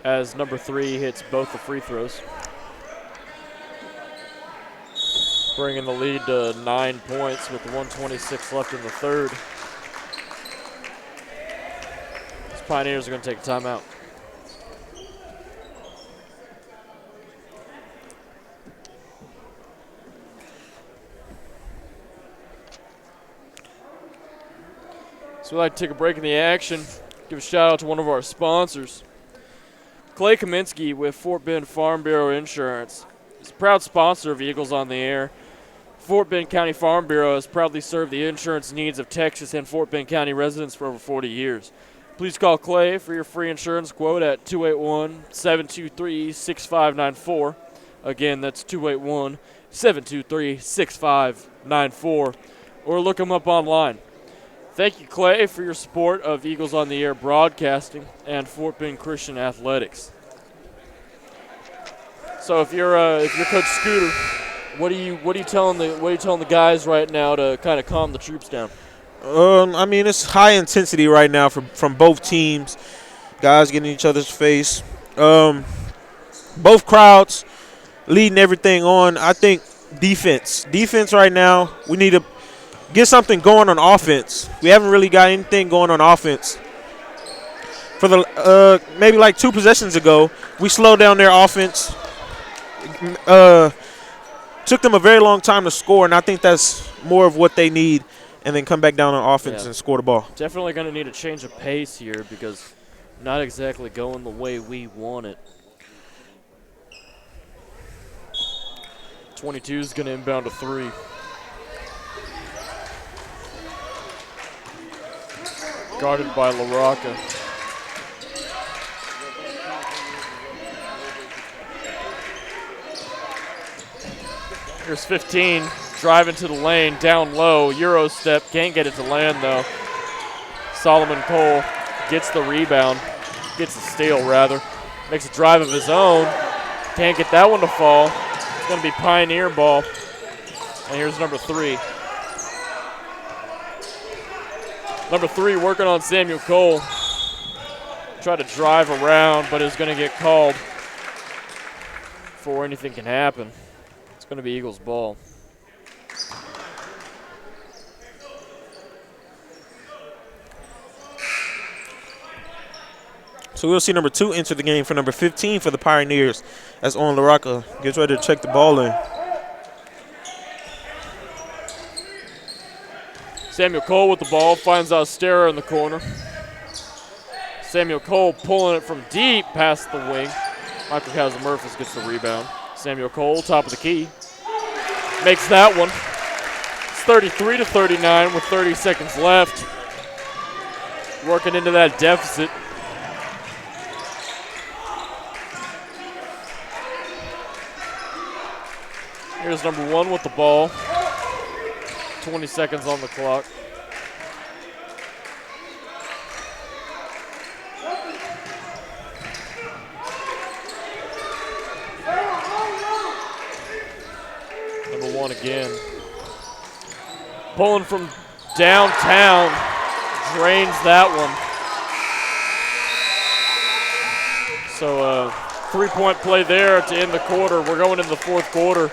as number 3 hits both the free throws, bringing the lead to 9 points with 1:26 left in the third. These Pioneers are going to take a timeout. So we'd like to take a break in the action, give a shout out to one of our sponsors. Clay Kaminsky with Fort Bend Farm Bureau Insurance is a proud sponsor of Eagles on the Air. Fort Bend County Farm Bureau has proudly served the insurance needs of Texas and Fort Bend County residents for over 40 years. Please call Clay for your free insurance quote at 281-723-6594. Again, that's 281-723-6594. Or look him up online. Thank you, Clay, for your support of Eagles on the Air broadcasting and Fort Bend Christian Athletics. So if you're Coach Scooter, what are you telling the guys right now to kind of calm the troops down? I mean, it's high intensity right now from both teams. Guys getting in each other's face. Both crowds leading everything on. I think defense right now, we need to get something going on offense. We haven't really got anything going on offense. For the maybe like 2 possessions ago, we slowed down their offense. Took them a very long time to score, and I think that's more of what they need, and then come back down on offense and score the ball. Definitely going to need a change of pace here because not exactly going the way we want it. 22 is going to inbound a 3. Guarded by LaRocca. Here's 15, driving to the lane, down low, Euro step, can't get it to land though. Solomon Cole gets the rebound, gets the steal rather, makes a drive of his own, can't get that one to fall. It's gonna be Pioneer ball. And here's number 3. Number 3 working on Samuel Cole. Try to drive around, but is gonna get called before anything can happen. It's going to be Eagles ball. So we'll see number 2 enter the game for number 15 for the Pioneers as Owen LaRocca gets ready to check the ball in. Samuel Cole with the ball, finds Ostera in the corner. Samuel Cole pulling it from deep past the wing. Michael Kazimurfis gets the rebound. Samuel Cole, top of the key. Makes that one. It's 33-39 with 30 seconds left. Working into that deficit. Here's number 1 with the ball. 20 seconds on the clock. Number 1 again. Pulling from downtown. Drains that one. So three-point play there to end the quarter. We're going into the fourth quarter.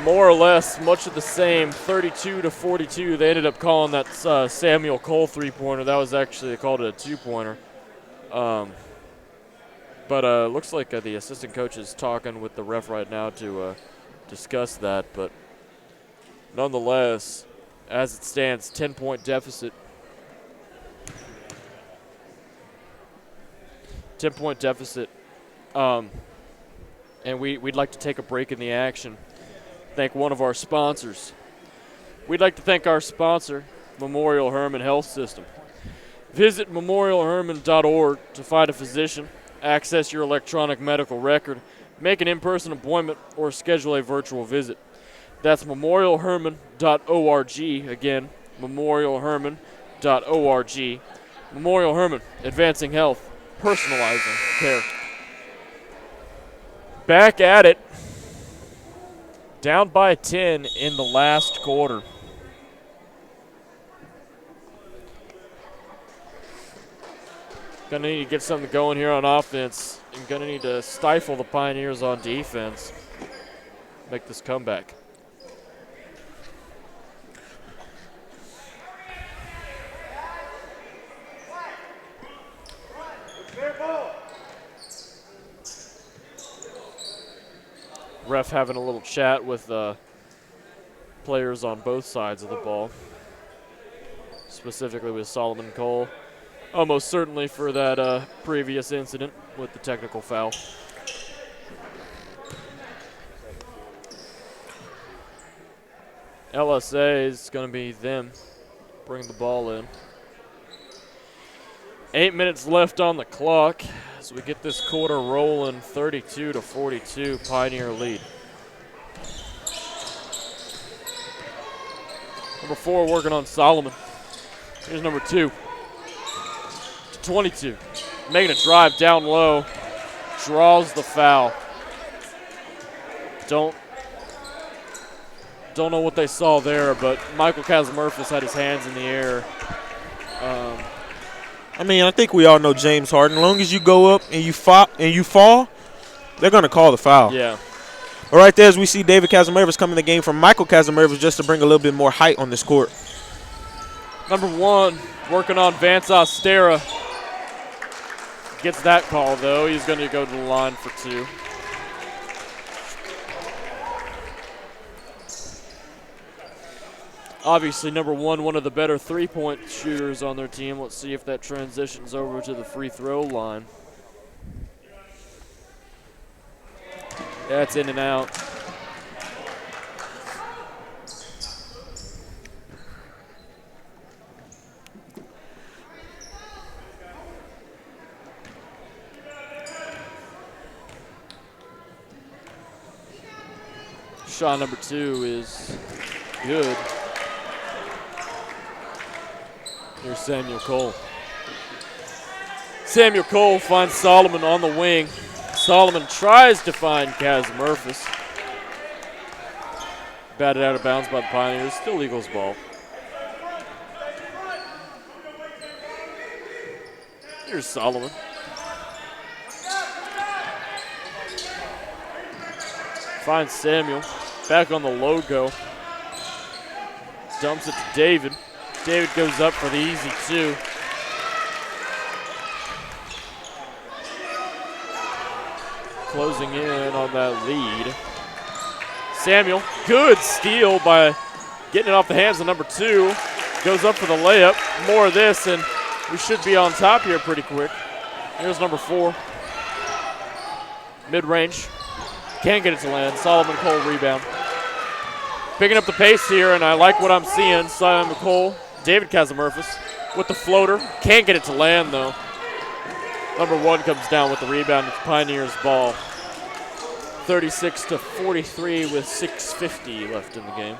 More or less, much of the same, 32-42. They ended up calling that Samuel Cole three-pointer. That was actually, they called it a two-pointer. But looks like the assistant coach is talking with the ref right now to discuss that. But nonetheless, as it stands, 10-point deficit. 10-point deficit. And we'd like to take a break in the action. Thank one of our sponsors. We'd like to thank our sponsor, Memorial Hermann Health System. Visit memorialhermann.org to find a physician, access your electronic medical record, make an in-person appointment, or schedule a virtual visit. That's memorialhermann.org. Again, memorialhermann.org. Memorial Hermann, advancing health, personalizing care. Back at it. Down by 10 in the last quarter. Gonna need to get something going here on offense and gonna need to stifle the Pioneers on defense. Make this comeback. Ref having a little chat with players on both sides of the ball, specifically with Solomon Cole, almost certainly for that previous incident with the technical foul. LSA is going to be them bring the ball in. 8 minutes left on the clock. So we get this quarter rolling, 32-42, Pioneer lead. Number 4 working on Solomon. Here's number 2. 22. Making a drive down low. Draws the foul. Don't know what they saw there, but Michael Kazimurfis had his hands in the air. I mean, I think we all know James Harden. As long as you go up and you fall, they're going to call the foul. Yeah. All right, there as we see David Kazimurfis coming in the game from Michael Kazimurfis just to bring a little bit more height on this court. Number 1 working on Vance Ostera. Gets that call, though. He's going to go to the line for 2. Obviously, number 1, one of the better three-point shooters on their team. Let's see if that transitions over to the free throw line. That's in and out. Shot number 2 is good. Here's Samuel Cole. Samuel Cole finds Solomon on the wing. Solomon tries to find Kazimurfis. Batted out of bounds by the Pioneers. Still Eagles ball. Here's Solomon. Finds Samuel. Back on the logo. Dumps it to David. David goes up for the easy 2. Closing in on that lead. Samuel, good steal by getting it off the hands of number 2. Goes up for the layup. More of this, and We should be on top here pretty quick. Here's number 4. Mid-range. Can't get it to land. Solomon Cole rebound. Picking up the pace here, and I like what I'm seeing. Solomon Cole, David Kazimurfas with the floater. Can't get it to land, though. Number 1 comes down with the rebound. It's Pioneers ball. 36-43 with 6:50 left in the game.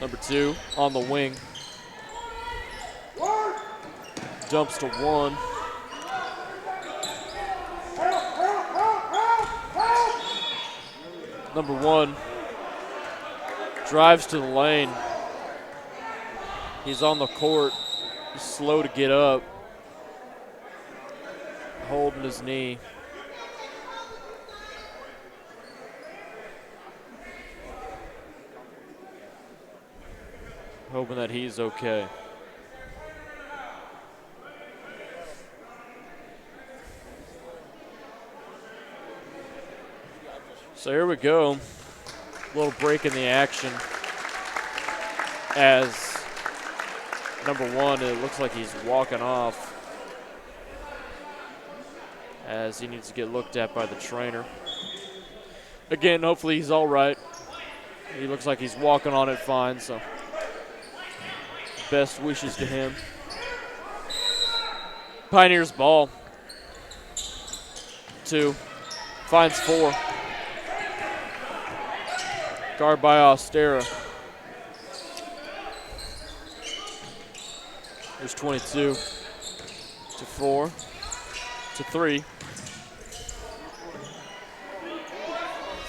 Number 2 on the wing. Dumps to 1. Number 1 drives to the lane. He's on the court. He's slow to get up. Holding his knee. Hoping that he's okay. So here we go. A little break in the action as number 1, it looks like he's walking off as he needs to get looked at by the trainer. Again, hopefully he's all right. He looks like he's walking on it fine, so best wishes to him. Pioneers ball. 2. Finds 4. Guard by Ostera. Here's 22 to 4 to 3.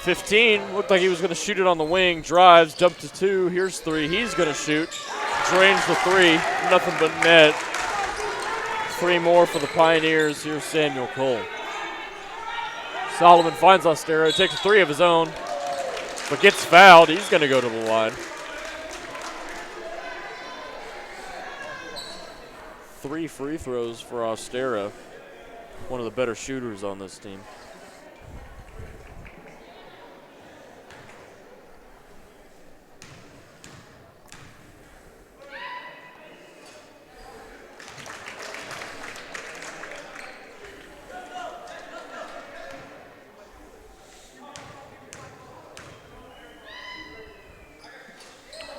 15, looked like he was going to shoot it on the wing. Drives, dump to 2. Here's 3. He's going to shoot. Drains the 3. Nothing but net. 3 more for the Pioneers. Here's Samuel Cole. Solomon finds Ostera. Takes a 3 of his own, but gets fouled. He's going to go to the line. 3 free throws for Ostera. One of the better shooters on this team.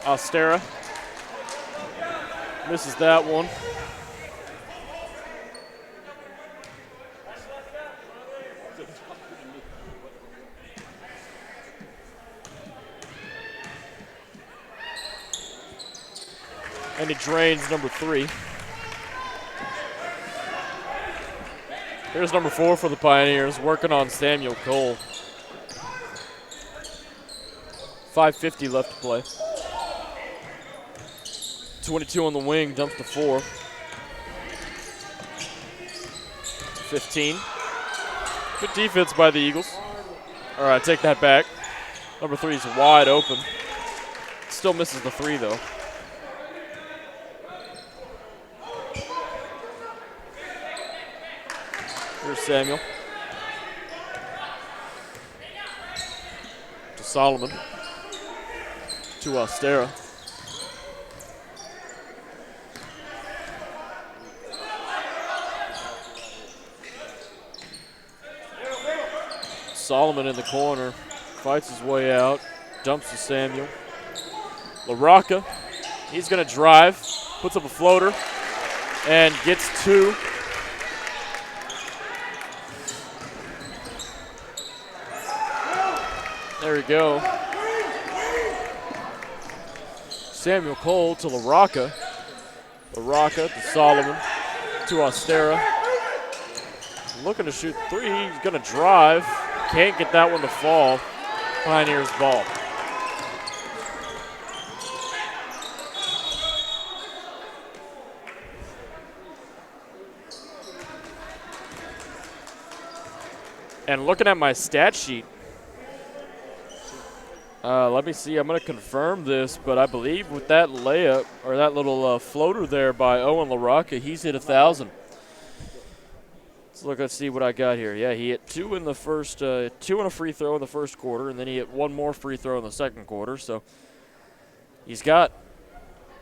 Ostera misses that one. And he drains number 3. Here's number 4 for the Pioneers, working on Samuel Cole. 5:50 left to play. 22 on the wing, dumps to 4. 15. Good defense by the Eagles. All right, take that back. Number 3 is wide open. Still misses the 3, though. Here's Samuel. To Solomon. To Ostera. Solomon in the corner, fights his way out, dumps to Samuel. LaRocca, he's going to drive, puts up a floater, and gets 2. There we go. Samuel Cole to LaRocca. LaRocca to Solomon, to Ostera. Looking to shoot 3, he's going to drive. Can't get that one to fall. Pioneers ball. And looking at my stat sheet, let me see. I'm going to confirm this, but I believe with that layup or that little floater there by Owen LaRocca, he's hit 1,000. Let's see what I got here. Yeah, he hit 2 in the first, 2 on a free throw in the first quarter, and then he hit 1 more free throw in the second quarter. So he's got,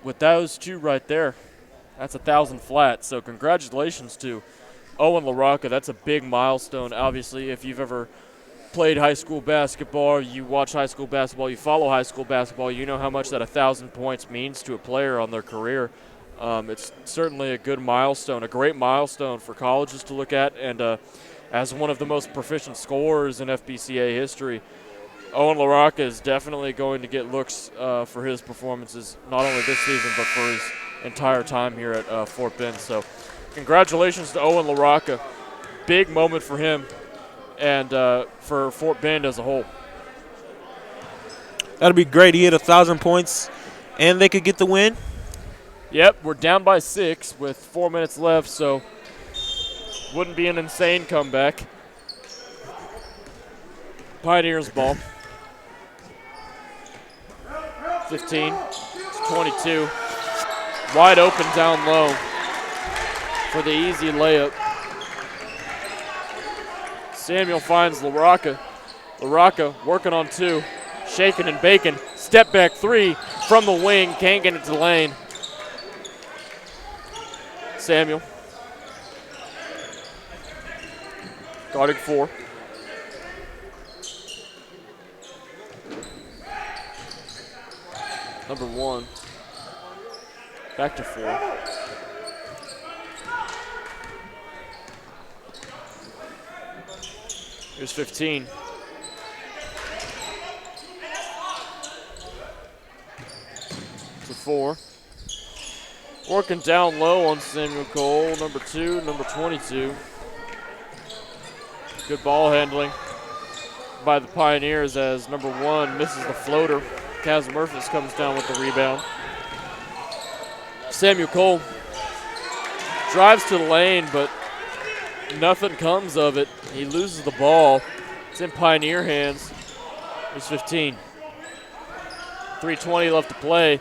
with those two right there, that's 1,000 flat. So congratulations to Owen LaRocca. That's a big milestone. Obviously, if you've ever played high school basketball, you watch high school basketball, you follow high school basketball, you know how much that 1,000 points means to a player on their career. It's certainly a good milestone, a great milestone for colleges to look at, and as one of the most proficient scorers in FBCA history, Owen LaRocca is definitely going to get looks for his performances, not only this season, but for his entire time here at Fort Bend. So congratulations to Owen LaRocca. Big moment for him and for Fort Bend as a whole. That'd be great. He hit 1,000 points, and they could get the win. Yep, we're down by 6 with 4 minutes left, so wouldn't be an insane comeback. Pioneers ball. 15 to 22. Wide open down low for the easy layup. Samuel finds LaRocca. LaRocca working on 2. Shaking and baking. Step back 3 from the wing. Can't get it to the lane. Samuel. Guarding 4. Number 1. Back to 4. Here's 15. To 4. Working down low on Samuel Cole, number 2, number 22. Good ball handling by the Pioneers as number 1 misses the floater. Kaz Murphys comes down with the rebound. Samuel Cole drives to the lane, but nothing comes of it. He loses the ball. It's in Pioneer hands. Here's 15. 3:20 left to play.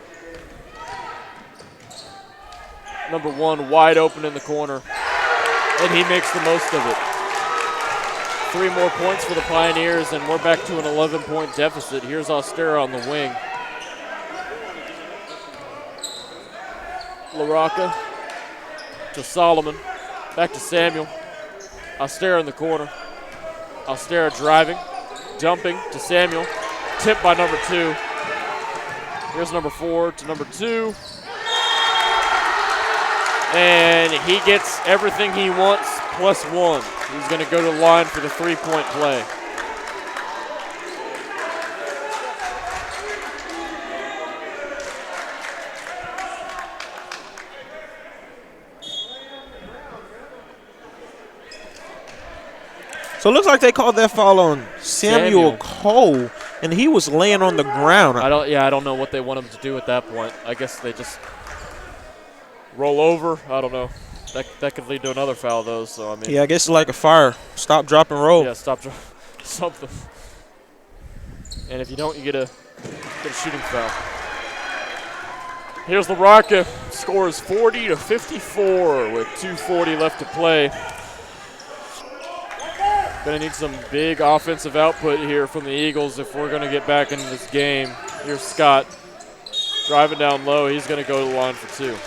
Number 1 wide open in the corner, and he makes the most of it. 3 more points for the Pioneers, and we're back to an 11-point deficit. Here's Austera on the wing. LaRocca to Solomon. Back to Samuel. Austera in the corner. Austera driving, dumping to Samuel. Tipped by number 2. Here's number 4 to number 2. And he gets everything he wants plus 1. He's going to go to the line for the 3-point play. So it looks like they called that foul on Samuel Cole, and he was laying on the ground. I don't know what they want him to do at that point. I guess they just roll over. I don't know. That could lead to another foul, though. So I mean. Yeah, I guess it's like a fire. Stop, drop, and roll. Yeah, stop, drop, something. And if you don't, you get a shooting foul. Here's LaRocca. Scores 40 to 54 with 2:40 left to play. Gonna need some big offensive output here from the Eagles if we're gonna get back into this game. Here's Scott driving down low. He's gonna go to the line for 2.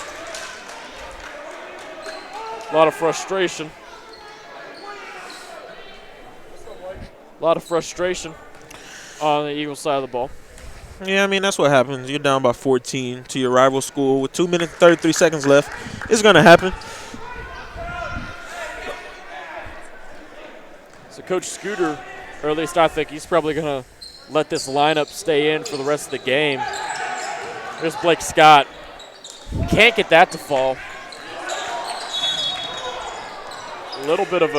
A lot of frustration. A lot of frustration on the Eagles side of the ball. Yeah, I mean, that's what happens. You're down by 14 to your rival school with 2 minutes and 33 seconds left. It's going to happen. So Coach Scooter, or at least I think he's probably going to let this lineup stay in for the rest of the game. There's Blake Scott. Can't get that to fall. A little bit of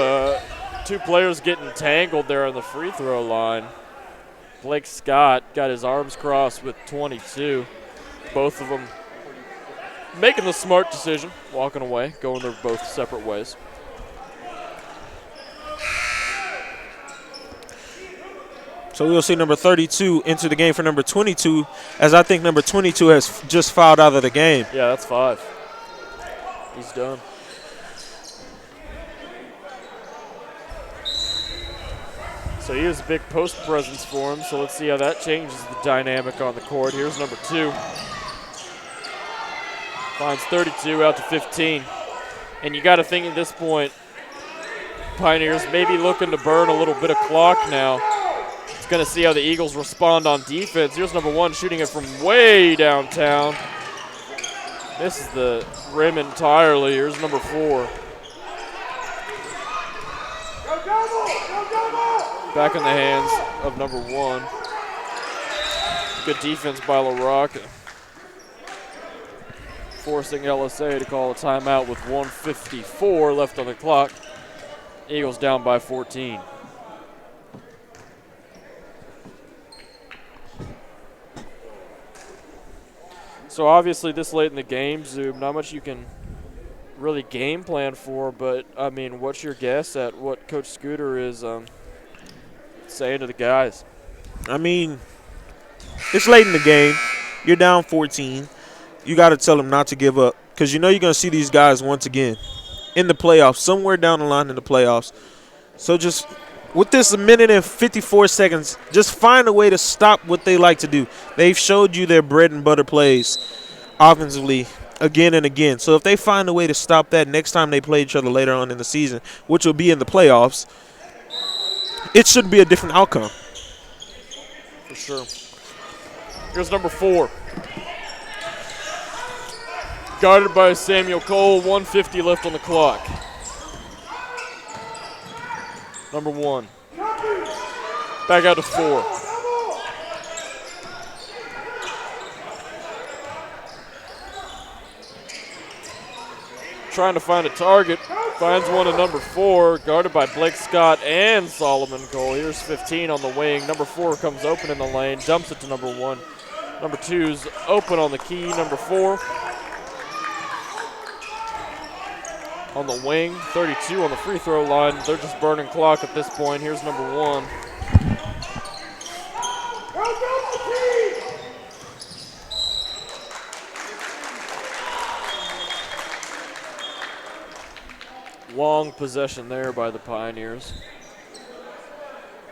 2 players getting tangled there on the free throw line. Blake Scott got his arms crossed with 22. Both of them making the smart decision, walking away, going their both separate ways. So we'll see number 32 enter the game for number 22, as I think number 22 has just fouled out of the game. Yeah, that's 5. He's done. So he was a big post presence for him, so let's see how that changes the dynamic on the court. Here's number 2. Finds 32 out to 15. And you got to think at this point, Pioneers maybe looking to burn a little bit of clock now. It's going to see how the Eagles respond on defense. Here's number 1 shooting it from way downtown. Misses the rim entirely. Here's number 4. Back in the hands of number 1. Good defense by LaRocca. Forcing LSA to call a timeout with 1:54 left on the clock. Eagles down by 14. So obviously this late in the game, Zoom, not much you can really game plan for, but I mean, what's your guess at what Coach Scooter is saying to the guys? I mean, it's late in the game. You're down 14. You got to tell them not to give up because you know you're going to see these guys once again in the playoffs, somewhere down the line in the playoffs. So just with this 1 minute and 54 seconds, just find a way to stop what they like to do. They've showed you their bread and butter plays offensively again and again. So if they find a way to stop that next time they play each other later on in the season, which will be in the playoffs, it should be a different outcome. For sure. Here's number 4. Guarded by Samuel Cole, 1:50 left on the clock. Number 1. Back out to 4. Trying to find a target. Finds one at number 4, guarded by Blake Scott and Solomon Cole. Here's 15 on the wing. Number 4 comes open in the lane, dumps it to number 1. Number 2's open on the key. Number 4 on the wing, 32 on the free throw line. They're just burning clock at this point. Here's number 1. Long possession there by the Pioneers.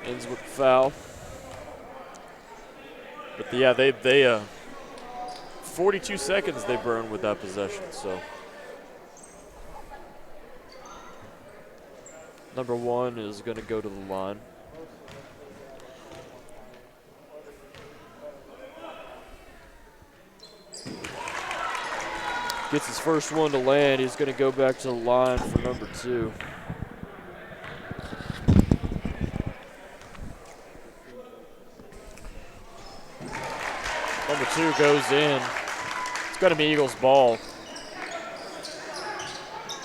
Ends with the foul. But yeah, they 42 seconds they burn with that possession, so. Number 1 is going to go to the line. Gets his first one to land. He's going to go back to the line for number 2. Number 2 goes in. It's going to be Eagles ball.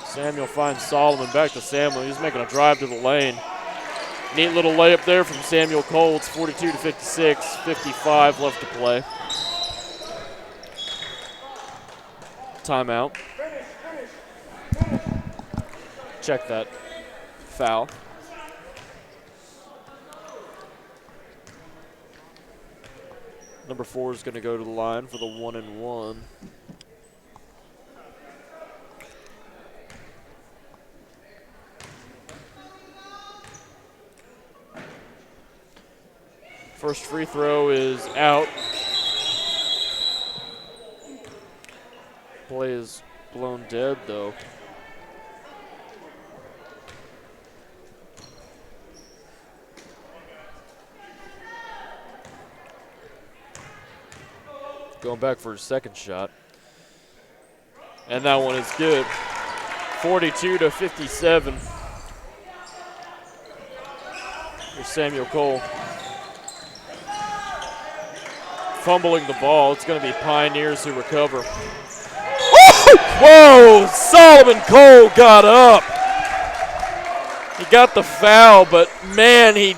Samuel finds Solomon, back to Samuel. He's making a drive to the lane. Neat little layup there from Samuel Cole. It's 42 to 56, 55 left to play. Timeout. Check that foul. Number 4 is going to go to the line for the 1-and-1. First free throw is out. Play is blown dead, though. Going back for his second shot. And that one is good. 42 to 57. Here's Samuel Cole. Fumbling the ball. It's going to be Pioneers who recover. Whoa! Solomon Cole got up. He got the foul, but man, he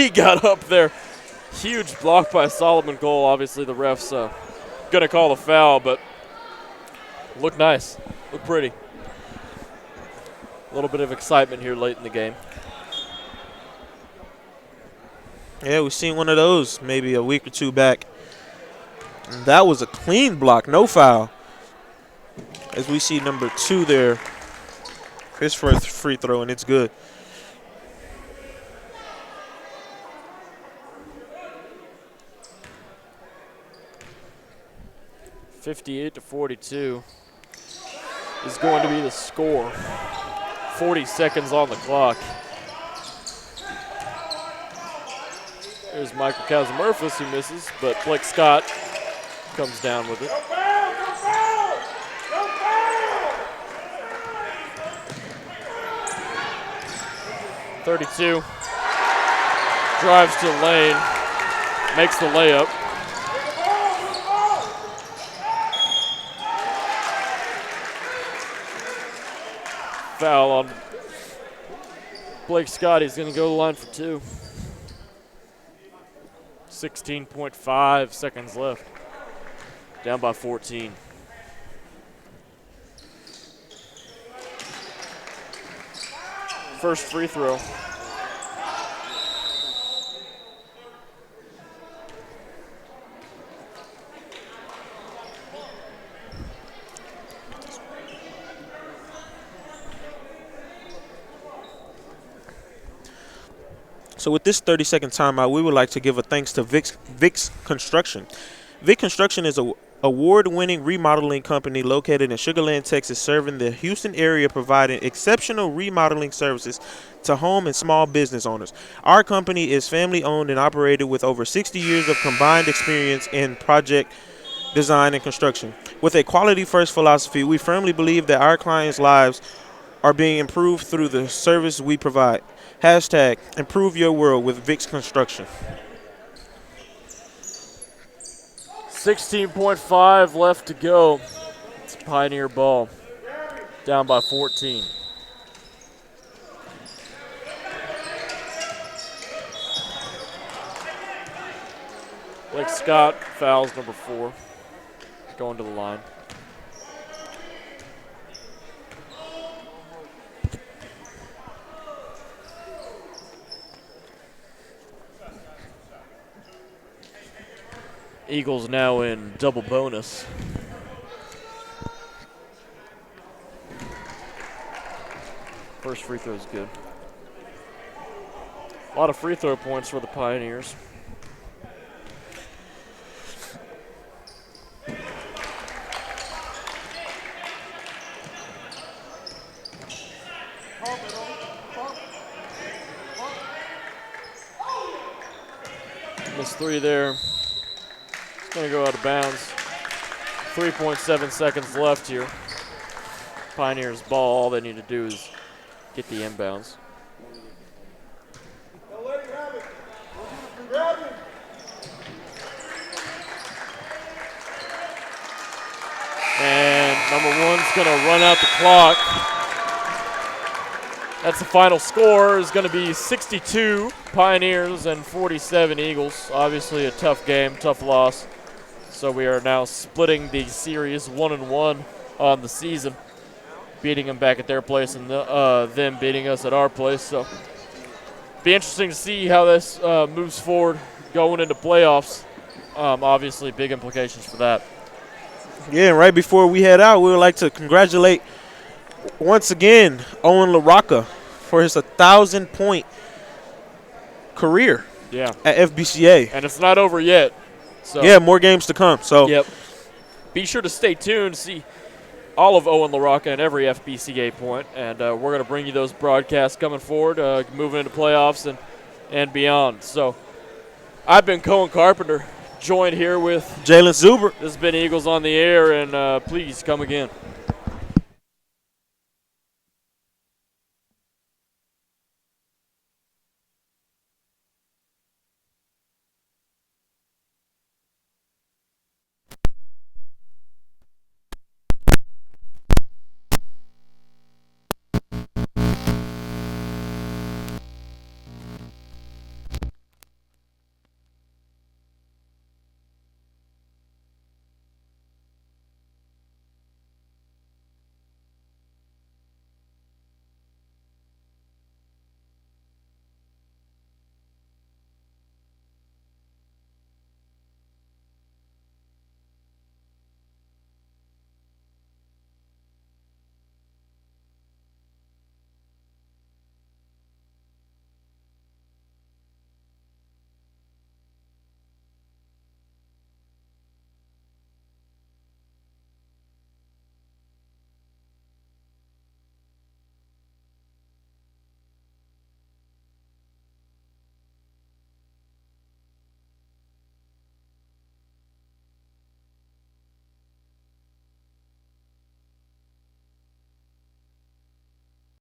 got up there. Huge block by Solomon Cole. Obviously, the ref's going to call a foul, but looked nice. Looked pretty. A little bit of excitement here late in the game. Yeah, we've seen one of those maybe a week or two back. And that was a clean block, no foul. As we see number 2 there, his first free throw, and it's good. 58-42 is going to be the score. 40 seconds on the clock. There's Michael Kazimurfas who misses, but Blake Scott comes down with it. 32. Drives to the lane. Makes the layup. Foul on Blake Scott. He's going to go to the line for 2. 16.5 seconds left. Down by 14. First free throw. So with this 30-second timeout, we would like to give a thanks to Vic's Construction. Vic Construction is a award-winning remodeling company located in Sugar Land, Texas, serving the Houston area, providing exceptional remodeling services to home and small business owners. Our company is family-owned and operated with over 60 years of combined experience in project design and construction. With a quality-first philosophy, we firmly believe that our clients' lives are being improved through the service we provide. Hashtag improve your world with Vic's Construction. 16.5 left to go. It's Pioneer ball. Down by 14. Blake Scott fouls number 4. Going to the line. Eagles now in double bonus. First free throw is good. A lot of free throw points for the Pioneers. Missed 3 there. Going to go out of bounds. 3.7 seconds left here. Pioneers ball. All they need to do is get the inbounds. And number 1's going to run out the clock. That's the final score. Is going to be 62 Pioneers and 47 Eagles. Obviously a tough game, tough loss. So we are now splitting the series 1-1 on the season, beating them back at their place and them beating us at our place. So be interesting to see how this moves forward going into playoffs. Obviously big implications for that. Yeah, and right before we head out, we would like to congratulate once again Owen LaRocca for his 1,000-point career at FBCA. And it's not over yet. So yeah, more games to come. So yep. Be sure to stay tuned to see all of Owen LaRocca and every FBCA point. And we're going to bring you those broadcasts coming forward, moving into playoffs and beyond. So I've been Cohen Carpenter, joined here with Jalen Zuber. This has been Eagles on the Air, and please come again.